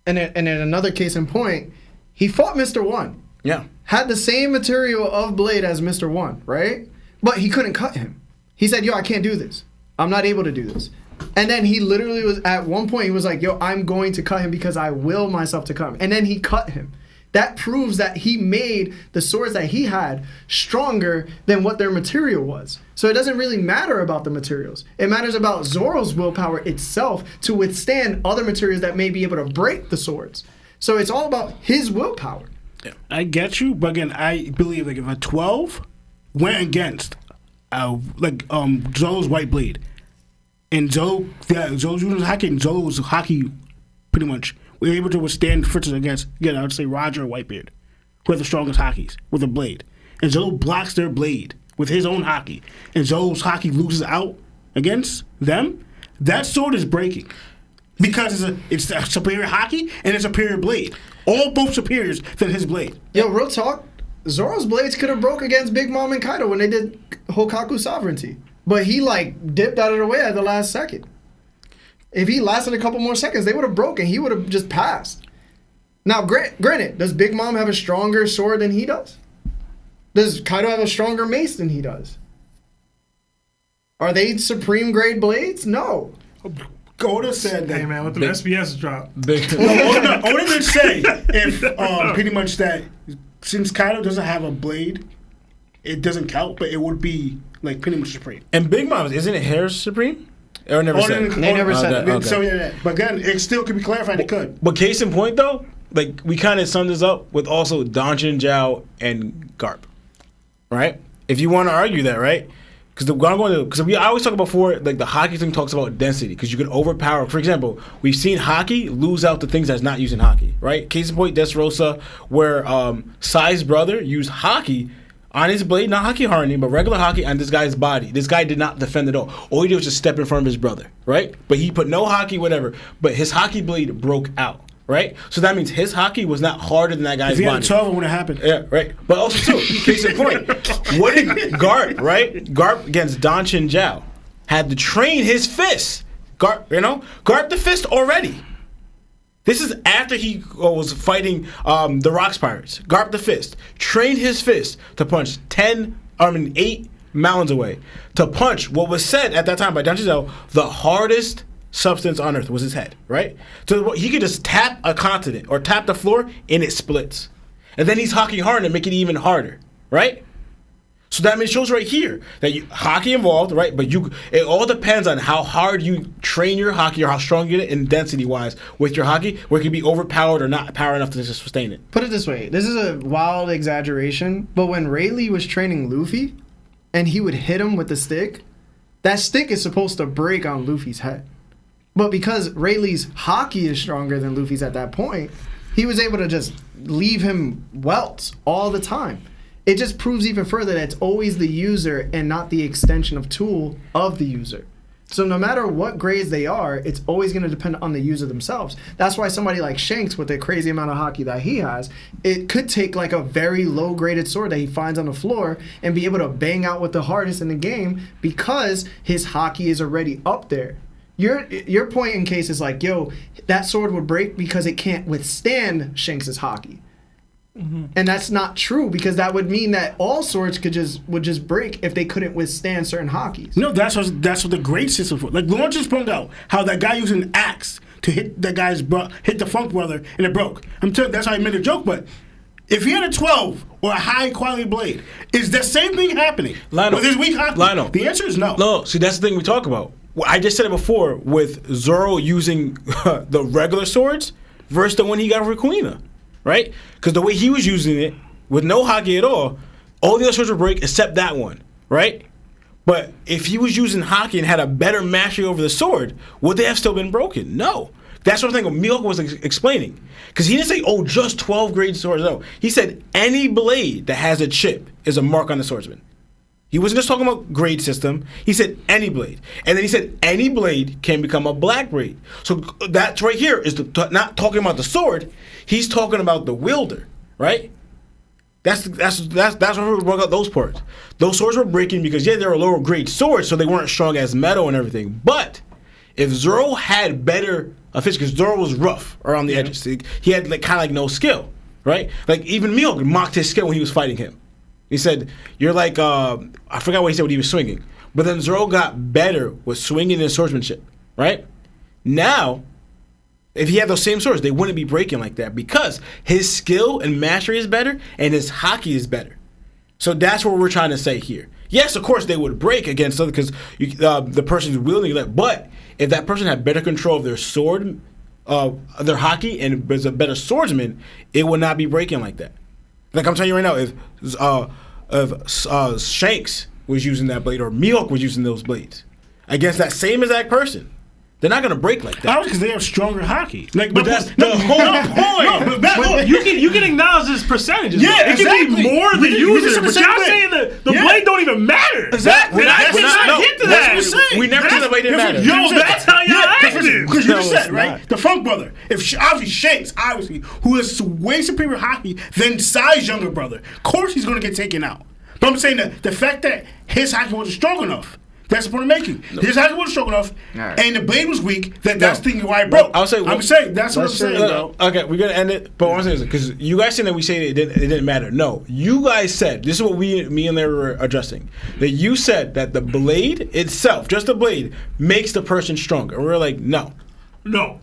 And in another case in point, he fought Mr. One. Yeah. Had the same material of blade as Mr. One, right? But he couldn't cut him. He said, yo, I can't do this. I'm not able to do this. And then he literally was, at one point, he was like, yo, I'm going to cut him because I will myself to cut him. And then he cut him. That proves that he made the swords that he had stronger than what their material was. So it doesn't really matter about the materials. It matters about Zoro's willpower itself to withstand other materials that may be able to break the swords. So it's all about his willpower. Yeah. I get you, but again, I believe like if a 12 went against Zoro's white blade, and Zoro's using haki, and Zoro's haki pretty much were able to withstand, for instance, against, again, I would say Roger or Whitebeard, who have the strongest hakis with a blade. And Zoro blocks their blade with his own haki, and Zoro's haki loses out against them, that sword is breaking. Because it's a superior haki and it's a superior blade. Both superiors than his blade. Yo, real talk, Zoro's blades could have broke against Big Mom and Kaido when they did Hokaku Sovereignty. But he dipped out of the way at the last second. If he lasted a couple more seconds, they would have broken. He would have just passed. Now, granted, does Big Mom have a stronger sword than he does? Does Kaido have a stronger mace than he does? Are they supreme grade blades? No. Oda said that. Hey man, let the SBS drop. Oda did say if pretty much that since Kaido doesn't have a blade, it doesn't count, but it would be like pretty much supreme. And Big Mom, isn't it hair supreme? Or never said. They never said that. Okay. So yeah, but again, it still could be clarified. It could. But case in point though, like we kind of summed this up with also Zhao and Garp, right? If you want to argue that, right? Because I always talk about before, like the haki thing talks about density, because you can overpower. For example, we've seen haki lose out to things that's not using haki, right? Case in point, Dressrosa, where Sai's brother used haki on his blade, not haki hardening, but regular haki on this guy's body. This guy did not defend at all he did was just step in front of his brother, right? But he put no haki, whatever. But his haki blade broke out, right? So that means his haki was not harder than that guy's body. If he had 12, it would have happened. Yeah, right. But also, too, case in point, what did Garp, right? Garp against Zhao had to train his fist. Garp the fist already. This is after he was fighting the Rocks Pirates. Garp the fist trained his fist to punch 8 mountains away. To punch what was said at that time by Zhao, the hardest substance on Earth was his head, right? So he could just tap a continent or tap the floor and it splits. And then he's haki hard and make it even harder, right? So that shows right here that haki involved, right? But it all depends on how hard you train your haki or how strong you get it in density-wise with your haki, where it can be overpowered or not power enough to just sustain it. Put it this way. This is a wild exaggeration, but when Rayleigh was training Luffy and he would hit him with the stick, that stick is supposed to break on Luffy's head. But because Rayleigh's haki is stronger than Luffy's at that point, he was able to just leave him welts all the time. It just proves even further that it's always the user and not the extension of tool of the user. So no matter what grades they are, it's always going to depend on the user themselves. That's why somebody like Shanks, with the crazy amount of haki that he has, it could take like a very low graded sword that he finds on the floor and be able to bang out with the hardest in the game because his haki is already up there. Your point in case is like, yo, that sword would break because it can't withstand Shanks' haki. And that's not true because that would mean that all swords would just break if they couldn't withstand certain hockeys. No, that's what the grade system for. Like Lawrence just pointed out how that guy used an axe to hit that guy's hit the Funk brother and it broke. I'm telling you, that's how he made a joke. But if he had a 12 or a high quality blade, is the same thing happening with his weak hockey? Lionel. The answer is no. No, see that's the thing we talk about. I just said it before with Zoro using the regular swords versus the one he got for Kuina. Right? Because the way he was using it, with no hockey at all the other swords would break except that one. Right? But if he was using hockey and had a better mastery over the sword, would they have still been broken? No. That's what I think Mihawk was explaining. Because he didn't say, oh, just 12 grade swords. No. He said any blade that has a chip is a mark on the swordsman. He wasn't just talking about grade system. He said any blade. And then he said any blade can become a black blade. So that's right here is not talking about the sword. He's talking about the wielder, right? That's where we broke out those parts. Those swords were breaking because, yeah, they were lower grade swords, so they weren't strong as metal and everything. But if Zoro had better fish, because Zoro was rough around the edges. He had kind of no skill, right? Like even Mihawk mocked his skill when he was fighting him. He said, "You're like I forgot what he said when he was swinging." But then Zoro got better with swinging and swordsmanship, right? Now, if he had those same swords, they wouldn't be breaking like that because his skill and mastery is better and his hockey is better. So that's what we're trying to say here. Yes, of course they would break against other because the person's wielding it. But if that person had better control of their sword, their hockey, and was a better swordsman, it would not be breaking like that. Like I'm telling you right now, if Shanks was using that blade or Mihawk was using those blades against that same exact person, they're not gonna break like that. Because they have stronger hockey. Like, but that's the whole point. But you can acknowledge this percentages. Yeah, it can be more the user, but same y'all thing. saying that the blade don't even matter. Exactly. And I did not get to that. We never said the blade didn't matter. Yo, that's how y'all acted. Because you No, just said, it's right? not. The Funk brother. Obviously Shanks, who has way superior hockey than Sai's younger brother. Of course he's going to get taken out. But I'm saying that the fact that his hockey wasn't strong enough, that's the point I'm making. His hockey wasn't strong enough, and the blade was weak, that's the thing why it broke. I'm saying that's what I'm saying, bro. Okay, we're gonna end it, but what I'm saying is because you guys saying that we say it didn't matter. No, you guys said this is what me and Larry were addressing. That you said that the blade itself, just the blade, makes the person stronger. And we were like, no. No,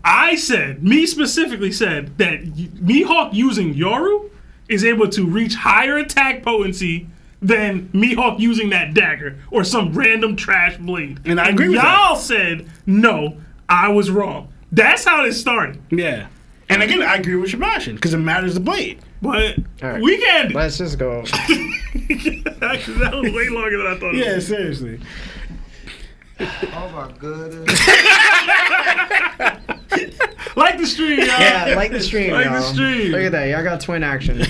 me specifically said that Mihawk using Yoru is able to reach higher attack potency than Mihawk using that dagger or some random trash blade. And I agree with y'all that. said, no, I was wrong. That's how this started. Yeah. And again, I agree with Sebastian because it matters the blade. But right. we can. Let's just go. That was way longer than I thought it Yeah, was. seriously. Oh my goodness. Like the stream, y'all. Yeah, like the stream, Like y'all. the stream. Look at that. Y'all got twin action.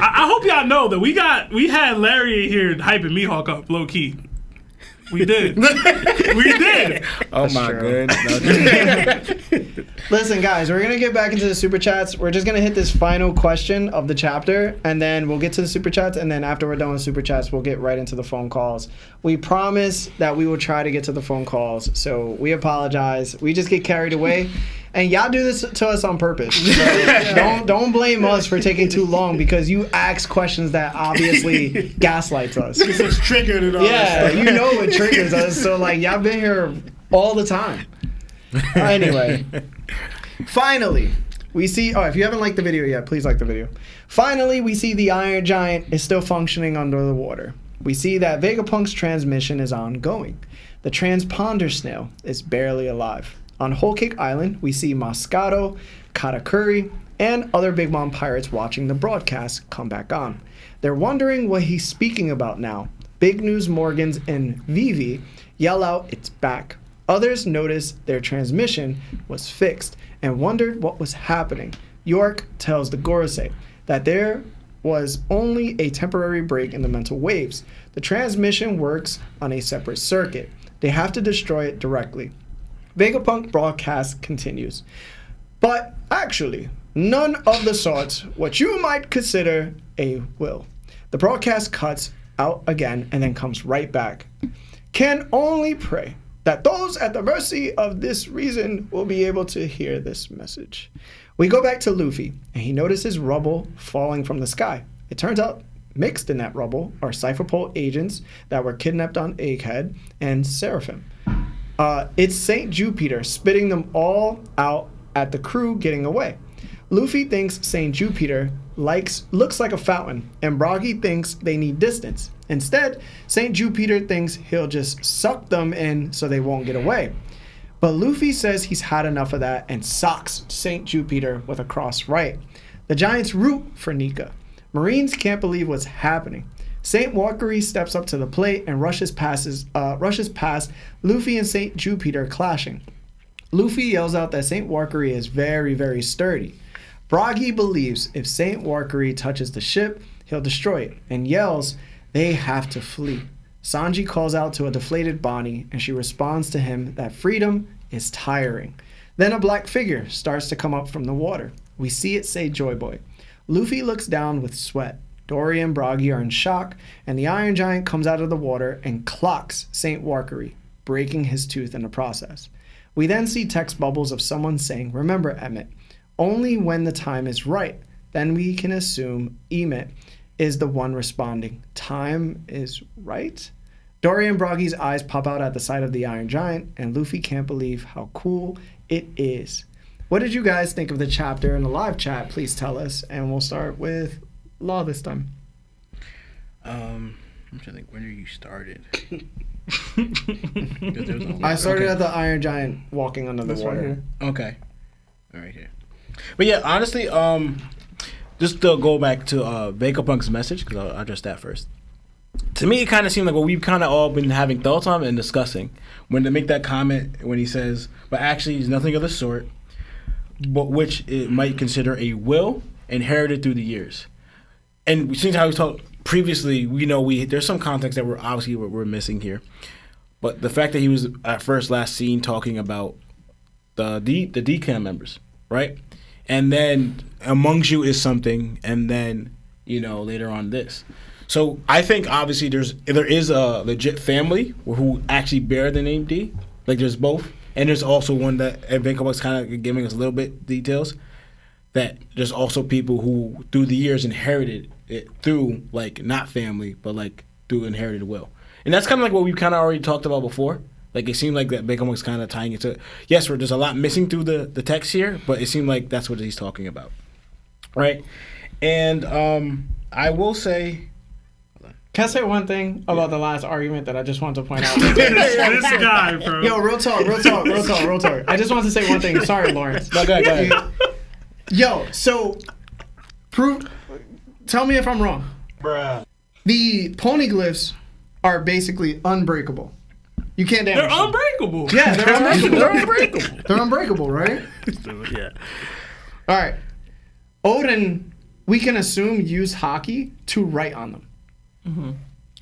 I hope y'all know that we had Larry here hyping Mihawk up low key. We did. We did. Oh That's my true. goodness. Listen, guys, we're going to get back into the super chats. We're just going to hit this final question of the chapter, and then we'll get to the super chats, and then after we're done with super chats, we'll get right into the phone calls. We promise that we will try to get to the phone calls, so we apologize. We just get carried away, and y'all do this to us on purpose. So don't blame us for taking too long because you ask questions that obviously gaslights us. It's triggered and all Yeah, that stuff. you know it triggers us. So like y'all been here all the time. Anyway, finally, we see. Oh, if you haven't liked the video yet, please like the video. Finally, we see the Iron Giant is still functioning under the water. We see that Vegapunk's transmission is ongoing. The transponder snail is barely alive. On Whole Cake Island, we see Moscato, Katakuri, and other Big Mom pirates watching the broadcast come back on. They're wondering what he's speaking about now. Big News Morgans and Vivi yell out, "It's back." Others noticed their transmission was fixed and wondered what was happening. York tells the Gorosei that there was only a temporary break in the mental waves. The transmission works on a separate circuit. They have to destroy it directly. Vegapunk broadcast continues. But actually, none of the sorts what you might consider a will. The broadcast cuts out again and then comes right back. Can only pray that those at the mercy of this reason will be able to hear this message. We go back to Luffy, and he notices rubble falling from the sky. It turns out mixed in that rubble are Cipher Pole agents that were kidnapped on Egghead and Seraphim. It's St. Jupiter spitting them all out at the crew getting away. Luffy thinks St. Jupiter looks like a fountain, and Broggy thinks they need distance. Instead, St. Jupiter thinks he'll just suck them in so they won't get away. But Luffy says he's had enough of that and socks St. Jupiter with a cross right. The Giants root for Nika. Marines can't believe what's happening. St. Walkery steps up to the plate and rushes past Luffy and St. Jupiter clashing. Luffy yells out that St. Walkery is very, very sturdy. Broggy believes if St. Walkery touches the ship, he'll destroy it, and yells they have to flee. Sanji calls out to a deflated Bonnie, and she responds to him that freedom is tiring. Then a black figure starts to come up from the water. We see it say Joy Boy. Luffy looks down with sweat. Dory and Broggy are in shock, and the Iron Giant comes out of the water and clocks St. Walkery, breaking his tooth in the process. We then see text bubbles of someone saying, "Remember, Emmett, only when the time is right, then we can assume Emmett is the one responding. Time is right?" Dory and Broggy's eyes pop out at the sight of the Iron Giant, and Luffy can't believe how cool it is. What did you guys think of the chapter in the live chat? Please tell us, and we'll start with Law this time. I'm trying to think when you started. I started at the Iron Giant walking under the water. Okay. All right here. But yeah, honestly, just to go back to Vegapunk's message, because I'll address that first. To me, it kind of seemed like what we've kind of all been having thoughts on and discussing. When they make that comment, when he says, but actually, it's nothing of the sort, but which it might consider a will inherited through the years. And since how we talked previously, we know there's some context that we're missing here. But the fact that he was at first last seen talking about the DCAM members, right? And then amongst you is something, and then later on this. So I think obviously there is a legit family who actually bear the name D. Like there's both, and there's also one that Vegapunk's kind of giving us a little bit details that there's also people who through the years inherited it through like not family but like through inherited will. And that's kind of like what we kind of already talked about before. Like it seemed like that Vegapunk's kind of tying it to, yes, there's a lot missing through the text here, but it seemed like that's what he's talking about, right? And I will say, can I say one thing about the last argument that I just wanted to point out? this guy, bro. Yo, real talk. I just wanted to say one thing. Sorry, Lawrence. No, go ahead. Yo, so tell me if I'm wrong. Bruh. The poneglyphs are basically unbreakable. You can't damage They're them. unbreakable. Yeah, they're unbreakable. They're unbreakable. They're unbreakable, right? Yeah. All right. Odin, we can assume, used hockey to write on them. Mm-hmm.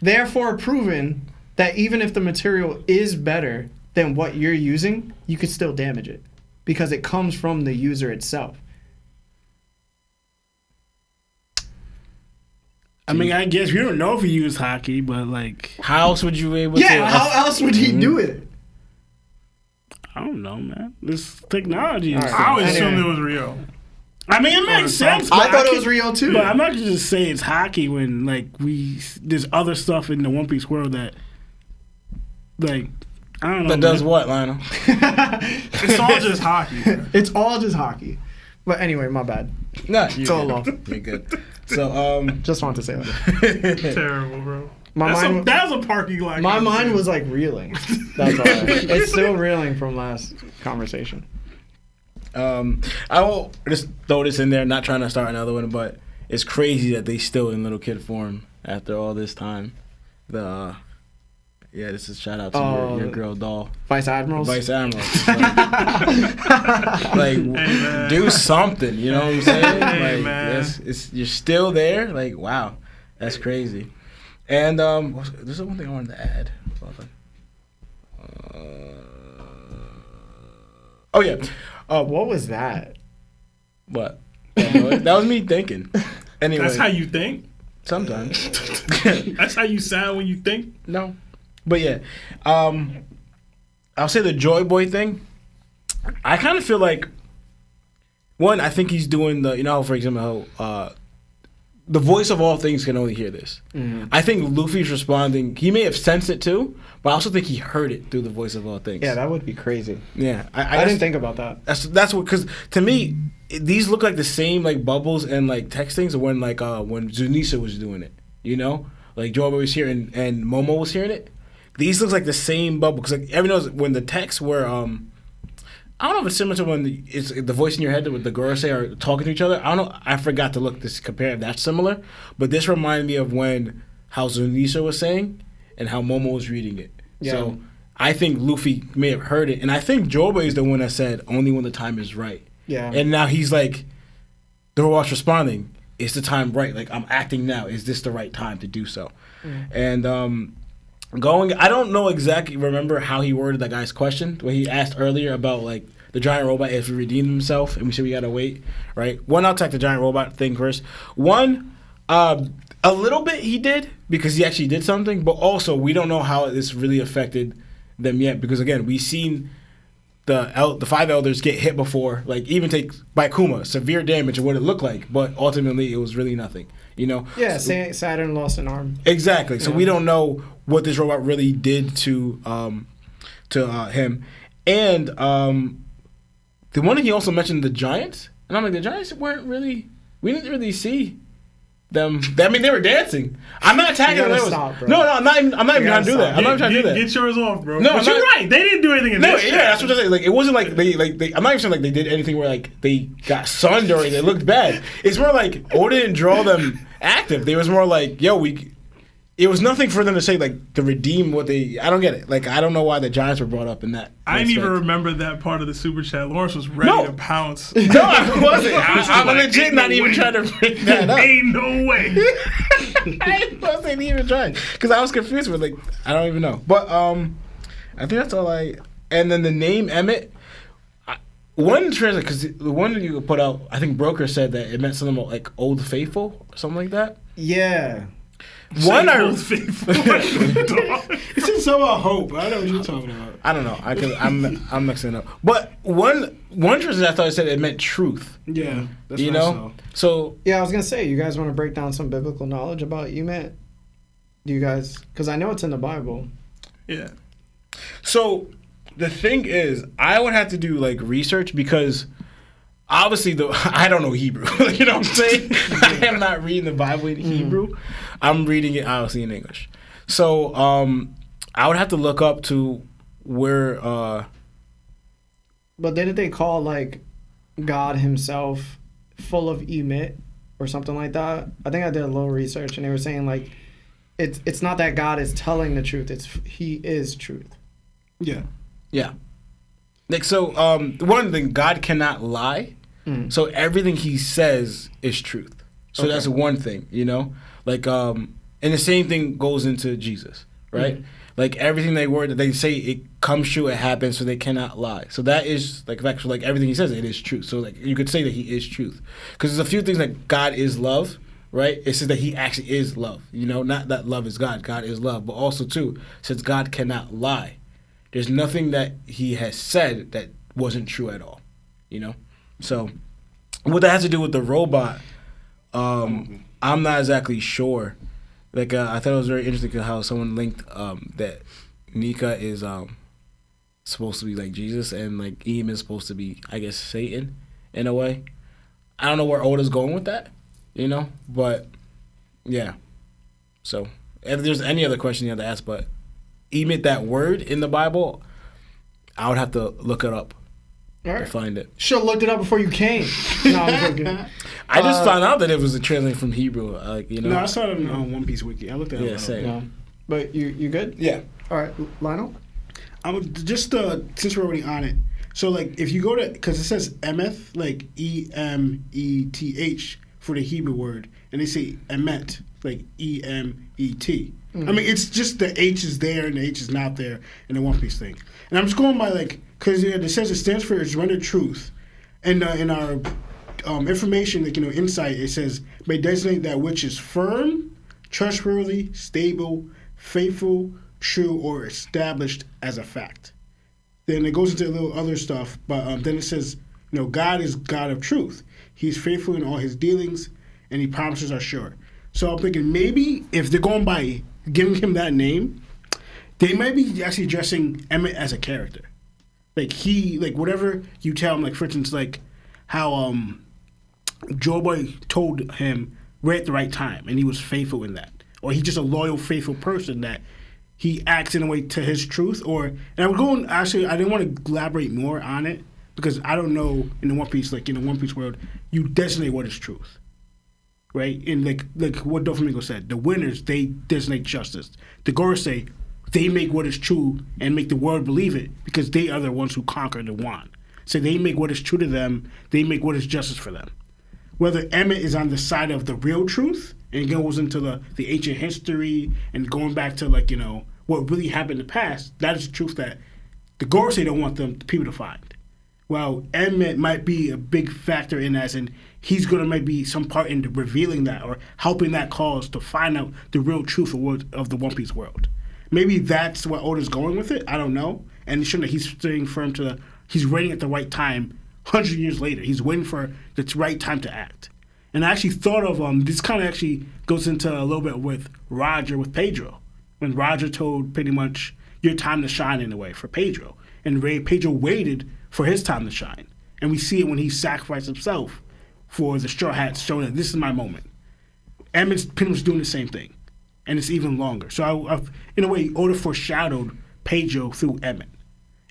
Therefore, proven that even if the material is better than what you're using, you could still damage it because it comes from the user itself. I mean, I guess we don't know if he used hockey, but like, How else would you be able to? Yeah, how else would he do it? I don't know, man. This technology is. All right. I would assume Anyway. it was real. I mean, it makes sense. I but thought it can't- was real too. But I'm not gonna just say it's hockey when like there's other stuff in the One Piece world that, like, I don't know. That does man. what, Lionel? It's all just hockey. Bro. It's all just hockey. But anyway, my bad. No, It's all off. You're good. So Just wanted to say that. Terrible, bro. My That was a parking lot. My mind was like reeling. That's all. It's still reeling from last conversation. I will just throw this in there, not trying to start another one, but it's crazy that they still in little kid form after all this time. This is shout out to your girl doll. Vice Admirals. Vice Admiral. Like do something, you know what I'm saying? Hey, like man. you're still there. Like wow, that's crazy. And there's one thing I wanted to add. Oh yeah. What was that? What? That was me thinking. Anyway, That's how you think? sometimes. That's how you sound when you think? No. But yeah. I'll say the Joy Boy thing. I kind of feel like, one, I think he's doing the, for example, how the voice of all things can only hear this. Mm-hmm. I think Luffy's responding. He may have sensed it too, but I also think he heard it through the voice of all things. Yeah, that would be crazy. Yeah, I didn't think about that. That's what, because to me, these look like the same like bubbles and like text things when when Zunisa was doing it. Like Joy Boy was hearing and Momo was hearing it. These looks like the same bubble because like everyone knows when the texts were I don't know if it's similar to when it's the voice in your head with the Gorosei are talking to each other. I don't know. I forgot to look this compare if that's similar. But this reminded me of how Zunisa was saying and how Momo was reading it. Yeah. So I think Luffy may have heard it. And I think Joba is the one that said, only when the time is right. Yeah. And now he's like, the robot's responding, is the time right? Like, I'm acting now. Is this the right time to do so? And I don't know exactly, remember how he worded that guy's question when he asked earlier about like the giant robot if he redeemed himself and we said we gotta wait, right? One, I'll take the giant robot thing first. One, a little bit he did because he actually did something, but also we don't know how this really affected them yet because again, we've seen the five elders get hit before, like even take by Kuma, severe damage of what it looked like, but ultimately it was really nothing. Yeah, Saturn lost an arm. Exactly. So we don't know what this robot really did to him. And the one thing he also mentioned the giants, and I'm like, the giants we didn't really see them. I mean, they were dancing. I'm not attacking them. Stop, bro. No, I'm not even trying to do that. I'm not trying to do that. Get yours off, bro. No, but you're right. They didn't do anything in this. Yeah, that's what I'm saying. Like, it wasn't like they. I'm not even saying like they did anything where like they got sunned or they looked bad. It's more like Oda didn't draw them active. They was more like, it was nothing for them to say like to redeem what they. I don't get it. Like I don't know why the Giants were brought up in that. I didn't even remember that part of the super chat. Lawrence was ready to pounce. No, I wasn't. I'm legit not even trying to bring that up. Ain't no way. I wasn't even trying because I was confused with like I don't even know. But I think that's all I. And then the name Emmett. One translation because the one that you put out, I think Broker said that it meant something about like Old Faithful or something like that. Yeah. One Old Faithful. It's just so about hope. I don't know what you're talking about. I don't know. I'm mixing it up. But one translation I thought it said it meant truth. Yeah. That's you know. So yeah, I was gonna say, you guys want to break down some biblical knowledge about Emmett? Do you guys? Because I know it's in the Bible. Yeah. So the thing is, I would have to do like research because obviously I don't know Hebrew. You know what I'm saying? I am not reading the Bible in Hebrew. I'm reading it obviously in English. So I would have to look up to where. But didn't they call like God Himself full of Emmett or something like that? I think I did a little research and they were saying like it's not that God is telling the truth. It's He is truth. Yeah. Yeah. Like so, one thing, God cannot lie. So everything He says is truth. So that's one thing, you know. Like, and the same thing goes into Jesus, right? Like everything they say, it comes true, it happens, so they cannot lie. So that is like actually like everything He says, it is truth. So like you could say that He is truth, because there's a few things like God is love, right? It says that He actually is love, you know, not that love is God. God is love, but also too, since God cannot lie, there's nothing that He has said that wasn't true at all, you know. So what that has to do with the robot, I'm not exactly sure. Like I thought it was very interesting how someone linked that Nika is supposed to be like Jesus and like 𝐴𝐻 is supposed to be, I guess, Satan in a way. I don't know where Oda's going with that, you know, but yeah. So if there's any other question you have to ask, but 𝐴𝐻, that word in the Bible, I would have to look it up to find it. Should have looked it up before you came. No, I'm joking. I just found out that it was a translation from Hebrew. Like, you know. No, I saw it on One Piece Wiki. I looked at it. Yeah, same. Yeah. But you good? Yeah. All right, Lionel? Just since we're already on it. So, like, if you go to, because it says Emeth, like EMETH for the Hebrew word, and they say Emet, like EMET. I mean, it's just the H is there and the H is not there in the One Piece thing. And I'm just going by, like, because it says it stands for its rendered truth. And in our information, like, you know, insight, it says, may designate that which is firm, trustworthy, stable, faithful, true, or established as a fact. Then it goes into a little other stuff, but then it says, God is God of truth. He's faithful in all his dealings, and he promises are sure. So I'm thinking maybe if they're going by giving him that name, they might be actually addressing Emmett as a character. Like whatever you tell him, like for instance, like how Joe Boy told him we're at the right time, and he was faithful in that. Or he's just a loyal, faithful person that he acts in a way to his truth. And I was going, actually, I didn't want to elaborate more on it because I don't know in the One Piece, like in the One Piece world, you designate what is truth. Right? And like what Doflamingo said, the winners, they designate justice. The Gorosei, they make what is true and make the world believe it because they are the ones who conquered and won. So they make what is true to them, they make what is justice for them. Whether Emmett is on the side of the real truth and goes into the ancient history and going back to what really happened in the past, that is the truth that the Gorosei don't want people to find. Well, Emmett might be a big factor in that, and he's going to might be some part in revealing that or helping that cause to find out the real truth of the One Piece world. Maybe that's what Oda's going with it. I don't know. And it's showing that he's staying firm he's waiting at the right time 100 years later. He's waiting for the right time to act. And I actually thought of, this kind of actually goes into a little bit with Roger with Pedro. When Roger told pretty much, your time to shine in a way for Pedro. And Pedro waited for his time to shine. And we see it when he sacrificed himself for the Straw Hats, showing that this is my moment. Emmett's pretty much doing the same thing. And it's even longer. So I in a way, Oda foreshadowed Pedro through Emmett.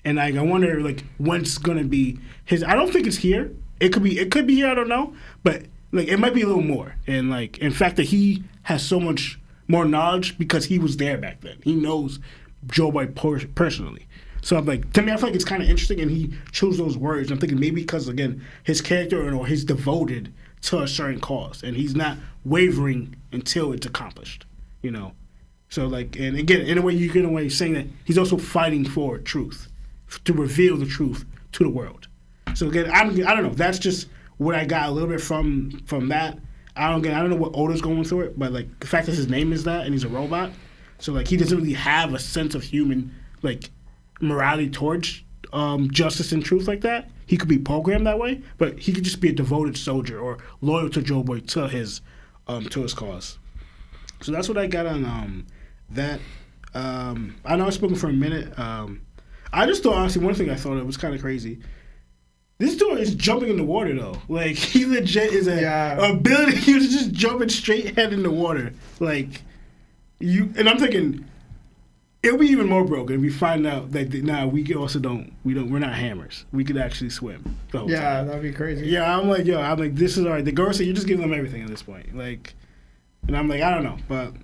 And I wonder when it's gonna be his. I don't think it's here. It could be here. I don't know. But it might be a little more. And in fact that he has so much more knowledge because he was there back then. He knows Joe Boy personally. So I'm to me, I feel like it's kind of interesting, and he chose those words. I'm thinking maybe because again, his character or he's devoted to a certain cause, and he's not wavering until it's accomplished. So and again, in a way, you get away saying that he's also fighting for truth, to reveal the truth to the world. So again, I don't know. That's just what I got a little bit from that. I don't know what Oda's going through it, but the fact that his name is that and he's a robot, so he doesn't really have a sense of human morality towards justice and truth like that. He could be programmed that way, but he could just be a devoted soldier or loyal to Joe Boy to his cause. So that's what I got on that. I know I've spoken for a minute. I just thought, honestly, one thing I thought it was kind of crazy. This dude is jumping in the water, though. He legit is a ability. He was just jumping straight head in the water. And I'm thinking, it'll be even more broken if we find out that we also we're not hammers. We could actually swim the whole time. That'd be crazy. Yeah, I'm this is all right. The girl said, you're just giving them everything at this point. And I'm I don't know. But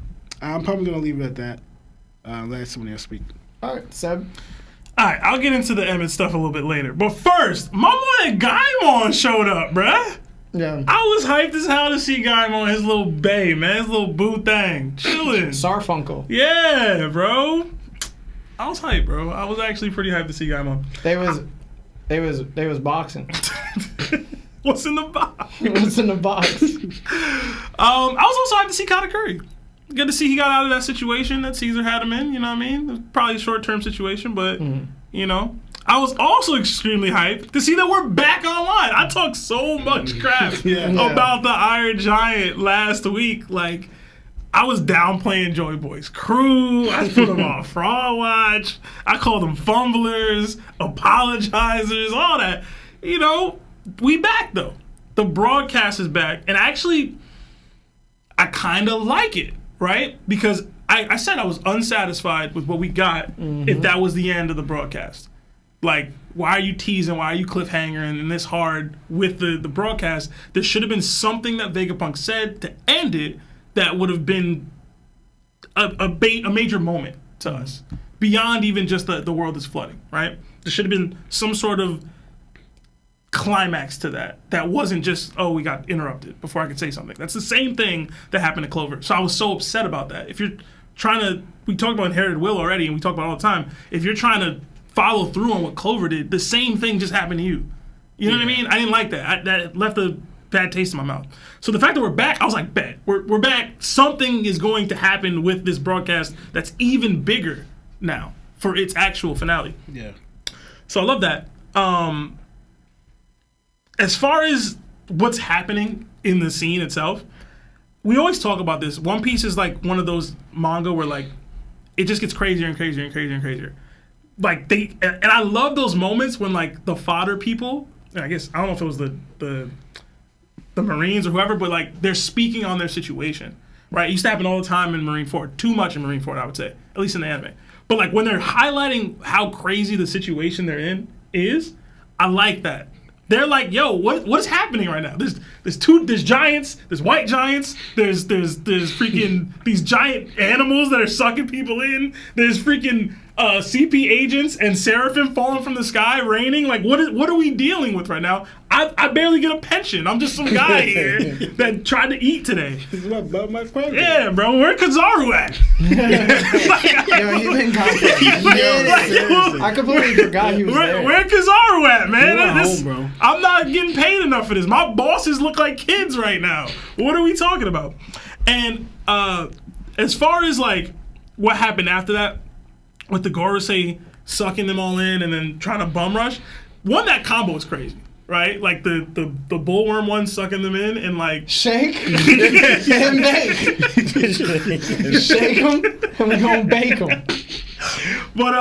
I'm probably going to leave it at that. Let somebody else speak. All right, Seb. All right, I'll get into the Emmett stuff a little bit later. But first, my boy 𝙏𝐼𝐻 showed up, bruh. Yeah. I was hyped as hell to see 𝙏𝐼𝐻, his little bae, man, his little boo thing, chilling. Sarfunkel. Yeah, bro. I was hyped, bro. I was actually pretty hyped to see 𝙏𝐼𝐻. They was boxing. What's in the box? What's in the box? I was also hyped to see Katakuri. Good to see he got out of that situation that Caesar had him in, you know what I mean? It was probably a short-term situation, but, I was also extremely hyped to see that we're back online. I talked so much crap about the Iron Giant last week. I was downplaying Joy Boy's crew. I put them on fraud watch. I called them fumblers, apologizers, all that. We back, though. The broadcast is back. And actually, I kind of like it. Right? Because I said I was unsatisfied with what we got if that was the end of the broadcast. Why are you teasing? Why are you cliffhangering and this hard with the broadcast? There should have been something that Vegapunk said to end it that would have been a major moment to us. Beyond even just the world is flooding, right? There should have been some sort of climax to that wasn't just, we got interrupted before I could say something. That's the same thing that happened to Clover. So I was so upset about that. If you're trying to, we talked about inherited will already, and we talk about it all the time. If you're trying to follow through on what Clover did, the same thing just happened to you. You know what I mean? I didn't like that. That left a bad taste in my mouth. So the fact that we're back, I was like, bet. We're back. Something is going to happen with this broadcast that's even bigger now for its actual finale. Yeah. So I love that. As far as what's happening in the scene itself, we always talk about this. One Piece is like one of those manga where like it just gets crazier and crazier and crazier and crazier. Like and I love those moments when like the fodder people, and I guess I don't know if it was the Marines or whoever, but like they're speaking on their situation, right? It used to happen all the time in Marineford, too much in Marineford, I would say, at least in the anime. But like when they're highlighting how crazy the situation they're in is, I like that. They're like, yo, what is happening right now? There's giants, there's white giants, there's freaking these giant animals that are sucking people in, there's freaking CP agents and Seraphim falling from the sky, raining. Like, what are we dealing with right now? I barely get a pension. I'm just some guy here that tried to eat today. This is my friend. Yeah, bro, where Pizzaro at? Yo, he been gone for I completely forgot he was there. Where Pizzaro at, man? You're home, bro. I'm not getting paid enough for this. My bosses look like kids right now. What are we talking about? And as far as like what happened after that, with the Gorosei sucking them all in and then trying to bum rush, that combo is crazy, right? Like the bullworm one sucking them in and like shake and bake. Shake them and we gonna bake them. But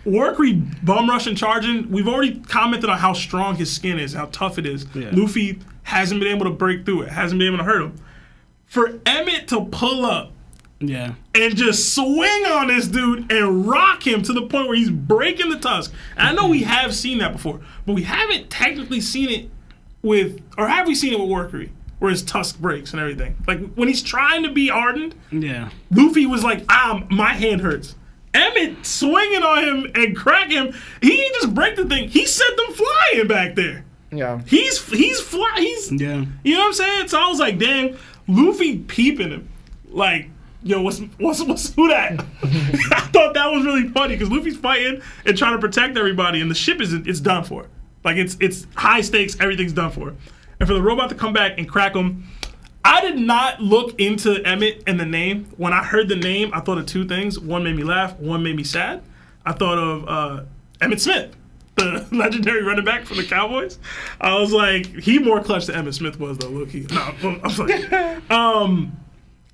Workery bum rush and charging, we've already commented on how strong his skin is, how tough it is. Yeah. Luffy hasn't been able to break through it, hasn't been able to hurt him. For Emmett to pull up and just swing on this dude and rock him to the point where he's breaking the tusk. And I know we have seen that before, but we haven't technically seen it or have we seen it with Workery, where his tusk breaks and everything? Like when he's trying to be hardened, Luffy was like, my hand hurts. Emmett swinging on him and cracking him, he didn't just break the thing, he sent them flying back there. Yeah. He's you know what I'm saying? So I was like, damn, Luffy peeping him. Like, yo, what's who that? I thought that was really funny because Luffy's fighting and trying to protect everybody, and the ship it's done for. Like it's high stakes, everything's done for. And for the robot to come back and crack him, I did not look into Emmett and the name. When I heard the name, I thought of two things. One made me laugh, one made me sad. I thought of Emmitt Smith, the legendary running back for the Cowboys. I was like, he more clutch than Emmitt Smith was though, low-key. No, I'm sorry.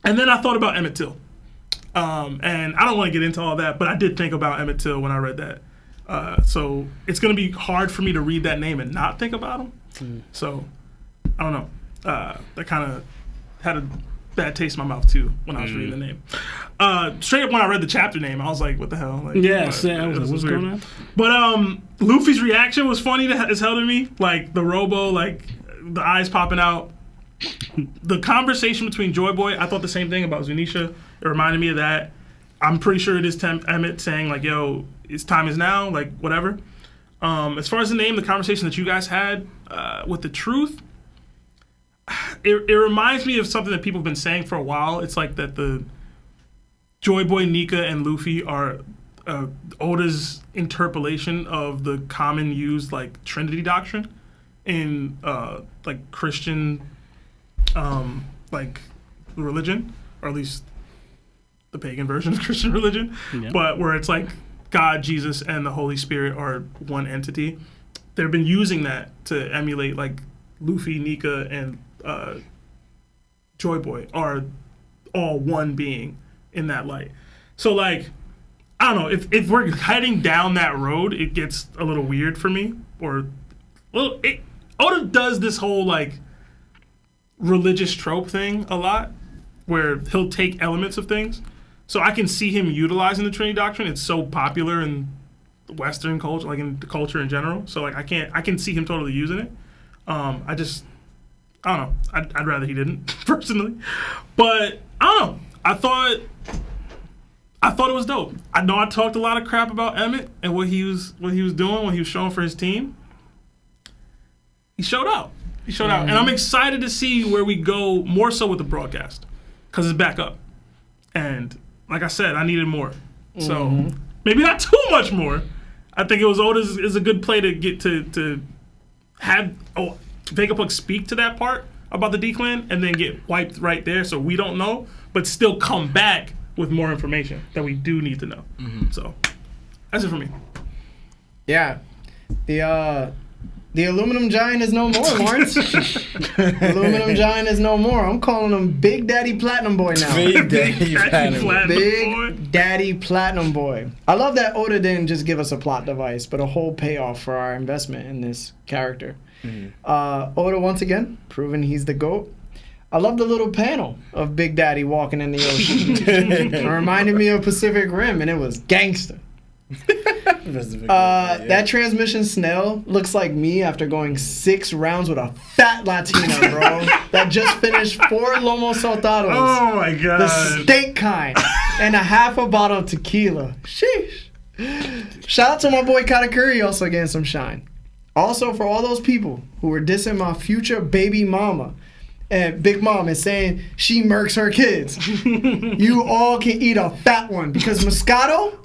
And then I thought about Emmett Till. And I don't want to get into all that, but I did think about Emmett Till when I read that. So it's going to be hard for me to read that name and not think about him. So I don't know. That kind of had a bad taste in my mouth too when I was reading the name. Straight up when I read the chapter name, I was like, what the hell? Like, what's going on? But Luffy's reaction was funny as hell to me. Like the robo, like the eyes popping out. The conversation between Joy Boy, I thought the same thing about Zunisha. It reminded me of that. I'm pretty sure it is Emmett saying like, yo, it's time is now, like whatever. As far as the name, the conversation that you guys had with the truth, it reminds me of something that people have been saying for a while. It's like that the Joy Boy, Nika, and Luffy are Oda's interpolation of the common used like Trinity doctrine in like Christian like religion, or at least the pagan version of Christian religion, but where it's like God, Jesus, and the Holy Spirit are one entity. They've been using that to emulate like Luffy, Nika, and Joy Boy are all one being in that light. So like, I don't know, if we're heading down that road, it gets a little weird for me. Oda does this whole like religious trope thing a lot, where he'll take elements of things. So I can see him utilizing the Trinity doctrine. It's so popular in Western culture, like in the culture in general. So like I can see him totally using it. I don't know. I'd rather he didn't personally, but I don't know. I thought it was dope. I know I talked a lot of crap about Emmett and what he was doing, what he was showing for his team. He showed out. And I'm excited to see where we go more so with the broadcast, because it's back up. And like I said, I needed more. So maybe not too much more. I think it was Oda's is a good play to get to have Vegapunk speak to that part about the D-Clan and then get wiped right there, so we don't know, but still come back with more information that we do need to know. So that's it for me. Yeah. The aluminum giant is no more, Lawrence. Aluminum giant is no more. I'm calling him Big Daddy Platinum Boy now. Big Daddy Platinum. Big Daddy Platinum Boy. I love that Oda didn't just give us a plot device, but a whole payoff for our investment in this character. Oda, once again, proving he's the GOAT. I love the little panel of Big Daddy walking in the ocean. It reminded me of Pacific Rim, and it was gangster. That transmission snail looks like me after going 6 rounds with a fat Latina, bro. That just finished 4 lomo saltados. Oh my god. The steak kind. And a half a bottle of tequila. Sheesh. Shout out to my boy Katakuri also getting some shine. Also for all those people who were dissing my future baby mama and Big Mom is saying she murks her kids. You all can eat a fat one because Moscato,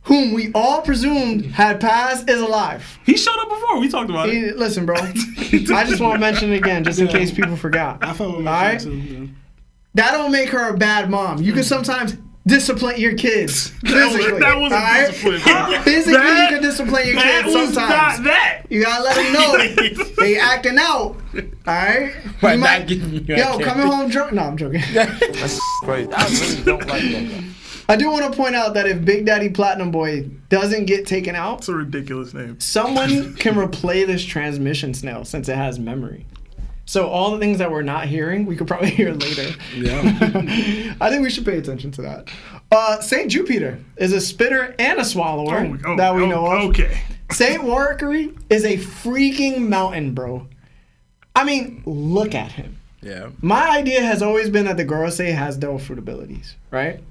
whom we all presumed had passed, is alive. He showed up before. We talked about it. Listen, bro. I just want to mention it again, just in case people forgot. I felt all right? That don't make her a bad mom. You can sometimes discipline your kids physically. That wasn't all right? discipline, bro. Physically, you can discipline your kids was sometimes. not that. You gotta let them know they acting out. All right? By You not might- giving you Yo, that coming home drunk. No, I'm joking. That's crazy. I really don't like that. I do want to point out that if Big Daddy Platinum Boy doesn't get taken out, It's a ridiculous name. someone can replay this transmission snail since it has memory. So all the things that we're not hearing, we could probably hear later. Yeah. I think we should pay attention to that. Saint Jupiter is a spitter and a swallower that we know of. Okay. Saint Warikari is a freaking mountain, bro. I mean, look at him. Yeah. My idea has always been that the Gorosei has devil fruit abilities, right?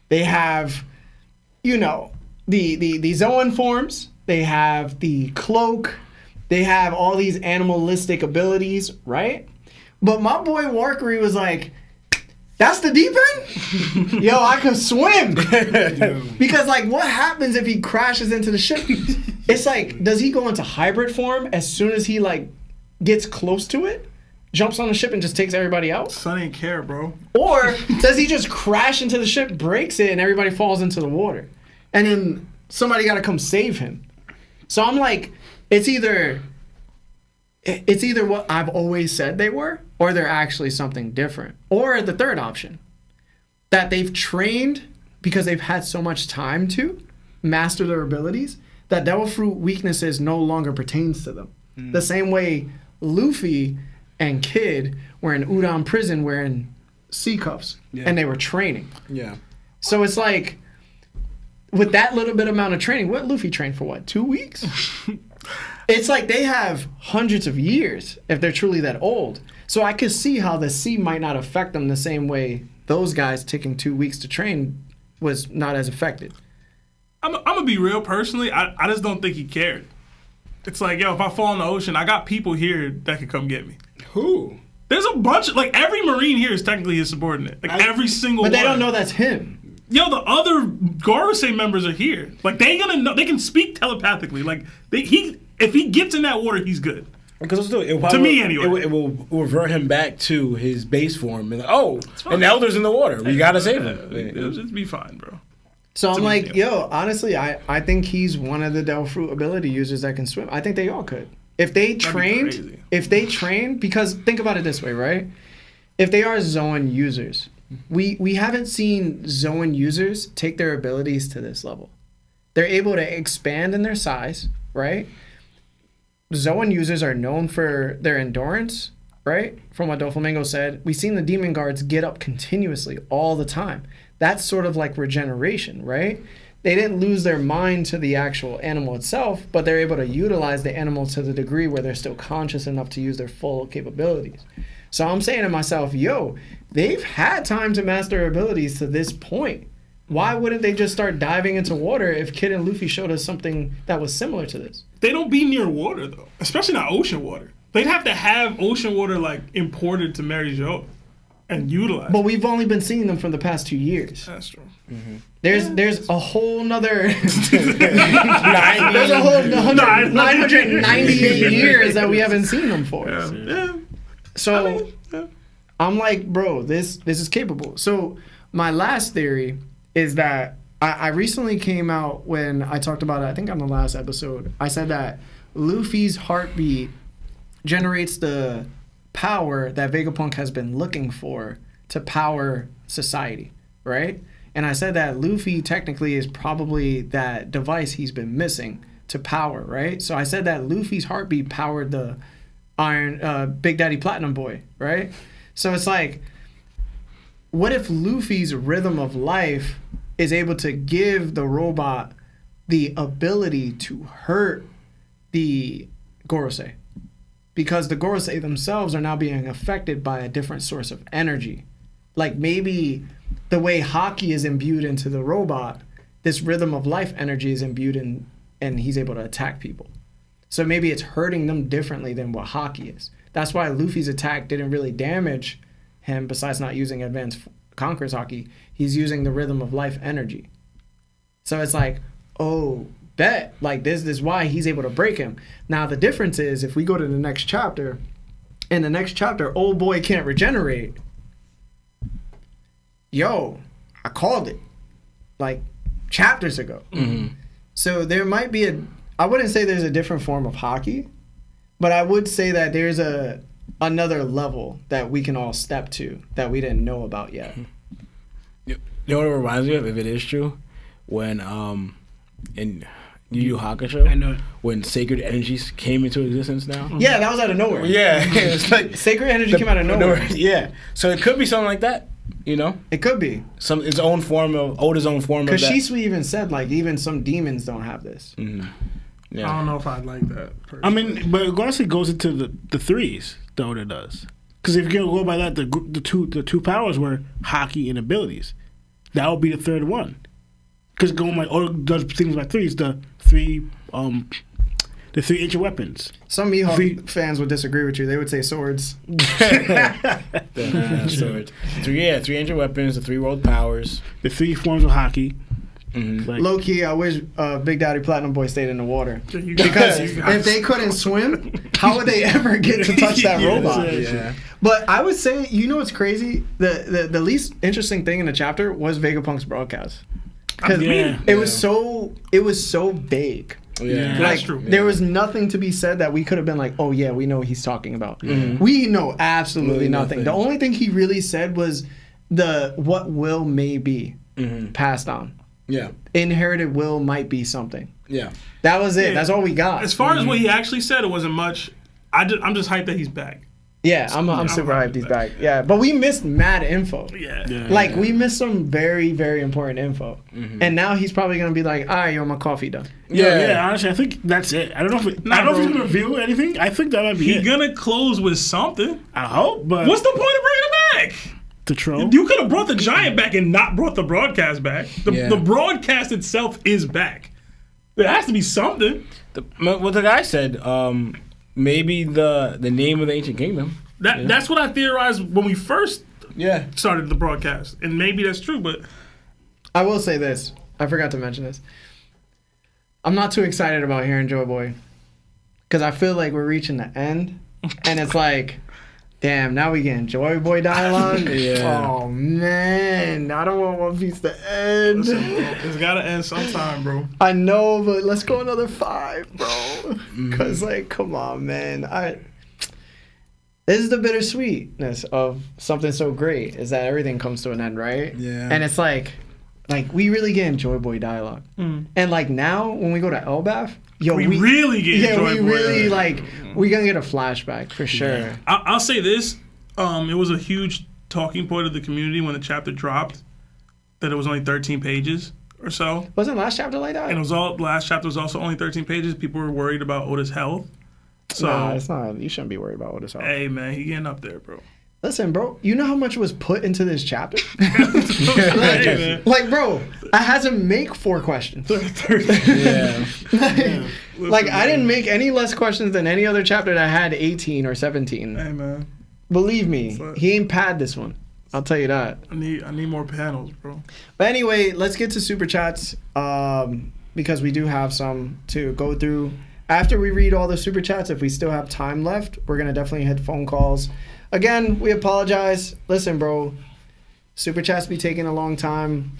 They have, you know, the Zoan forms. They have the cloak. They have all these animalistic abilities, right? But my boy Warikari was like, that's the deep end? Yo, I can swim. Because, like, what happens if he crashes into the ship? It's like, does he go into hybrid form as soon as he, like, gets close to it? Jumps on the ship and just takes everybody out? Son ain't care, bro. Or does he just crash into the ship, breaks it, and everybody falls into the water? And then somebody got to come save him. So I'm like, it's either what I've always said they were, or they're actually something different. Or the third option, that they've trained because they've had so much time to master their abilities, that devil fruit weaknesses no longer pertains to them. The same way Luffy and Kid were in Udon prison wearing sea cuffs, and they were training. Yeah. So it's like, with that little bit amount of training, what Luffy trained for, what, 2 weeks? It's like they have hundreds of years if they're truly that old. So I could see how the sea might not affect them the same way those guys taking 2 weeks to train was not as affected. I'm gonna be real personally. I just don't think he cared. It's like, yo, if I fall in the ocean, I got people here that could come get me. Who? There's a bunch of, like, every Marine here is technically his subordinate. Like, every single one. But they don't know that's him. Yo, the other Gorosei members are here. Like, they gonna know. They can speak telepathically. Like, if he gets in that water, he's good. Because To me, anyway. it will revert him back to his base form. And like, oh, an elder's in the water. We gotta save him. It'll just be fine, bro. So I'm a like, big deal. yo, honestly, I think he's one of the devil fruit ability users that can swim. I think they all could. If they trained, because think about it this way, right? If they are Zoan users, we haven't seen Zoan users take their abilities to this level. They're able to expand in their size, right? Zoan users are known for their endurance, right? From what Doflamingo said, we've seen the demon guards get up continuously all the time. That's sort of like regeneration, right? They didn't lose their mind to the actual animal itself, but they're able to utilize the animal to the degree where they're still conscious enough to use their full capabilities. So I'm saying to myself, yo, they've had time to master their abilities to this point. Why wouldn't they just start diving into water if Kid and Luffy showed us something that was similar to this? They don't be near water, though. Especially not ocean water. They'd have to have ocean water, like, imported to Mary Jo and utilized. But we've only been seeing them for the past 2 years. That's true. There's a whole nother there's a whole 998 years that we haven't seen them for. Yeah. So I'm like, bro, this is capable. So my last theory is that I recently came out when I talked about it, I think on the last episode, I said that Luffy's heartbeat generates the power that Vegapunk has been looking for to power society, right? And I said that Luffy technically is probably that device he's been missing to power, right? So I said that Luffy's heartbeat powered the Big Daddy Platinum Boy, right? So it's like, what if Luffy's rhythm of life is able to give the robot the ability to hurt the Gorosei? Because the Gorosei themselves are now being affected by a different source of energy. Like maybe the way Haki is imbued into the robot, this rhythm of life energy is imbued in, and he's able to attack people. So maybe it's hurting them differently than what Haki is. That's why Luffy's attack didn't really damage him, besides not using advanced Conqueror's Haki. He's using the rhythm of life energy. So it's like, oh, bet. Like this is why he's able to break him. Now the difference is if we go to the next chapter, in the next chapter, old boy can't regenerate. Yo, I called it. Like chapters ago. Mm-hmm. So there might be I wouldn't say there's a different form of Haki, but I would say that there's another level that we can all step to that we didn't know about yet. You know what it reminds me of, if it is true? When in Yu Yu Hakusho, I know it. when sacred energies came into existence now. Yeah, that was out of nowhere. Yeah, it's like Sacred energy came out of nowhere. Yeah, so it could be something like that. You know, It could be. its own form of Oda's own form of Because that. Shisui even said, like, even some demons don't have this. Mhm. I Yeah. don't know if I'd like that. I Personally. mean, but it honestly goes into the threes. The Oda does. Because if you go by that, the two powers were Haki and abilities. That would be the third one. Because going by Oda does things by threes. The three ancient weapons. Some Mihawk fans would disagree with you. They would say swords. Swords. Three ancient weapons, the three world powers. The three forms of Haki. Mm-hmm. Like, Low key, I wish Big Daddy Platinum Boy stayed in the water. You Because guys- if they couldn't swim, how would they ever get to touch that robot? Yeah. But I would say, you know what's crazy? The least interesting thing in the chapter was Vegapunk's broadcast. Because Yeah. it was so vague. Yeah. That's Like true. there was nothing to be said that we could have been like, oh yeah, we know what he's talking about. Mhm. We know absolutely Really nothing. nothing. The only thing he really said was what will may be Mhm. passed on. Yeah. Inherited will might be something. Yeah. That was it. Yeah. That's all we got. As far as what he actually said, it wasn't much. I'm just hyped that he's back. Yeah, I'm super hyped he's back. Yeah, but we missed mad info. Yeah. Yeah. Like we missed some very, very important info. And now he's probably gonna be like, all right, yo, my coffee done. yeah, honestly, I think that's it. I don't know if Nah, I don't know if bro. he's gonna reveal anything. I think that might be He it. gonna close with something. I hope, but What's the point of bringing him back? to troll. You could have brought the giant back and not brought the broadcast back. Yeah. The broadcast itself is back. There has to be something. What the guy said, maybe the name of the ancient kingdom. That's what I theorized when we first Yeah. started the broadcast, and maybe that's true. But I will say this. I forgot to mention this. I'm not too excited about hearing Joy Boy. Because I feel like we're reaching the end. And it's like, damn, now we getting Joy Boy dialogue? Yeah. Oh, man. I don't want One Piece to end. listen, bro, it's gotta end sometime, bro. I know, but let's go another 5, bro. Because, like, come on, man. This is the bittersweetness of something so great, is that everything comes to an end, right? Yeah. And it's like we really getting Joy Boy dialogue. And like now, when we go to 𝐿𝐵𝐵, yo, We really get Joy we Boy. really we gonna get a flashback for sure. I'll say this: it was a huge talking point of the community when the chapter dropped. That it was only 13 pages or so, Wasn't last chapter like that? and it was last chapter was also only 13 pages. People were worried about Oda's health. So, Nah, it's not. You shouldn't be worried about what it's all. hey man, he getting up there, bro. Listen, bro, you know how much was put into this chapter? Hey, man. Like, bro, I had to make 4 questions. Yeah. Like, I didn't make any less questions than any other chapter that had 18 or 17. Hey man, Believe me, he ain't pad this one. I'll tell you that. I need more panels, bro. But anyway, let's get to super chats because we do have some to go through. After we read all the super chats, if we still have time left, we're going to definitely hit phone calls. Again, we apologize. Listen, bro, super chats be taking a long time.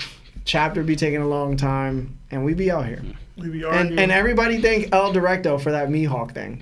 Chapter be taking a long time, and we be out here. We be arguing. And everybody thank 𝐿_ʍ𝐸𝐻 for that Mihawk thing.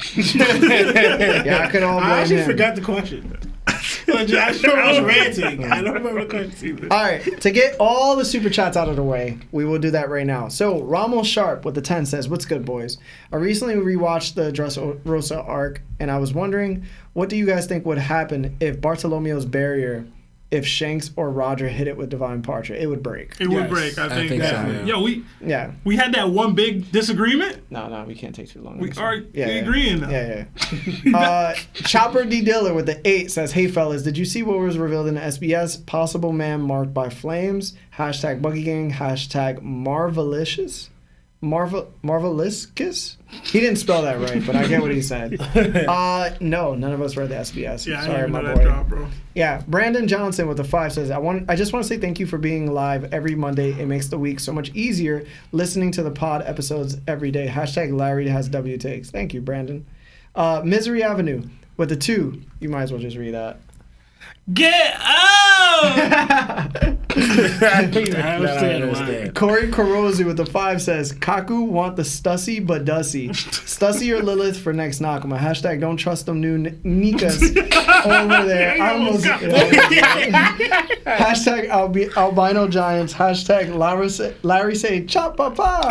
Yeah, I could all blame I actually him. forgot the question. I was ranting. I don't remember the question either. All right, to get all the super chats out of the way, we will do that right now. So Rommel Sharp with the 10 says, "What's good, boys? I recently rewatched the Dressrosa arc, and I was wondering, what do you guys think would happen if Bartolomeo's barrier, if Shanks or Roger hit it with Divine Parcher? It would break." It would break. I think so, that. yeah. Yo, Yeah. we had that one big disagreement. No, we can't take too long. We are agreeing now. Yeah. Chopper D Diller with the 8 says, "Hey fellas, did you see what was revealed in the SBS? Possible man marked by flames. Hashtag Buggy Gang. Hashtag Marvelicious. Marveliscus? He didn't spell that right, but I get what he said. No, none of us read the SBS. Yeah, Sorry, I didn't my know boy. that drop, bro. Yeah, Brandon Johnson with the 5 says, I just want to say thank you for being live every Monday. It makes the week so much easier listening to the pod episodes every day. Hashtag Larry has W takes. Thank you, Brandon. Misery Avenue with the 2. You might as well just read that. Get out! Corey Carosi with the 5 says, "Kaku want the Stussy but Dussy. Stussy or Lilith for next Nakama. Hashtag don't trust them new Nikas over there. I almost, hashtag albino giants. Hashtag Larry say chop papa.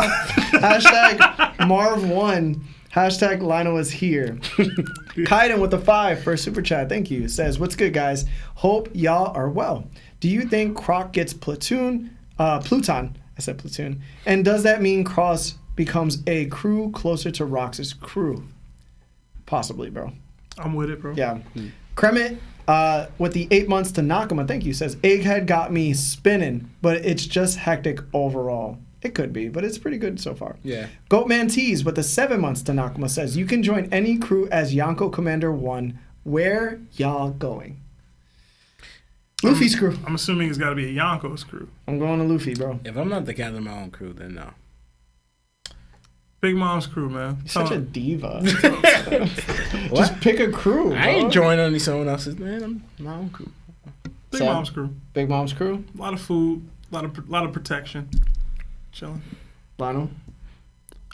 Hashtag Marv1. Hashtag Lionel is here." Kaiden with the 5 for a super chat. Thank you. Says, "What's good, guys? Hope y'all are well. Do you think Croc gets Pluton? I said platoon. And does that mean Cross becomes a crew closer to Rox's crew? Possibly, bro. I'm with it, bro. Yeah. Kremit with the 8 months to Nakama. Thank you. Says, Egghead got me spinning, but it's just hectic overall. It could be, but it's pretty good so far. Yeah. Goatman Tees with the 7 months to Nakama says, "You can join any crew as Yonko Commander 1. Where y'all going?" Luffy's crew. I'm assuming it's got to be a Yonko's crew. I'm going to Luffy, bro. If I'm not the captain of my own crew, then no. Big Mom's crew, man. You're such a diva. Just pick a crew, bro. I ain't joining someone else's, man. I'm my own crew. Big Sam? Mom's crew. Big Mom's crew. A lot of food, a lot of protection. Chilling. Lionel.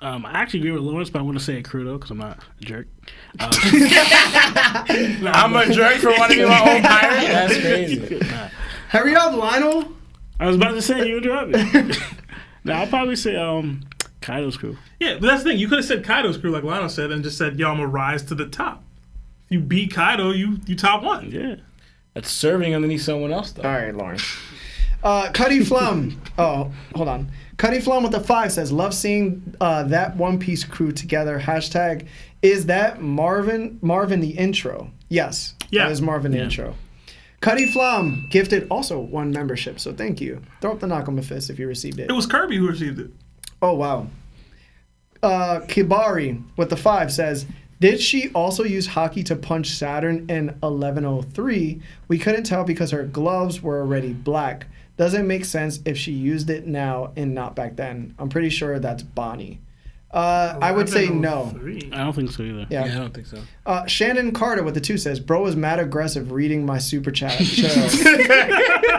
I actually agree with Lawrence, but I want to say a crew though, because I'm not a jerk. I'm a jerk for wanting to be my own pirate? That's crazy. Hurry up, Lionel. I was about to say you interrupted. No, I'll probably say Kaido's crew. Yeah, but that's the thing. You could have said Kaido's crew, like Lionel said, and just said, "Yo, I'm gonna rise to the top." If you beat Kaido, you top 1. Yeah. That's serving underneath someone else, though. All right, Lawrence. Cuddy Flum. Oh, hold on. Cuddy Flum with the 5 says, "Love seeing that One Piece crew together. Hashtag, is that Marvin the intro?" Yes. Yeah. That is Marvin the intro. Cuddy Flum gifted also 1 membership, so thank you. Throw up the Nakama fist if you received it. It was Kirby who received it. Oh, wow. Kibari with the 5 says, "Did she also use Haki to punch Saturn in 1103? We couldn't tell because her gloves were already black. Doesn't make sense if she used it now and not back then. I'm pretty sure that's Bonnie." I would say no. 1103. I don't think so either. Yeah. I don't think so. Shannon Carter with the 2 says, "Bro was mad aggressive reading my super chat." Chill.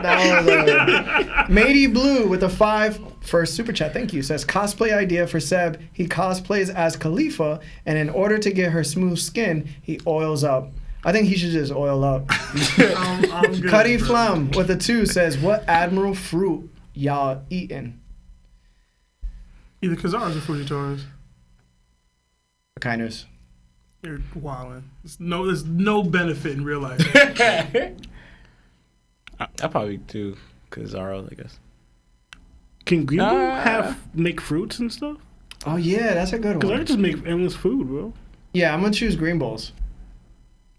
That was Matey Blue with the 5 for super chat. Thank you. Says, "Cosplay idea for Seb. He cosplays as Khalifa, and in order to get her smooth skin, he oils up." I think he should just oil up. I'm good, Cuddy bro. Flum with the 2 says, "What admiral fruit y'all eating?" Either Kazars or Fujitoras. Kindness. You're wildin'. There's no benefit in real life. I probably do Zoro, I guess. Can Greenbow make fruits and stuff? Oh yeah, that's a good Because I one. could just make endless food, bro. Yeah, I'm gonna choose green bowls.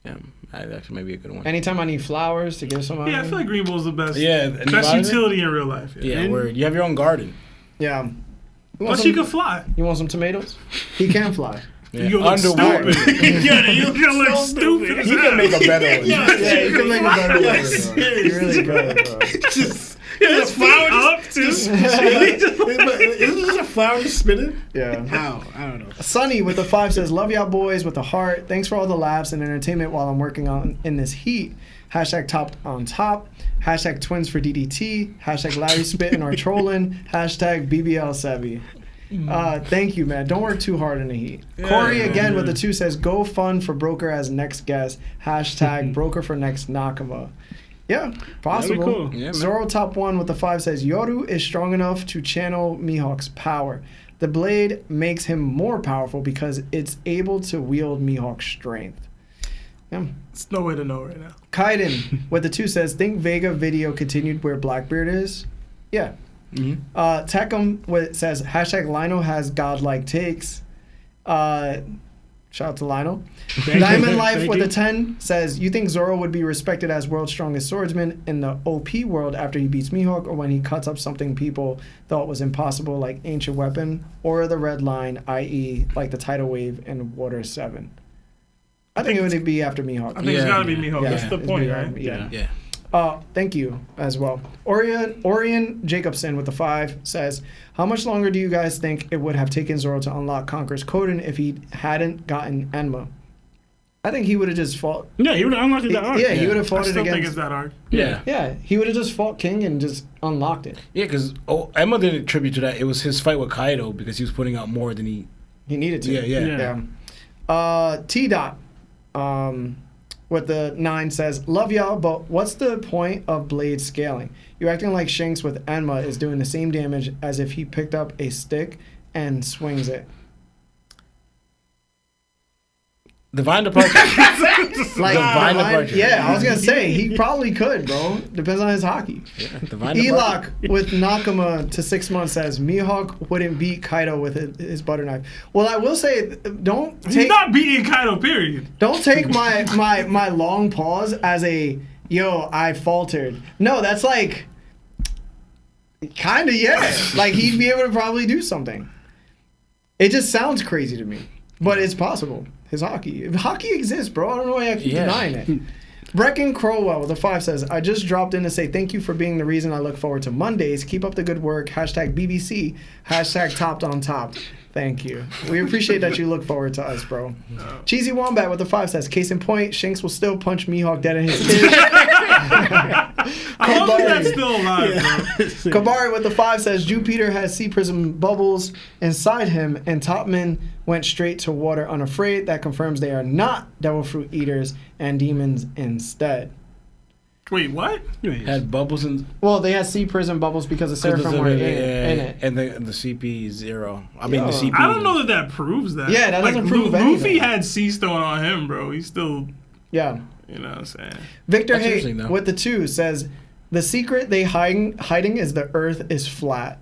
Yeah, that actually might be a good one. Anytime I need flowers to give someone. Yeah, I feel like Green Bull's the best. Yeah, Best utility in real life. Yeah, And- word. You have your own garden. Yeah. You want Plus, you some- can fly. You want some tomatoes? He can fly. Yeah. You gonna look Underwater. stupid. You're gonna look stupid. He can make a better one. Yeah, you can make a better one. Yes. Bro. You really good, bro. His feet up too. Isn't this a flower just spinning? Yeah. How? I don't know. Sunny with the 5 says, "Love y'all boys with a heart. Thanks for all the laughs and entertainment while I'm working on in this heat. Hashtag top on top. Hashtag twins for DDT. Hashtag Larry spitting or trolling. Hashtag BBL Sevi. Thank you, man. Don't work too hard in the heat. Corey again with the 2 says, go fun for Broker as next guest. Hashtag Broker for next Nakama. Yeah, possible. Cool. Yeah, man. Zoro top 1 with the 5 says, Yoru is strong enough to channel Mihawk's power. The blade makes him more powerful because it's able to wield Mihawk's strength. Yeah. It's no way to know right now. Kaiden with the 2 says, think Vega video continued where Blackbeard is? Yeah. Tekum says, hashtag Lionel has godlike takes. Shout out to Lionel. Diamond Life with a 10 says, you think Zoro would be respected as world's strongest swordsman in the OP world after he beats Mihawk, or when he cuts up something people thought was impossible like Ancient Weapon, or the Red Line, i.e. like the tidal wave in Water 7? I think it would be after Mihawk. I think it's got to be Mihawk. Yeah. That's the It's point, Mihawk, right? Yeah. Yeah. Thank you as well. Orion Jacobson with the 5 says, how much longer do you guys think it would have taken Zoro to unlock Conqueror's Koden if he hadn't gotten Enma? I think he would have just fought. Yeah, he would have unlocked that arc. Yeah, he would have I fought it still think it's against. that arc. Yeah. Yeah, he would have just fought King and just unlocked it. Yeah, because Emma did attribute to that. It was his fight with Kaido because he was putting out more than he. He needed to. Yeah. T Dot with the 9 says, love y'all, but what's the point of blade scaling? You're acting like Shanks with Enma is doing the same damage as if he picked up a stick and swings it. Divine Departure. Like Divine Departure. Yeah, I was gonna say he probably could, bro. Depends on his hockey. Divine Departure. Elok with Nakama to 6 months says Mihawk wouldn't beat Kaido with his butter knife. Well, I will say, don't He's take not beating Kaido, period. don't take my long pause as a yo, I faltered. No, that's like kind of like he'd be able to probably do something. It just sounds crazy to me, but it's possible. His hockey. If hockey exists, bro. I don't know why I keep denying it. Brecken Crowell with a 5 says, I just dropped in to say thank you for being the reason I look forward to Mondays. Keep up the good work. Hashtag BBC. Hashtag topped on top. Thank you. We appreciate that you look forward to us, bro. No. Cheesy Wombat with a 5 says, case in point, Shanks will still punch Mihawk dead in his dish. I hope that's still alive, bro. Kabari with the 5 says, Jupiter has sea prism bubbles inside him, and Topman went straight to water unafraid. That confirms they are not devil fruit eaters and demons instead. Wait, what? Had bubbles in. Well, they had sea prism bubbles because the Seraphim were in it. And the CP0. I mean, the CP. I don't know that proves that. Yeah, that doesn't prove Luffy anything. had Sea Stone on him, bro. He's still. Yeah. You know what I'm saying? Victor That's Haight interesting, though. with the 2 says, the secret they hiding is the earth is flat.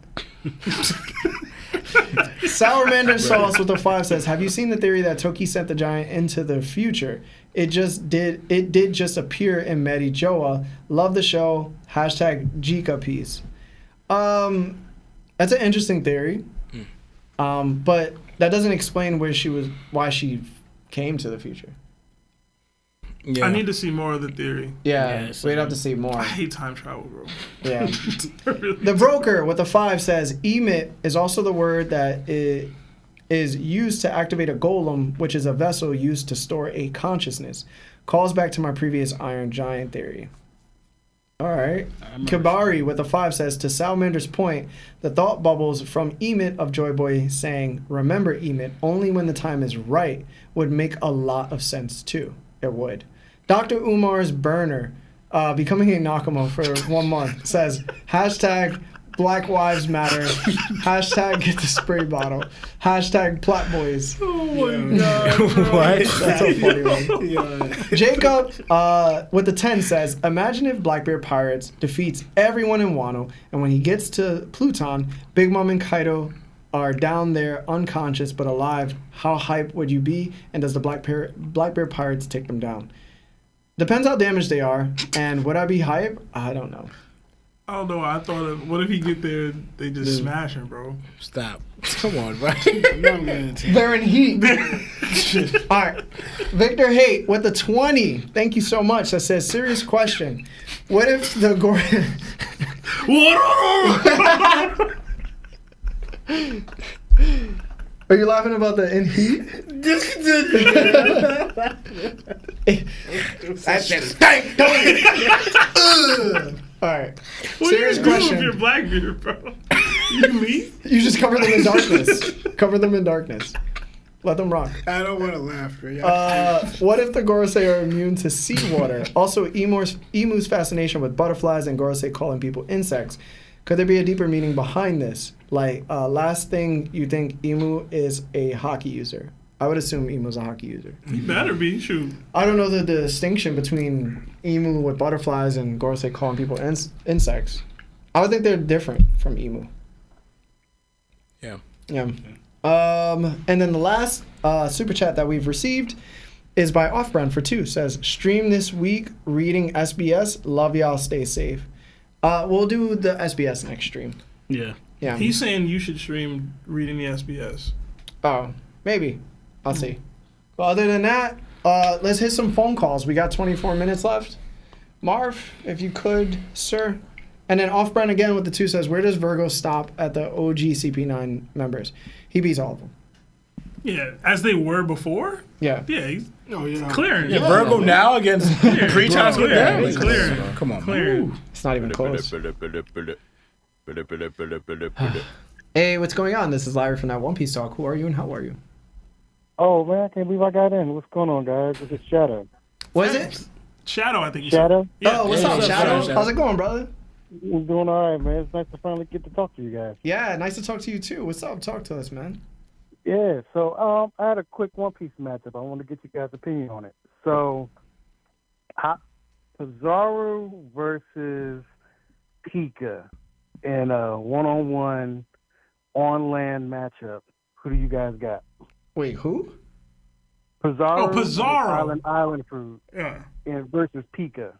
Sourmander Sauce with a 5 says, have you seen the theory that Toki sent the giant into the future? It did just appear in Medi Joa. Love the show. Hashtag Jika piece. That's an interesting theory. But that doesn't explain why she came to the future. Yeah. I need to see more of the theory. Yeah, we'd have to see more. I hate time travel, bro. Yeah. The Broker with a 5 says, emit is also the word that is used to activate a golem, which is a vessel used to store a consciousness. Calls back to my previous Iron Giant theory. All right. Kabari with a 5 says, to Salamander's point, the thought bubbles from Emit of Joy Boy saying, remember Emit, only when the time is right, would make a lot of sense too. It would. Dr. Umar's burner, becoming a Nakama for 1 month, says, hashtag Black Lives Matter, hashtag get the spray bottle, hashtag Plat Boys. Oh my god. What? That's a funny one. Jacob with the 10 says, imagine if Blackbeard Pirates defeats everyone in Wano, and when he gets to Pluton, Big Mom and Kaido are down there unconscious but alive. How hype would you be? And does the Blackbeard Pirates take them down? Depends how damaged they are. And would I be hype? I don't know. I don't know. I thought of, what if he get there, they just smash him, bro? Stop. Come on, bro. They're in heat. All right. Victor Haight with the 20. Thank you so much. That says, serious question. What if the Are you laughing about the in heat? Just continue. That shit stank. All right. What Serious are you doing question. with your black beard, bro? You me? You just cover them in darkness. Cover them in darkness. Let them rock. I don't want to laugh, bro. What if the Gorosei are immune to seawater? Also, Emu's fascination with butterflies and Gorosei calling people insects. Could there be a deeper meaning behind this? Like, last thing, you think Emu is a hockey user? I would assume Emu's a hockey user. He better be. Shoot. I don't know the distinction between Emu with butterflies and Gorosei calling people insects. I would think they're different from Emu. Yeah. Yeah. And then the last super chat that we've received is by Offbrand for 2. Says, stream this week, reading SBS. Love y'all, stay safe. We'll do the SBS next stream. Yeah. Yeah. He's saying you should stream reading the SBS. Oh, maybe. I'll see. Well, other than that, let's hit some phone calls. We got 24 minutes left. Marv, if you could, sir. And then Offbrand again with the 2 says, where does Virgo stop at the OG CP9 members? He beats all of them. Yeah, as they were before. Yeah. Yeah, he's Yeah. clearing. Yeah, Virgo now against pre-chance Bro, get yeah, down. clear. Come on, man. Clear. It's not even close. Hey, what's going on? This is Larry from that One Piece Talk. Who are you and how are you? Oh, man, I can't believe I got in. What's going on, guys? This is Shadow. What is it? Shadow, I think you Shadow? said. Yeah. Oh, what's Yeah, up, what's up, Shadow? Shadow? How's it going, brother? I'm doing all right, man. It's nice to finally get to talk to you guys. Yeah, nice to talk to you too. What's up? Talk to us, man. Yeah, so I had a quick One Piece matchup. I want to get you guys' opinion on it. So, Pizzaro versus Pica in a one-on-one on-land matchup. Who do you guys got? Wait, who? Pizzaro. Oh, Pizzaro. Island fruit. Yeah. And versus Pica.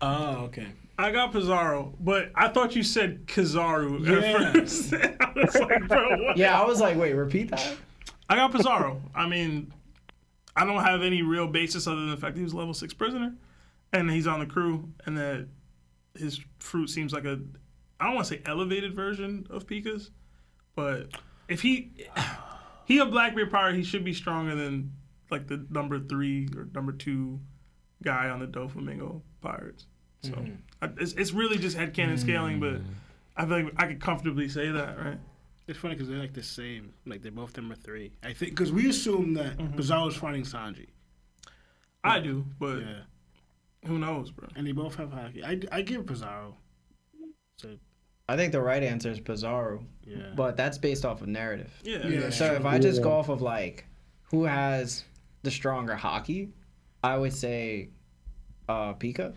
Oh, okay. I got Pizzaro, but I thought you said Kizaru Yeah. at first. I was like, bro, what? Yeah, I was like, wait, repeat that? I got Pizzaro. I mean, I don't have any real basis other than the fact that he was a level 6 prisoner, and he's on the crew, and that his fruit seems like a, I don't want to say elevated version of Pica's, but if he a Blackbeard pirate, he should be stronger than like the number 3 or number 2 guy on the Doflamingo pirates. So it's really just headcanon scaling, but I feel like I could comfortably say that, right? It's funny because they're like the same. Like they're both number 3. I think because we assume that Pizzaro's fighting Sanji. I do, but Yeah. who knows, bro? And they both have hockey. I give Pizzaro. So I think the right answer is Pizzaro, yeah. but that's based off of narrative. Yeah. Yeah. So if I just go off of like who has the stronger hockey, I would say Pica.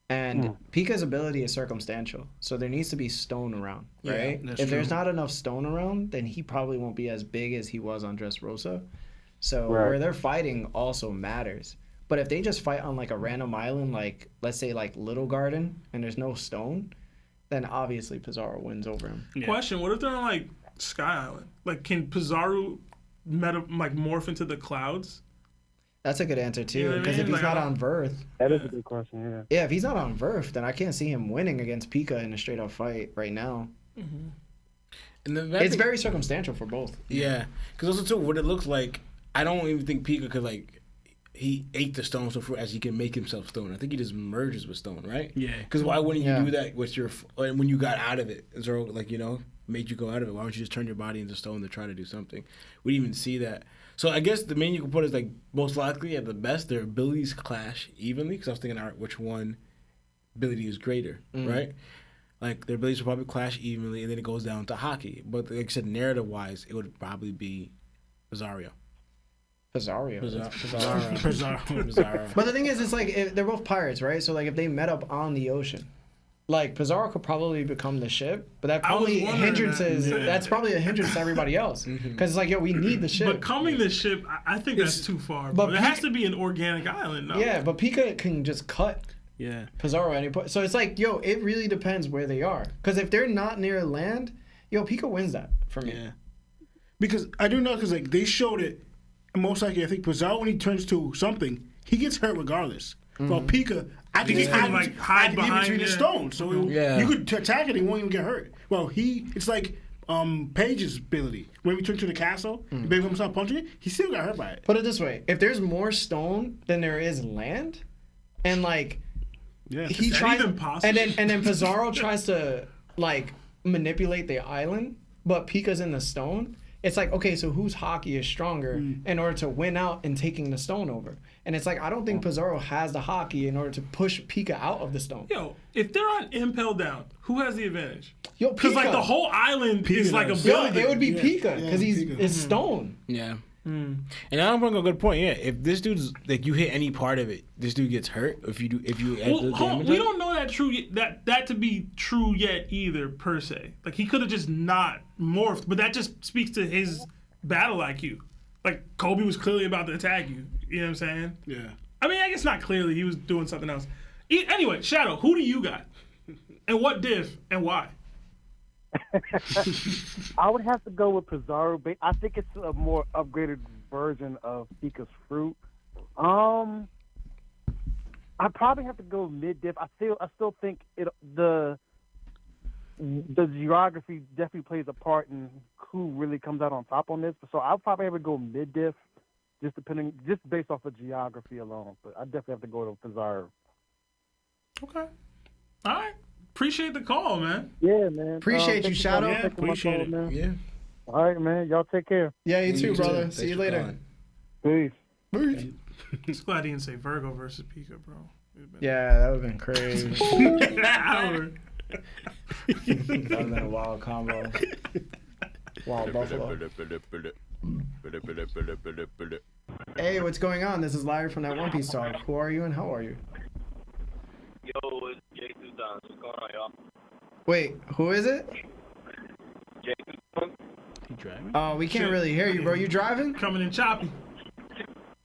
And Pica's ability is circumstantial, so there needs to be stone around, right? that's If there's true. not enough stone around, then he probably won't be as big as he was on Dressrosa. So Right. where they're fighting also matters. But if they just fight on like a random island, like let's say like Little Garden, and there's no stone, then obviously Pizzaro wins over him. Yeah. Question: what if they're on like Sky Island? Like, can Pizzaro morph into the clouds? That's a good answer You know too, what I because mean? if he's Like, not I on Verth, That is a good question, yeah. yeah, if he's not on Verth, then I can't see him winning against Pica in a straight up fight right now. And then It's very circumstantial for both. Yeah, because also too, what it looks like, I don't even think Pica could like, he ate the stone so far as he can make himself stone. I think he just merges with stone, right? Yeah. Because why wouldn't you Yeah. do that with your when you got out of it? Zoro, like, you know, made you go out of it. Why don't you just turn your body into stone to try to do something? We didn't even see that. So I guess the main you can put is like most likely at the best their abilities clash evenly. Because I was thinking, all right, which one ability is greater, right? Like their abilities will probably clash evenly, and then it goes down to hockey. But like I said, narrative wise, it would probably be Pizzaro. Pizzario. Pizzaro. But the thing is, it's like they're both pirates, right? So like if they met up on the ocean, like Pizzaro could probably become the ship, but that I was probably wondering hindrances. that. Yeah. That's probably a hindrance to everybody else because it's like, yo, we need the ship. Becoming the ship, I think that's too far. But but it has to be an organic island, no? Yeah, but Pica can just cut Yeah. Pizzaro any point. So it's like, yo, it really depends where they are. Because if they're not near land, yo, Pica wins that for me. Yeah. Because I do know, because like they showed it, and most likely I think Pizzaro, when he turns to something, he gets hurt regardless. Well, Pica, I can He get can, like, hide in behind between the it. stones, so Yeah. you could attack it and he won't even get hurt. Well, it's like Page's ability. When we took to the castle, he made himself punching it. He still got hurt by it. Put it this way: if there's more stone than there is land, and like Yeah. he that tries, even possible? and then Pizzaro tries to like manipulate the island, but Pica's in the stone. It's like, okay, so whose hockey is stronger in order to win out and taking the stone over? And it's like, I don't think Pizzaro has the hockey in order to push Pica out of the stone. Yo, if they're on impel down, who has the advantage? Yo, Because like Pica. the whole island is like a does. Yo, building. it would be Yeah. Pica Yeah, because Pica. it's stone. Yeah. And I'm bring a good point. Yeah, if this dude's like you hit any part of it, this dude gets hurt. If you add Well, the damage, we don't know that to be true yet either per se. Like he could have just not morphed, but that just speaks to his battle IQ. Like Kobe was clearly about to attack you. You know what I'm saying? Yeah. I mean, I guess not clearly. He was doing something else. Anyway, Shadow, who do you got, and what diff and why? I would have to go with Pizzaro. I think it's a more upgraded version of Pica's fruit. I'd probably have to go mid diff. I still think the geography definitely plays a part in who really comes out on top on this. So I'll probably have to go mid diff, just based off of geography alone. But I definitely have to go to Pizzaro. Okay. All right. Appreciate the call, man. Yeah, man. Appreciate you, thank Shadow. for taking my Appreciate call, it. man. Yeah. All right, man. Y'all take care. Yeah, you too, You brother. too. See you Thanks for later. calling. Peace. Just glad he didn't say Virgo versus Pica, bro. Yeah, that would have been crazy. Hour. That would have been a wild combo. Wild buffalo. Hey, what's going on? This is Larry from that One Piece Talk. Who are you and how are you? Yo, it's JTwoX. What's going on, y'all? Wait, who is it? JTwoX. He driving? Oh, we can't really hear you, bro. You driving? Coming in choppy.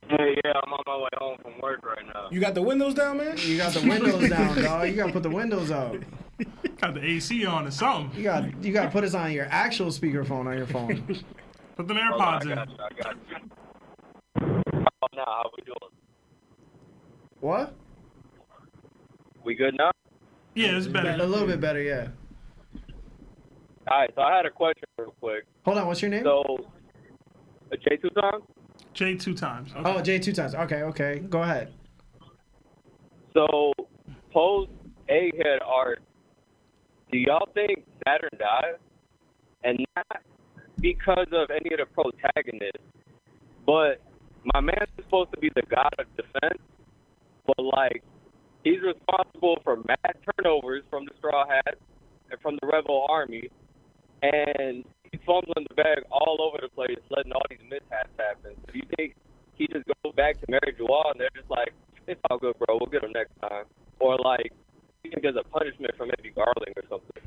Hey, yeah, I'm on my way home from work right now. You got the windows down, man? You got the windows down, dog. You gotta put the windows out. Got the AC on or something. You gotta put us on your actual speakerphone on your phone. Put them Hold on, AirPods I in. got you. Oh, now, how we doing? What? We good now? Yeah, it's A better. little bit better, yeah. All right, so I had a question real quick. Hold on, what's your name? So, JTwoX? J 2 times. Okay. Oh, JTwoX. Okay. Go ahead. So, post Egghead art, do y'all think Saturn died? And not because of any of the protagonists, but my man's supposed to be the god of defense, but like, he's responsible for mad turnovers from the Straw Hats and from the Rebel Army, and he's fumbling the bag all over the place, letting all these mishaps happen. So do you think he just goes back to Mary Joie and they're just like, it's all good, bro, we'll get him next time? Or like, you think there's a punishment for maybe Garling or something?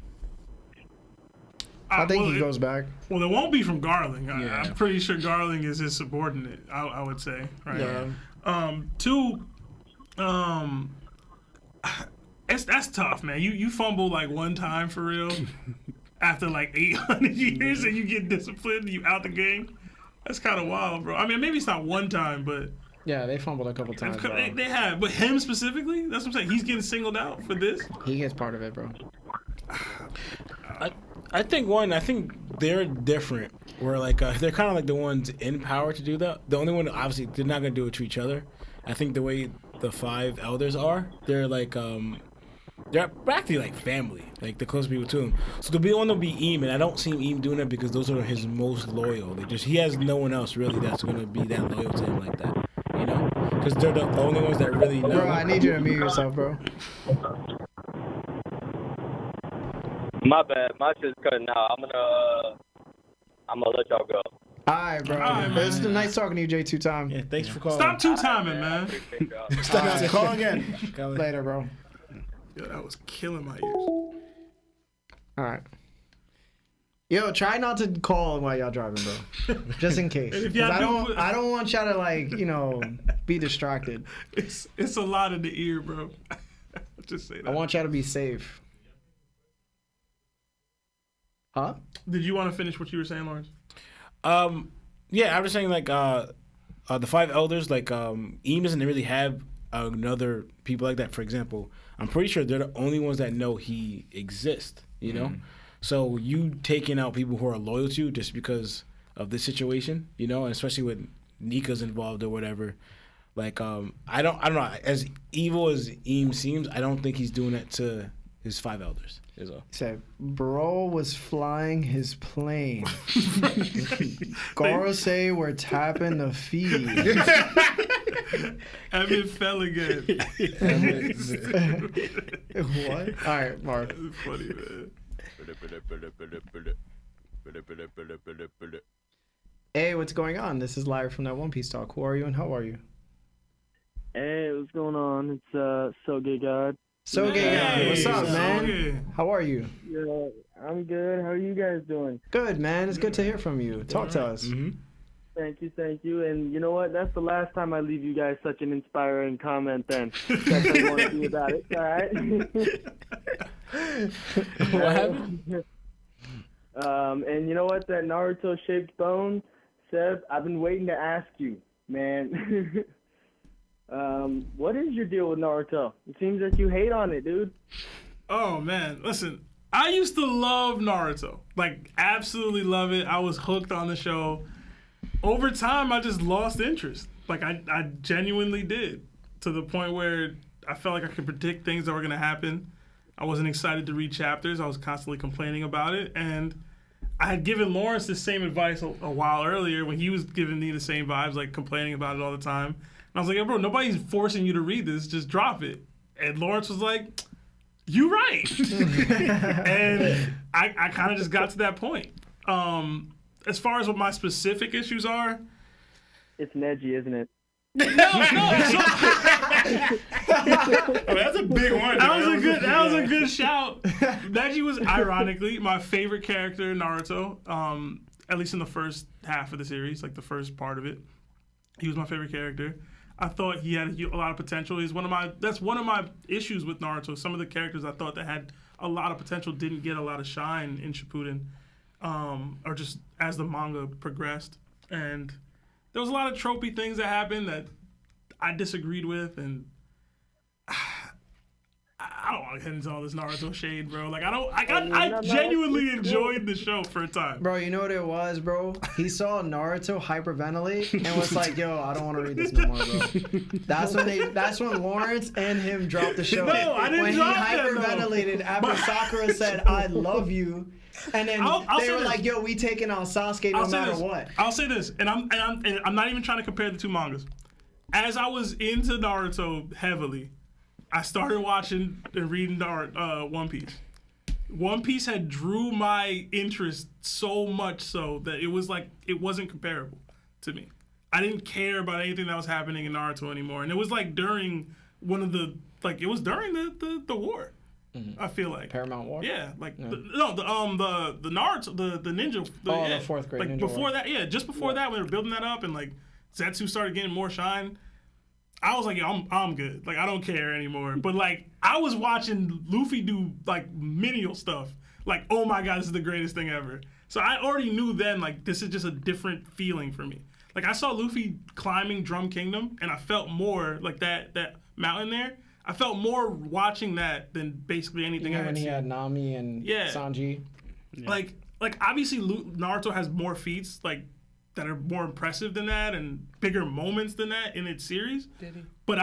I think well, he goes back. Well, it won't be from Garling. Yeah. I'm pretty sure Garling is his subordinate. I would say, right? Yeah. Two. That's tough, man. You fumble like one time for real after like 800 years, and you get disciplined, you out the game. That's kind of wild, bro. I mean, maybe it's not one time, but Yeah, they fumbled a couple times, bro. they have. But him specifically, that's what I'm saying. He's getting singled out for this. He gets part of it, bro. I think they're different. Where like they're kind of like the ones in power to do that. The only one, obviously, they're not gonna do it to each other. I think the way the 5 elders are, they're like they're practically like family, like the close people to him. So the one will be Eam, and I don't see Eam doing that because those are his most loyal. He has no one else really that's gonna be that loyal to him like that, you know? Because they're the only ones that really know. Bro, I need you to mute yourself, bro. My bad, my shit's cutting out. I'm gonna let y'all go. Alright, bro. All right, man. It's nice talking to you, J2 Time. Yeah, thanks for calling. Stop two-timing, man. Appreciate y'all. Stop. Call again. Later, bro. Yo, that was killing my ears. Alright. Yo, try not to call while y'all driving, bro. Just in case. And if 'Cause y'all do- I don't want y'all to like, be distracted. It's a lot in the ear, bro. Just say that. I want y'all to be safe. Huh? Did you want to finish what you were saying, Lawrence? Yeah, I was saying like the 5 elders, like Eam doesn't really have another people like that. For example, I'm pretty sure they're the only ones that know he exists. You know, So you taking out people who are loyal to you just because of this situation, you know, and especially when Nika's involved or whatever. Like, I don't know. As evil as 𝐴𝐴𝐸 seems, I don't think he's doing it to his 5 elders. Is all. He said, bro was flying his plane. Gorosei were tapping the feed. Emmett fell again. What? All right, Mark. It's funny, man. Hey, what's going on? This is live from that One Piece talk. Who are you and how are you? Hey, what's going on? It's SogeGawd. SogeGawd, what's up, Soge. man? How are you? Yeah, I'm good. How are you guys doing? Good, man. It's good to hear from you. Talk to us. Mm-hmm. Thank you. And you know what? That's the last time I leave you guys such an inspiring comment then. That's what I want to be about it. All right? What happened? And you know what? That Naruto-shaped bone, Seb, I've been waiting to ask you, man. What is your deal with Naruto? It seems that you hate on it, dude. Oh man, listen. I used to love Naruto, like absolutely love it. I was hooked on the show. Over time, I just lost interest. Like I genuinely did, to the point where I felt like I could predict things that were gonna happen. I wasn't excited to read chapters. I was constantly complaining about it, and I had given Lawrence the same advice a while earlier when he was giving me the same vibes, like complaining about it all the time. And I was like, "Yo, bro, nobody's forcing you to read this. Just drop it." And Lawrence was like, "You right." And I kind of just got to that point. As far as what my specific issues are, It's Neji, isn't it? no. That's a big one. That was a good shout. Neji was ironically my favorite character in Naruto. At least in the first half of the series, like the first part of it, he was my favorite character. I thought he had a lot of potential. That's one of my issues with Naruto. Some of the characters I thought that had a lot of potential didn't get a lot of shine in Shippuden, or just as the manga progressed. And there was a lot of tropey things that happened that I disagreed with, and I don't want to get into all this Naruto shade, bro. Like I genuinely enjoyed the show for a time. Bro, you know what it was, bro? He saw Naruto hyperventilate and was like, "Yo, I don't want to read this no more, bro." That's when Lawrence and him dropped the show. No, I didn't when drop he that, though. hyperventilated after Sakura said, "I love you," and then I'll they say were this. like, "Yo, we taking on Sasuke no matter what." I'll say this, and I'm not even trying to compare the two mangas. As I was into Naruto heavily, I started watching and reading One Piece. One Piece had drew my interest so much so that it was like it wasn't comparable to me. I didn't care about anything that was happening in Naruto anymore, and it was like during during the war. Mm-hmm. I feel like Paramount War. Yeah, like Yeah. the Naruto the ninja. The fourth grade like ninja before war. that, yeah, just before that when they were building that up and like Zetsu started getting more shine. I was like, yeah, I'm good. Like, I don't care anymore. But, like, I was watching Luffy do, like, menial stuff. Like, oh, my God, this is the greatest thing ever. So I already knew then, like, this is just a different feeling for me. Like, I saw Luffy climbing Drum Kingdom, and I felt more, like, that mountain there. I felt more watching that than basically anything I had when he seen. had Nami and Sanji. Yeah. Like obviously Naruto has more feats, like, that are more impressive than that and bigger moments than that in its series. Did he? But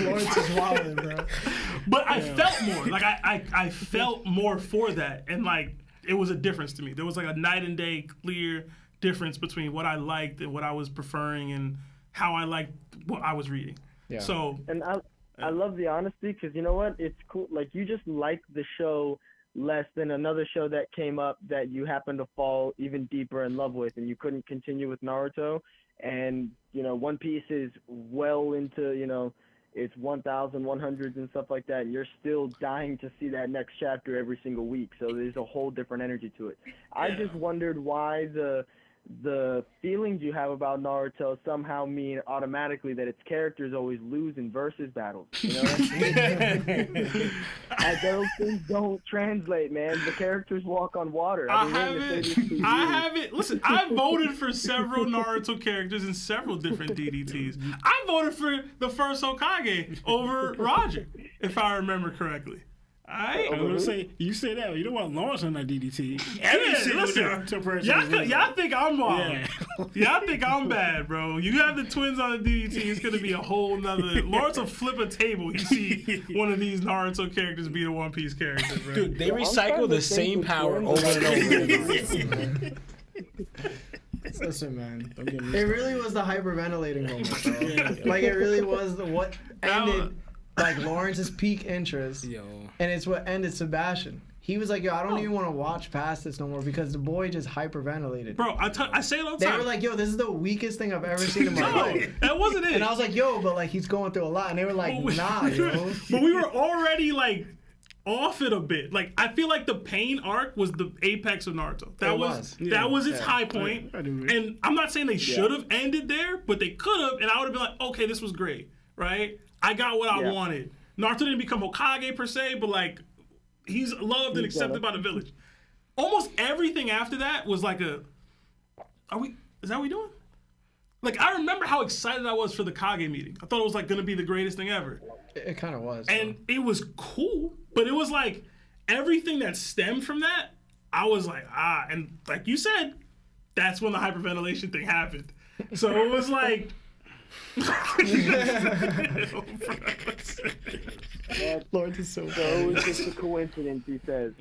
Lawrence is wilding, bro. But I felt more. Like I felt more for that. And like it was a difference to me. There was like a night and day clear difference between what I liked and what I was preferring and how I liked what I was reading. Yeah. So and I love the honesty because you know what? It's cool. Like you just like the show less than another show that came up that you happen to fall even deeper in love with and you couldn't continue with Naruto. And, you know, One Piece is well into, you know, its 1,100s and stuff like that. And you're still dying to see that next chapter every single week. So there's a whole different energy to it. I just wondered why the feelings you have about Naruto somehow mean automatically that its characters always lose in versus battles. You know what I mean? And those things don't translate, man. The characters walk on water. I haven't. Listen, I voted for several Naruto characters in several different DDTs. I voted for the first Hokage over Roger, if I remember correctly. Alright. I was gonna say, you say that, but you don't want Lawrence on that DDT. Every Yeah, single listen, Naruto person. Y'all think I'm wild. Yeah. Y'all think I'm bad, bro. You have the twins on the DDT, it's gonna be a whole nother. Lawrence will flip a table. You see one of these Naruto characters be a One Piece character, bro. Dude, they I'm recycle trying the to same think power which over one and over. Listen, man. Don't get me It really was the hyperventilating moment, bro. Like, it really was what ended, like, Lawrence's peak interest. Yo. And it's what ended Sebastian. He was like, yo, I don't even want to watch past this no more because the boy just hyperventilated. Bro, I say it all the They time. were like, yo, this is the weakest thing I've ever seen in my no, life. that wasn't it. And I was like, yo, but like he's going through a lot. And they were like, nah, yo. But we were already like off it a bit. Like I feel like the pain arc was the apex of Naruto. That was its high point. I do. And I'm not saying they should have ended there, but they could have, and I would have been like, okay, this was great, right? I got what I wanted. Naruto didn't become Hokage per se, but like he's loved and accepted by the village. Almost everything after that was like is that what we doing? Like I remember how excited I was for the Kage meeting. I thought it was like gonna be the greatest thing ever. It kind of was. And it was cool, but it was like everything that stemmed from that, I was like, and like you said, that's when the hyperventilation thing happened. So it was like Lawrence is so So it was just a coincidence, he says.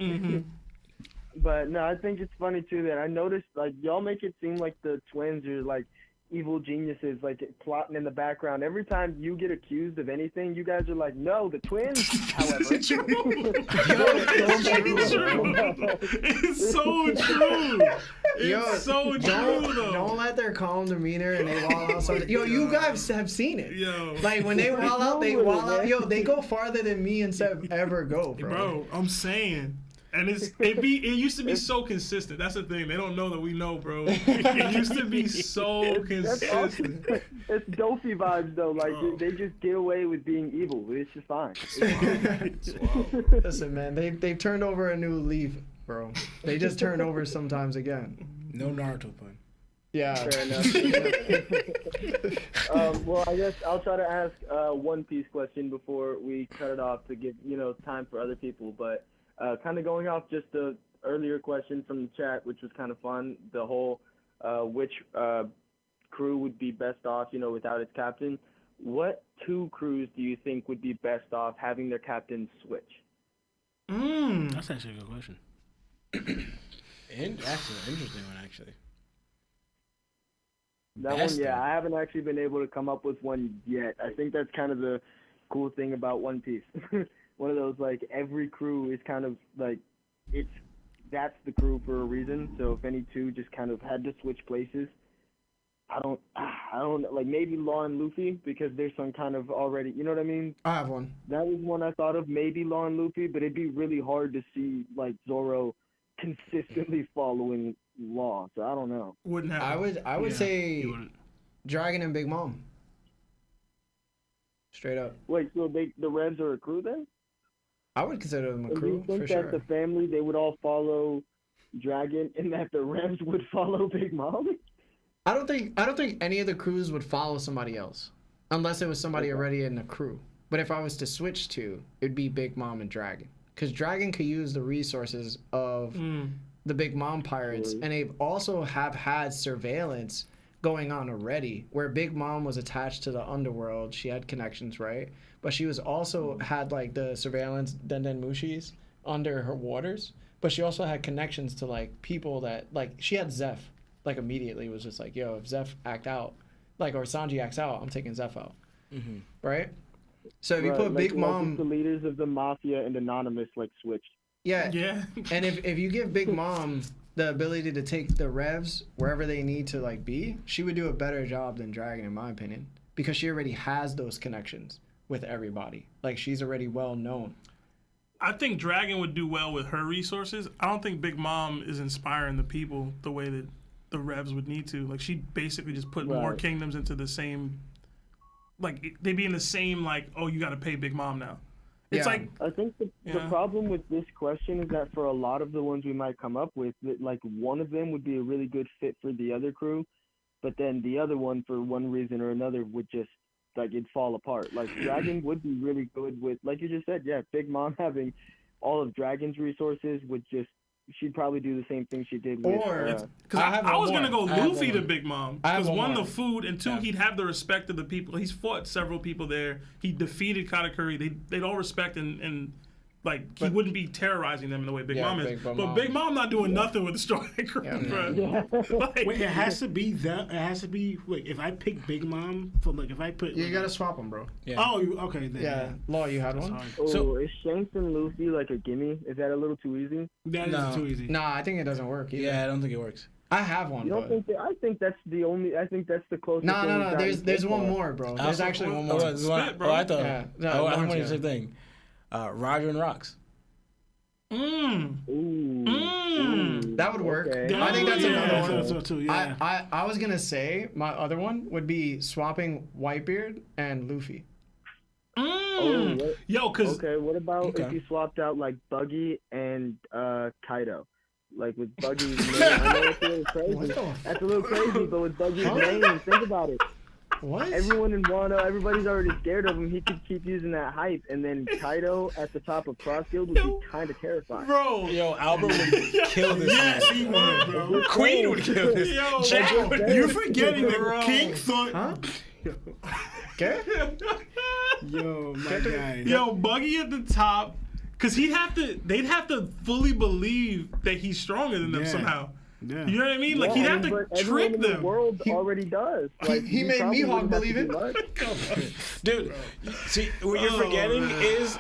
But no, I think it's funny too that I noticed like y'all make it seem like the twins are like evil geniuses, like plotting in the background. Every time you get accused of anything, you guys are like, no, the twins. However, it's so true. It's so true though. Don't let their calm demeanor and they wall out something. Yo, you guys have seen it. Yo. Like when they wall out, they wall out. Yo, they go farther than me and Seb ever go, bro. Bro, I'm saying. And it used to be so consistent. That's the thing. They don't know that we know, bro. It used to be so consistent. It's Dofy vibes though. Like they just get away with being evil. It's just fine. Listen, man, they've turned over a new leaf, bro. They just turn over sometimes again. No Naruto pun. Yeah. Fair enough. Well, I guess I'll try to ask One Piece question before we cut it off to give time for other people. But kind of going off just the earlier question from the chat, which was kind of fun. The whole which crew would be best off, without its captain. What two crews do you think would be best off having their captains switch? That's actually a good question. And actually, an interesting one, actually. That Best one, of. I haven't actually been able to come up with one yet. I think that's kind of the cool thing about One Piece. One of those, like, every crew is kind of, like, that's the crew for a reason. So if any two just kind of had to switch places, I don't, like, maybe Law and Luffy, because there's some kind of already, you know what I mean? I have one. That was one I thought of, maybe Law and Luffy, but it'd be really hard to see, like, Zoro consistently following Law. So I don't know. Wouldn't happen. I would say Dragon and Big Mom. Straight up. Wait, so the Revs are a crew then? I would consider them a And do crew you think for that sure. the family, they would all follow Dragon and that the Revs would follow Big Mom? I don't think any of the crews would follow somebody else unless it was somebody already in the crew. But if I was to switch to, it'd be Big Mom and Dragon, because Dragon could use the resources of the Big Mom pirates, and they've also have had surveillance going on already, where Big Mom was attached to the underworld. She had connections, right? But she was also had like the surveillance Denden Mushis under her waters. But she also had connections to like people that like she had Zeph. Like immediately was just like, yo, if Zeph act out, like or Sanji acts out, I'm taking Zeph out, right? So if you put Big Mom, the leaders of the Mafia and Anonymous like switched. Yeah. And if you give Big Mom the ability to take the Revs wherever they need to like be, she would do a better job than Dragon, in my opinion, because she already has those connections with everybody. Like she's already well known. I think Dragon would do well with her resources. I don't think Big Mom is inspiring the people the way that the Revs would need to. Like she basically just put more kingdoms into the same. Like they'd be in the same like, oh, you got to pay Big Mom now. It's like I think the problem with this question is that for a lot of the ones we might come up with, that like one of them would be a really good fit for the other crew, but then the other one for one reason or another would just like it'd fall apart. Like Dragon would be really good with, like you just said, Big Mom having all of Dragon's resources would just. She'd probably do the same thing she did with. Because I was going to go Luffy to one. Big Mom. I have Because one, more. the food, and two, he'd have the respect of the people. He's fought several people there. He defeated Katakuri. They'd all respect and like, he wouldn't be terrorizing them in the way Big Mom is. Big Mom. But Big Mom not doing nothing with the Straw Hat Crew, bro. Like, Wait, it has to be that. It has to be. Wait, if I pick Big Mom for like, if I put. You gotta swap them, bro. Yeah. Oh, okay. Then, Yeah, Law, you had one. Oh, is Shanks and Luffy like a gimme? Is that a little too easy? That is too easy. Nah, I think it doesn't work either. Yeah, I don't think it works. I have one. You don't think that? I think that's the only. I think that's the closest. No. thing we've gotten There's so one far. more, bro. There's actually one more. Spit, bro. I thought. Yeah. No, I Lawrence, wanted yeah. the same thing. Roger and Rocks. Ooh. That would work. Okay. I think that's another one. So too, yeah. I was gonna say my other one would be swapping Whitebeard and Luffy. Oh, Yo, because okay. What about Okay. if you swapped out like Buggy and Kaido? Like with Buggy's name, I know it's a little crazy. What the That's a little crazy, but with Buggy's name, think about it. What? Everyone in Wano, everybody's already scared of him. He could keep using that hype, and then Kaido at the top of Crossfield would be kind of terrifying. bro, Yo, Albert would kill this man. He would, bro. Queen would kill this. Yo, Jack bro. would. You're forgetting that Bro. King thought. Huh? Okay. Yo, my guy. Yo, Buggy at the top, because they'd have to fully believe that he's stronger than them Yeah. somehow. Yeah. You know what I mean? Like, Yeah, he'd have to but everyone trick in the them. world already does. Like, he you made probably Mihawk wouldn't have to believe do it. much. Dude, see, what you're forgetting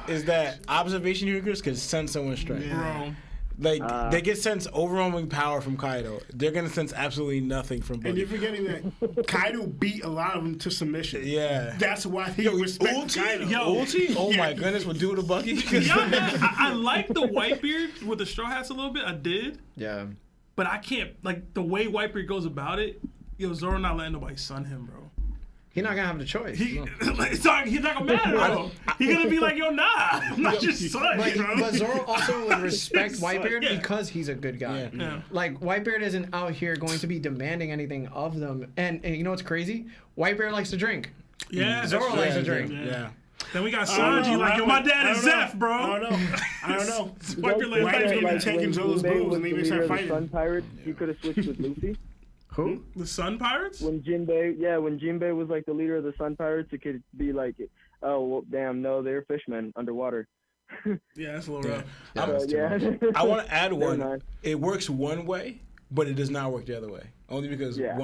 is that observation universe can sense someone's strength. Bro. Like, they get sense overwhelming power from Kaido. They're going to sense absolutely nothing from And Buggy. you're forgetting that Kaido beat a lot of them to submission. Yeah. That's why he respects Kaido. Ulti? Oh my goodness, would do to Buggy? Yeah, man, I like the Whitebeard with the straw hats a little bit. I did. Yeah. But I can't, like, the way Whitebeard goes about it, yo, Zoro not letting nobody sun him, bro. He's not gonna have the choice. He's not gonna matter, bro. He's gonna be like, yo, nah, I'm not just son, But, bro. but Zoro also would respect Whitebeard Yeah. because he's a good guy. Yeah. Like, Whitebeard isn't out here going to be demanding anything of them. And you know what's crazy? Whitebeard likes to drink. Yeah, Zoro that's likes true. to drink. Yeah. Then we got I don't Sanji, know, like, yo, my dad I is don't know. Zeph, bro. I don't know. Whitebeard like, Whitebeard like, be Like, taking when Zoro's Jinbei bows was and the they leader start of the fighting. Sun Pirates, he could have switched with Luffy. Who? the Sun Pirates? When Jinbei was like the leader of the Sun Pirates, it could be like, oh, well, damn, no, they're fishmen underwater. Yeah, that's a little rough. So, yeah. I want to add Never one. mind. It works one way, but it does not work the other way. Only because Yeah.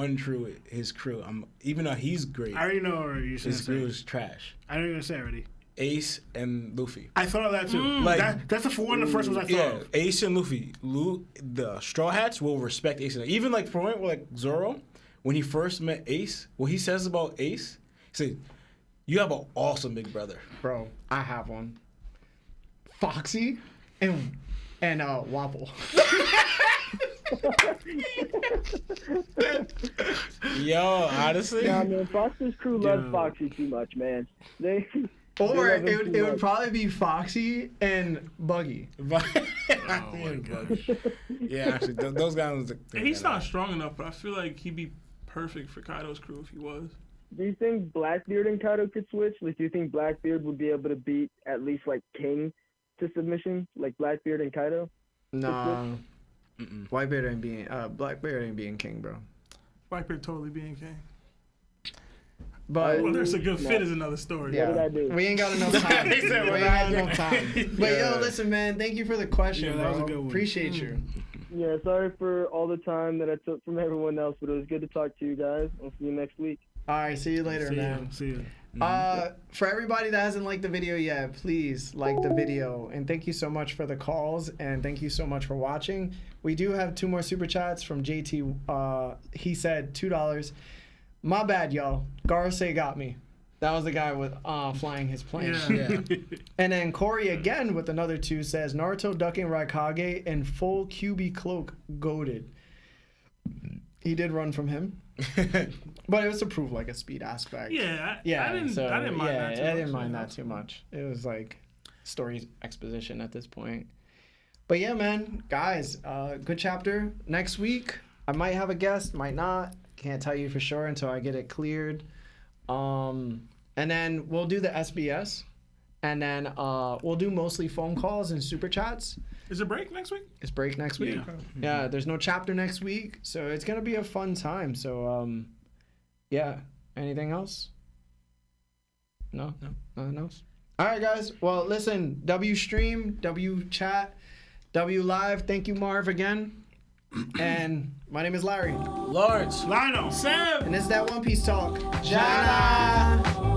his crew, even though he's great, I already know already. You his crew said is trash. I don't even say already. Ace and Luffy. I thought of that too. Like- that's one of the first ones I thought Yeah, of. Ace and Luffy. The Straw Hats will respect Ace. And even like for point where like Zoro, when he first met Ace, what he says about Ace, he said, "You have an awesome big brother." Bro, I have one. Foxy and Wapple. Yo, honestly, Nah, man, Fox's crew loves Foxy too much, man. They Or love him it too would much. probably be Foxy and Buggy. yeah, actually, those guys. He's not strong enough, but I feel like he'd be perfect for Kaido's crew if he was. Do you think Blackbeard and Kaido could switch? Like, do you think Blackbeard would be able to beat at least like King to submission, like Blackbeard and Kaido? Nah. Whitebeard ain't being Blackbeard ain't being king, bro. Whitebeard totally being king. But Well, there's a good fit is another story. yeah, What did I do? we ain't got enough time. He said, we "What ain't got did I enough time. But yo, listen, man, thank you for the question, Yeah, that was bro. a good one. Appreciate you. Yeah, sorry for all the time that I took from everyone else, but it was good to talk to you guys. I'll see you next week. All right, see you later, See man. ya. See ya. For everybody that hasn't liked the video yet, please like the video. And thank you so much for the calls. And thank you so much for watching. We do have 2 more super chats from JT. He said $2. My bad, y'all. Garce got me. That was the guy with flying his plane. Yeah. And then Corey again with another 2 says Naruto ducking Raikage in full QB cloak goaded. He did run from him. But it was to prove like a speed aspect. Yeah, Yeah, I didn't so, mind that too much. I didn't mind that too much. It was like story exposition at this point. But yeah, man, guys, good chapter. Next week, I might have a guest, might not. Can't tell you for sure until I get it cleared. And then we'll do the SBS. And then we'll do mostly phone calls and super chats. Is it break next week? It's break next week. Yeah, there's no chapter next week, so it's gonna be a fun time. So yeah. Anything else? No, nothing else. All right, guys. Well, listen. W stream, W chat, W live. Thank you, Marv, again. And my name is Larry. Lawrence. Lionel. Sam. And this is that One Piece talk. Jana.